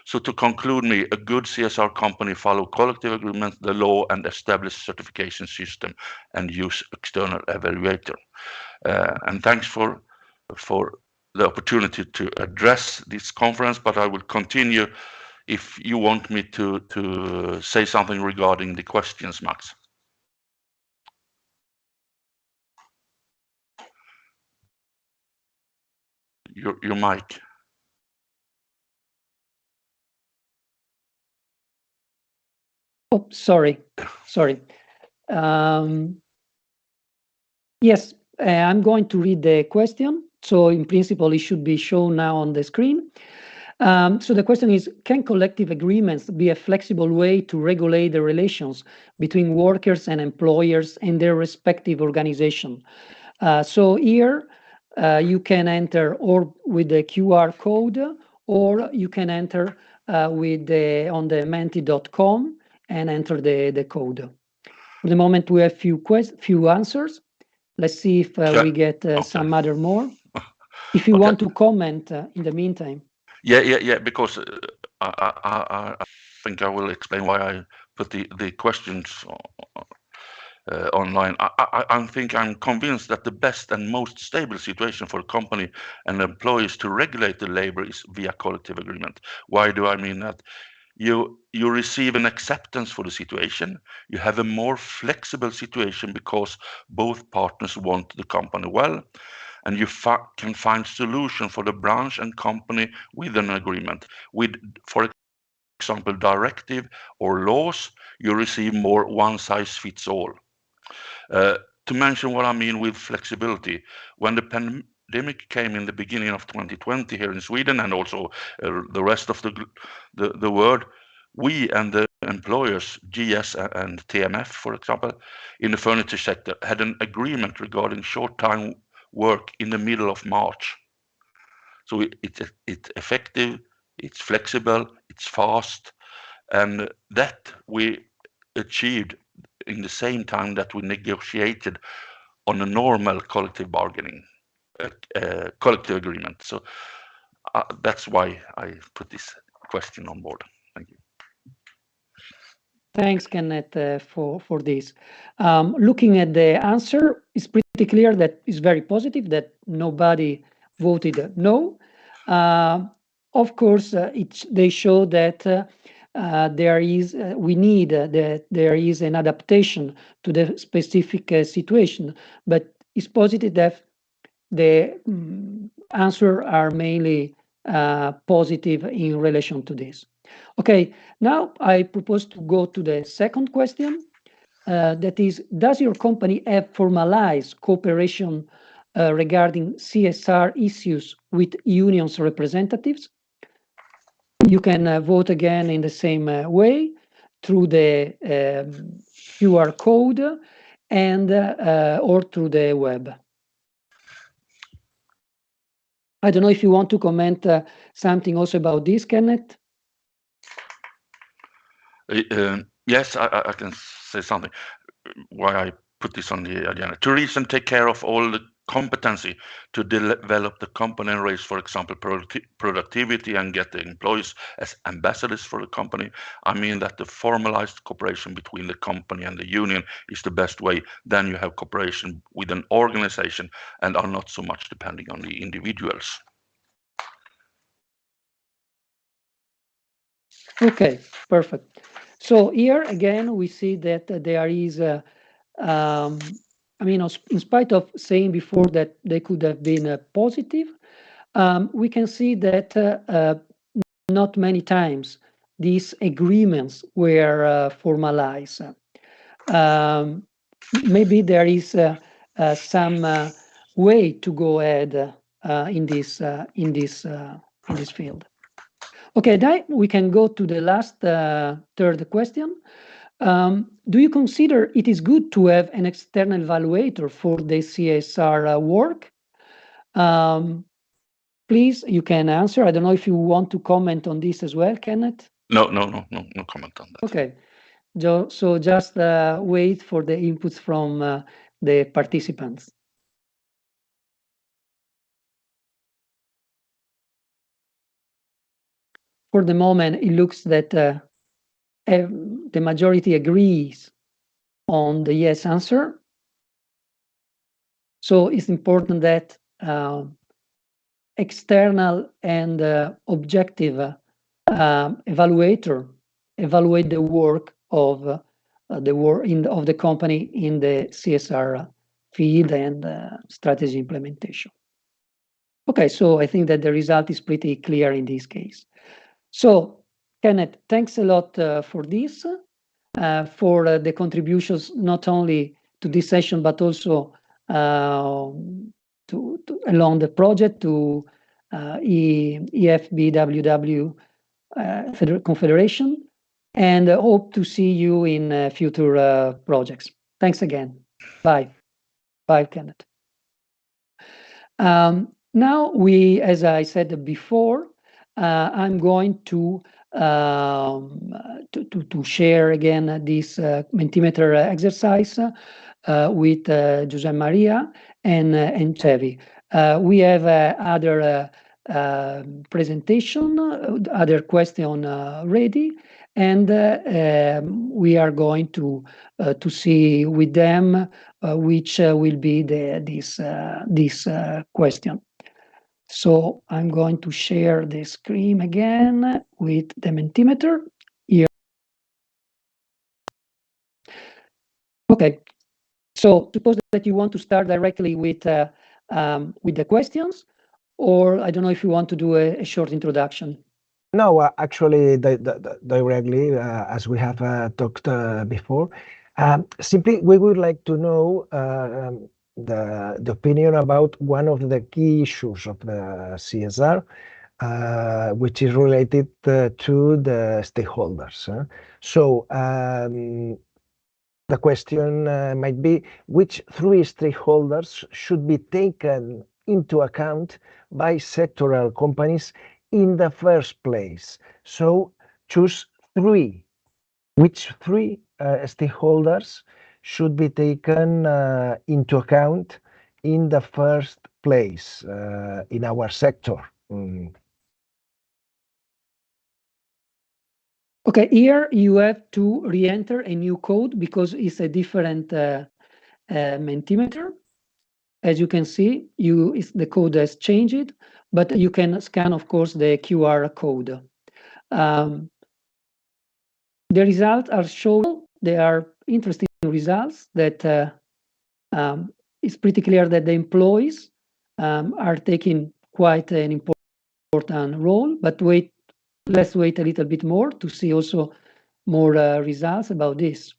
So to conclude me, a good CSR company follow collective agreements, the law, and establish certification system and use external evaluator. And thanks for the opportunity to address this conference, but I will continue if you want me to say something regarding the questions, Max. Your mic. Oh, sorry. Yes, I'm going to read the question. So in principle, it should be shown now on the screen. So the question is, can collective agreements be a flexible way to regulate the relations between workers and employers and their respective organization? So here you can enter or with the QR code, or you can enter on the menti.com, and enter the code. For the moment, we have few answers. Let's see if we get some other more. If you want to comment in the meantime. Yeah, because I think I will explain why I put the questions online. I think I'm convinced that the best and most stable situation for a company and employees to regulate the labor is via collective agreement. Why do I mean that? You receive an acceptance for the situation. You have a more flexible situation because both partners want the company well, and you can find solution for the branch and company with an agreement. With, for example, directive or laws, you receive more one size fits all. To mention what I mean with flexibility, when the pandemic came in the beginning of 2020 here in Sweden and also the rest of the world, we and the employers, GS and TMF, for example, in the furniture sector, had an agreement regarding short-time work in the middle of March. So it's effective, it's flexible, it's fast, and that we achieved in the same time that we negotiated on a normal collective bargaining, collective agreement. So that's why I put this question on board. Thank you. Thanks, Kenneth, for this. Looking at the answer, it's pretty clear that it's very positive that nobody voted no. Of course, they show that we need that there is an adaptation to the specific situation, but it's positive that the answer are mainly positive in relation to this. Okay, now I propose to go to the second question. That is, does your company have formalized cooperation regarding CSR issues with unions representatives? You can vote again in the same way through the QR code and or through the web. I don't know if you want to comment something also about this, Kenneth. Yes, I can say something. Why I put this on the agenda. To reach and take care of all the competency to develop the company and raise, for example, productivity and get the employees as ambassadors for the company. I mean that the formalized cooperation between the company and the union is the best way. Then you have cooperation with an organization and are not so much depending on the individuals. Okay, perfect. So here again, we see that there is I mean, in spite of saying before that they could have been positive, we can see that not many times these agreements were formalized. Maybe there is some way to go ahead in this field. Okay, then we can go to the last third question. Do you consider it is good to have an external evaluator for the CSR work? Please, you can answer. I don't know if you want to comment on this as well, Kenneth. No comment on that. Okay, so just wait for the inputs from the participants. For the moment, it looks that the majority agrees on the yes answer. So it's important that external and objective evaluator evaluate the work of the company in the CSR field and strategy implementation. Okay, so I think that the result is pretty clear in this case. So, Kenneth, thanks a lot for this, for the contributions not only to this session but also along the project to EFBWW Confederation, and hope to see you in future projects. Thanks again. Bye, Kenneth. Now as I said before, I'm going to to share again this Mentimeter exercise with Jose Maria and Chevy. We have other presentation, other question ready, and we are going to see with them which will be this question. So I'm going to share the screen again with the Mentimeter here. Okay. So suppose that you want to start directly with the questions, or I don't know if you want to do a short introduction. No, actually, directly, as we have talked before, simply we would like to know the opinion about one of the key issues of the CSR, which is related to the stakeholders. So the question might be, which three stakeholders should be taken into account by sectoral companies in the first place? So choose three. Which three stakeholders should be taken into account in the first place in our sector? Okay, here you have to re-enter a new code because it's a different Mentimeter. As you can see, the code has changed, but you can scan, of course, the QR code. The results are shown. They are interesting results that it's pretty clear that the employees are taking quite an important role, but let's wait a little bit more to see also more results about this.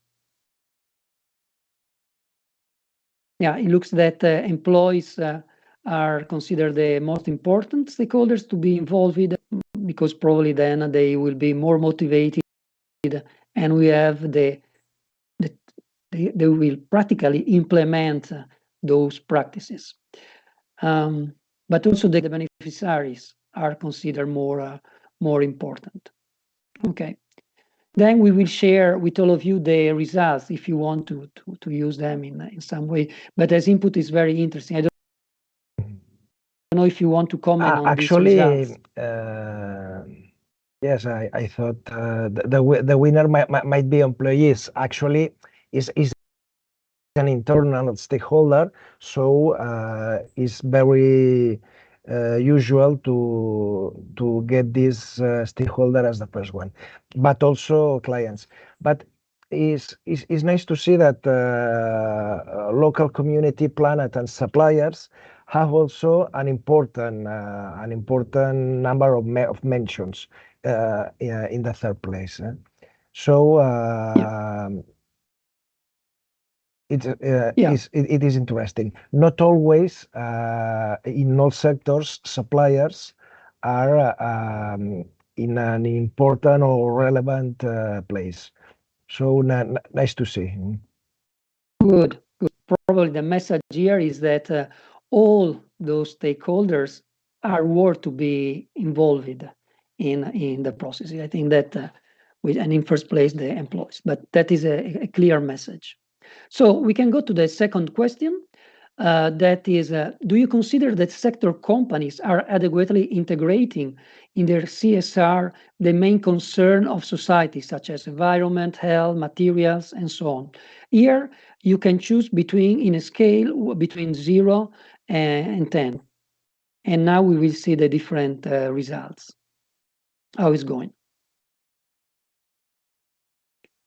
Yeah, it looks that employees are considered the most important stakeholders to be involved with, because probably then they will be more motivated, and we have they will practically implement those practices. But also the beneficiaries are considered more important. Okay. Then we will share with all of you the results if you want to use them in some way. But as input is very interesting. I don't know if you want to comment on actually, these results. Yes, I thought the winner might be employees. Actually, is an internal stakeholder, so it's very usual to get this stakeholder as the first one, but also clients. But it's nice to see that local community, planet, and suppliers have also an important number of mentions in the third place. So. It is interesting. Not always in all sectors suppliers are in an important or relevant place. So nice to see. Good. Probably the message here is that all those stakeholders are worth to be involved in the process. I think that and in first place the employees, but that is a clear message. So we can go to the second question. That is, do you consider that sector companies are adequately integrating in their CSR the main concern of society, such as environment, health, materials, and so on? Here, you can choose in a scale between 0 and 10. And now we will see the different results, how it's going.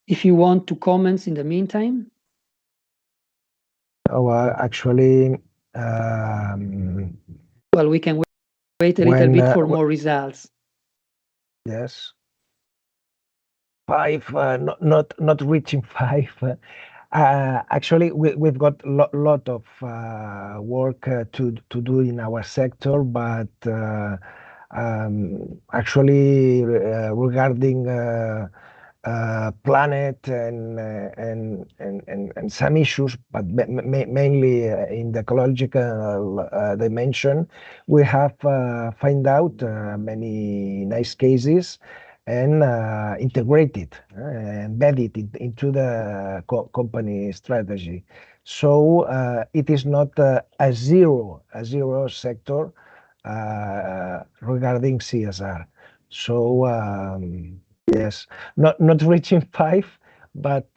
If you want to comment in the meantime. Oh, actually, well, we can wait a little bit for more results. Yes. 5, not reaching 5. Actually, we've got a lot of work to do in our sector, but actually regarding planet and some issues, but mainly in the ecological dimension, we have find out many nice cases, and integrate it, embed it into the company strategy. So it is not a zero sector regarding CSR. So yes, not reaching 5, but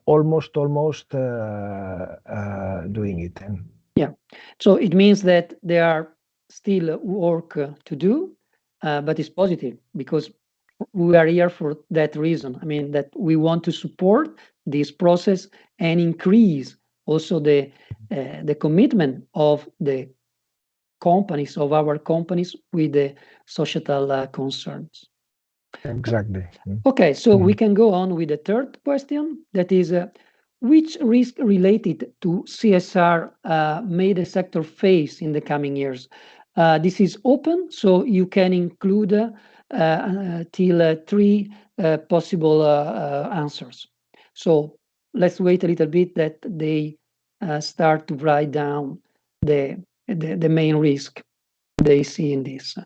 almost doing it. Yeah. So it means that there are still work to do, but it's positive because we are here for that reason. I mean, that we want to support this process and increase also the commitment of the companies, of our companies, with the societal concerns. Exactly. Okay, so we can go on with the third question. That is, which risk related to CSR may the sector face in the coming years? This is open, so you can include till 3 possible answers. So let's wait a little bit that they start to write down the main risk they see in this.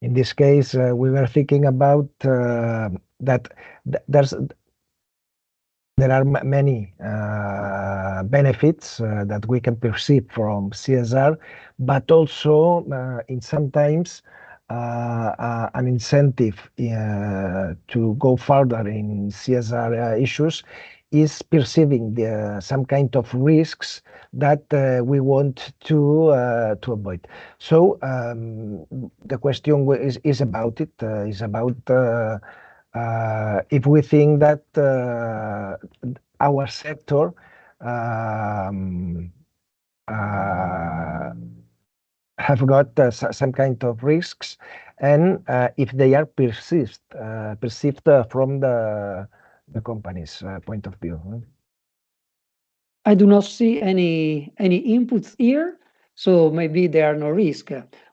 In this case, we were thinking about that there are many benefits that we can perceive from CSR, but also in sometimes an incentive to go further in CSR issues is perceiving some kind of risks that we want to avoid. So the question is about it. Is about if we think that our sector have got some kind of risks, and if they are perceived from the company's point of view. I do not see any inputs here, so maybe there are no risk,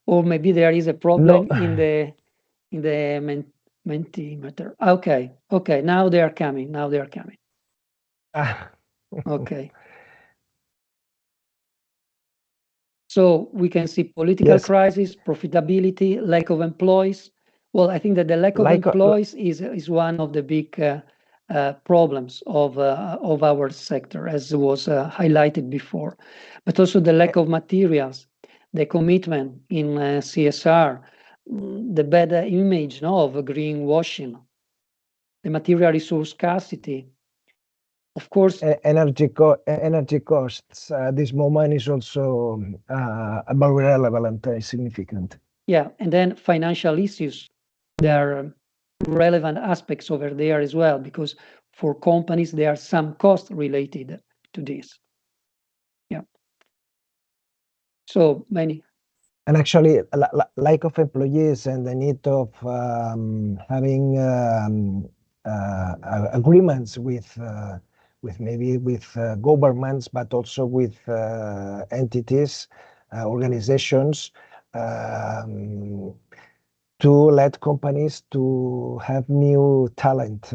or maybe there is a problem in the Mentimeter. Okay, now they are coming. Okay. So we can see political crisis, profitability, lack of employees. Well, I think that the lack of employees is one of the big problems of our sector, as was highlighted before, but also the lack of materials, the commitment in CSR, the bad image of greenwashing, the material resource scarcity. Of course, energy costs at this moment is also very relevant and significant. Yeah, and then financial issues. There are relevant aspects over there as well, because for companies, there are some costs related to this. Yeah. So many. And actually, lack of employees and the need of having agreements with governments, but also with entities, organizations, to let companies to have new talented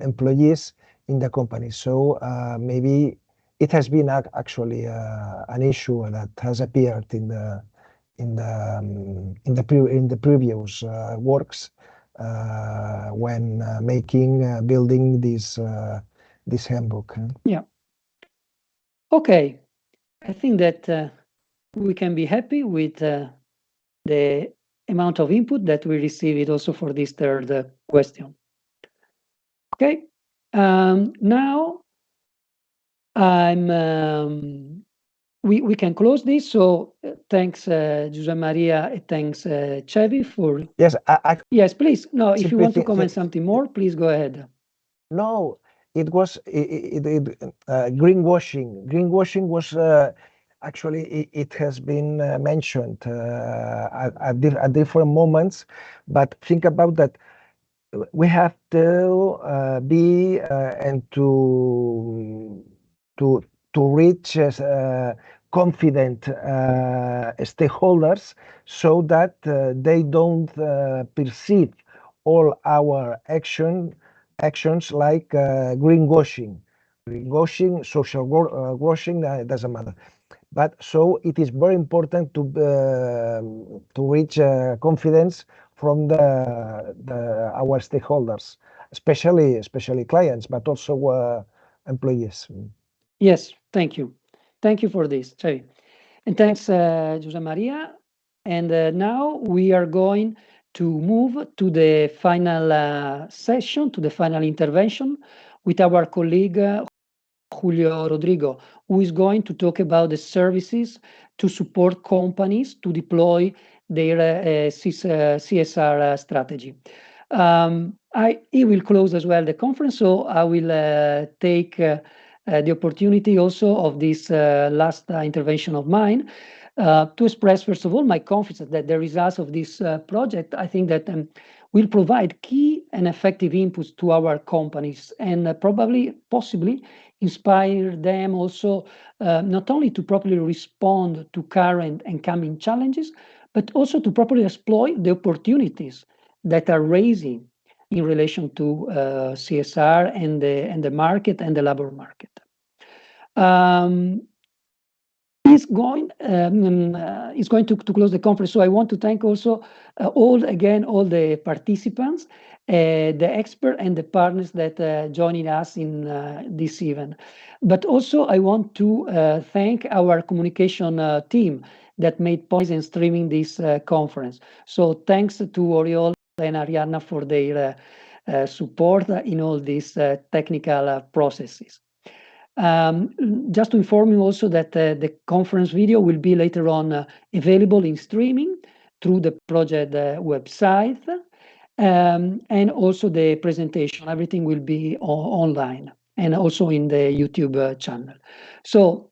employees in the company. So maybe it has been actually an issue that has appeared in the previous works when building this handbook. Yeah. Okay, I think that we can be happy with the amount of input that we received also for this third question. Okay, now we can close this. So thanks, Jose Maria, and thanks, Chevy, for. Yes, yes, please. No, if you want to comment something more, please go ahead. No, it was greenwashing. Greenwashing was actually it has been mentioned at different moments, but think about that. We have to be and to reach confident stakeholders so that they don't perceive all our actions like greenwashing, social washing, doesn't matter. But so it is very important to reach confidence from our stakeholders, especially clients, but also employees. Yes, thank you. Thank you for this, Trevi. And thanks, Jose Maria. And now we are going to move to the final session, to the final intervention with our colleague Julio Rodrigo, who is going to talk about the services to support companies to deploy their CSR strategy. He will close as well the conference, so I will take the opportunity also of this last intervention of mine to express, first of all, my confidence that the results of this project, I think that will provide key and effective inputs to our companies and possibly inspire them also not only to properly respond to current and coming challenges, but also to properly exploit the opportunities that are raising in relation to CSR and the market and the labor market. He's going to close the conference. So I want to thank also all the participants, the expert and the partners that joining us in this event. But also I want to thank our communication team that made possible and streaming this conference. So thanks to Oriol and Arianna for their support in all these technical processes. Just to inform you also that the conference video will be later on available in streaming through the project website, and also the presentation. Everything will be online and also in the YouTube channel. So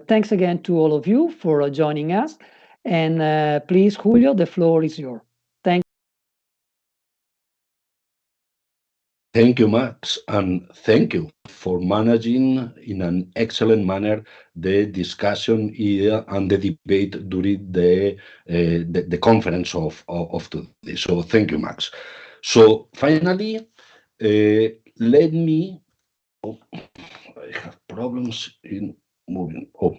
thanks again to all of you for joining us. And please, Julio, the floor is yours. Thank you, Max, and thank you for managing in an excellent manner the discussion here and the debate during the conference of today. So thank you, Max. So finally, let me. Oh, I have problems in moving. Oh.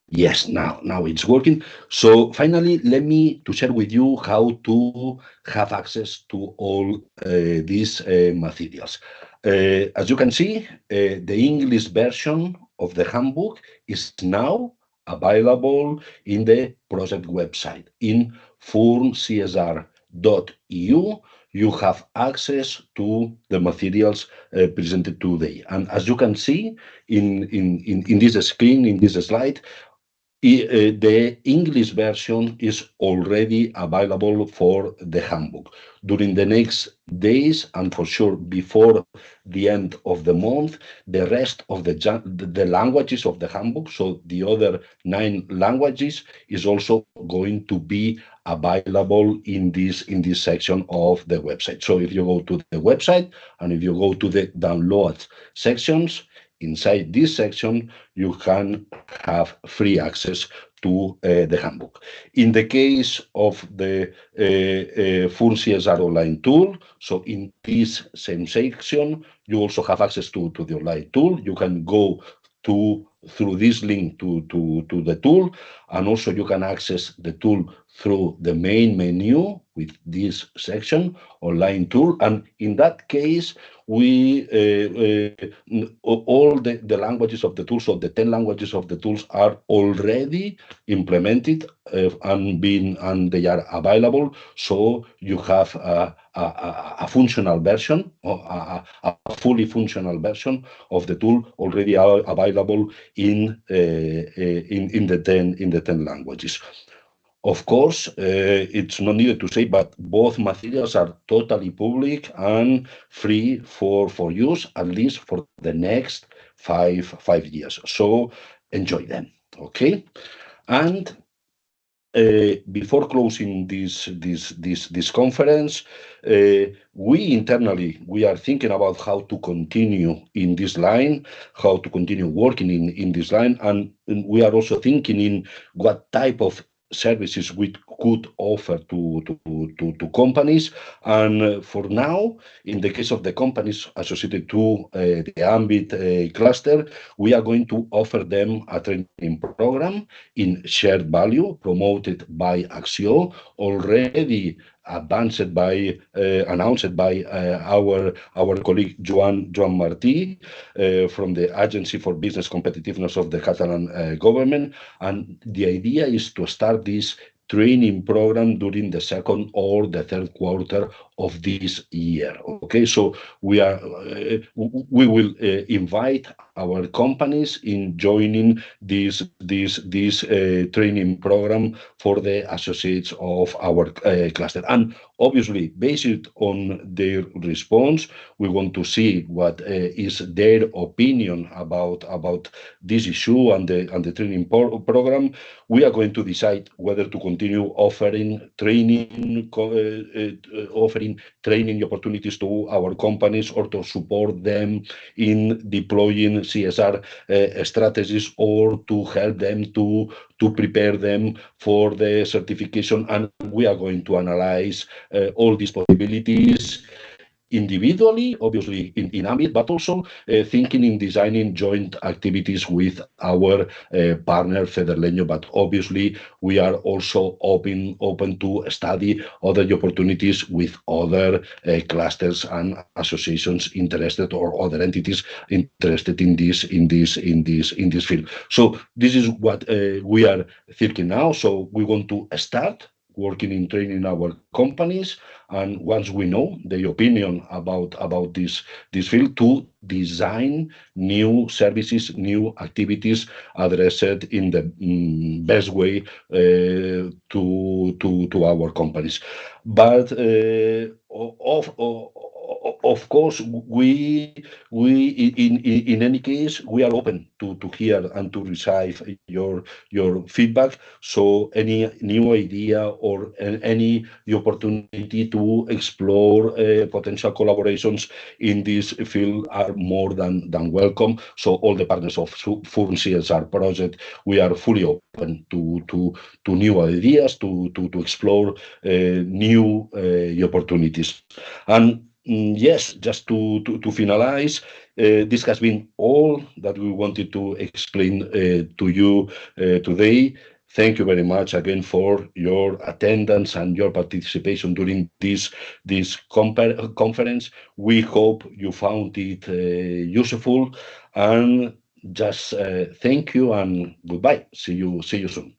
Yes, now it's working. So finally, let me to share with you how to have access to all these materials. As you can see, the English version of the handbook is now available in the project website in furncsr.eu. You have access to the materials presented today. And as you can see in this screen, in this slide, the English version is already available for the handbook. During the next days, and for sure before the end of the month, the rest of the languages of the handbook, so the other 9 languages, is also going to be available in this section of the website. So if you go to the website and if you go to the download sections, inside this section, you can have free access to the handbook. In the case of the Full CSR online tool, so in this same section, you also have access to the online tool. You can go through this link to the tool, and also you can access the tool through the main menu with this section, online tool. And in that case, we all the languages of the tools, so the 10 languages of the tools are already implemented and they are available. So you have a functional version, or a fully functional version of the tool already available in the 10 languages. Of course, it's not needed to say, but both materials are totally public and free for use, at least for the next five years. So enjoy them, okay? And before closing this conference, we internally are thinking about how to continue in this line, how to continue working in this line, and we are also thinking in what type of services we could offer to companies. And for now, in the case of the companies associated to the ambit cluster, we are going to offer them a training program in shared value promoted by Axio, already announced by our colleague Joan Martí from the Agency for Business Competitiveness of the Catalan government. And the idea is to start this training program during the second or the third quarter of this year. Okay, so we will invite our companies in joining this training program for the associates of our cluster. And obviously, based on their response, we want to see what is their opinion about this issue and the training program. We are going to decide whether to continue offering training opportunities to our companies or to support them in deploying CSR strategies, or to help them to prepare them for the certification. And we are going to analyze all these possibilities individually, obviously in ambit, but also thinking in designing joint activities with our partner Federleño. But obviously we are also open to study other opportunities with other clusters and associations interested, or other entities interested in this field. So this is what we are thinking now. So we want to start working in training our companies, and once we know the opinion about this field, to design new services, new activities addressed in the best way to our companies. But of course, we in any case, we are open to hear and to receive your feedback. So any new idea or any opportunity to explore potential collaborations in this field are more than welcome. So all the partners of Furn CSR project, we are fully open to new ideas, to explore new opportunities. And yes, just to finalize, this has been all that we wanted to explain to you today. Thank you very much again for your attendance and your participation during this conference. We hope you found it useful, and just thank you and goodbye. See you soon.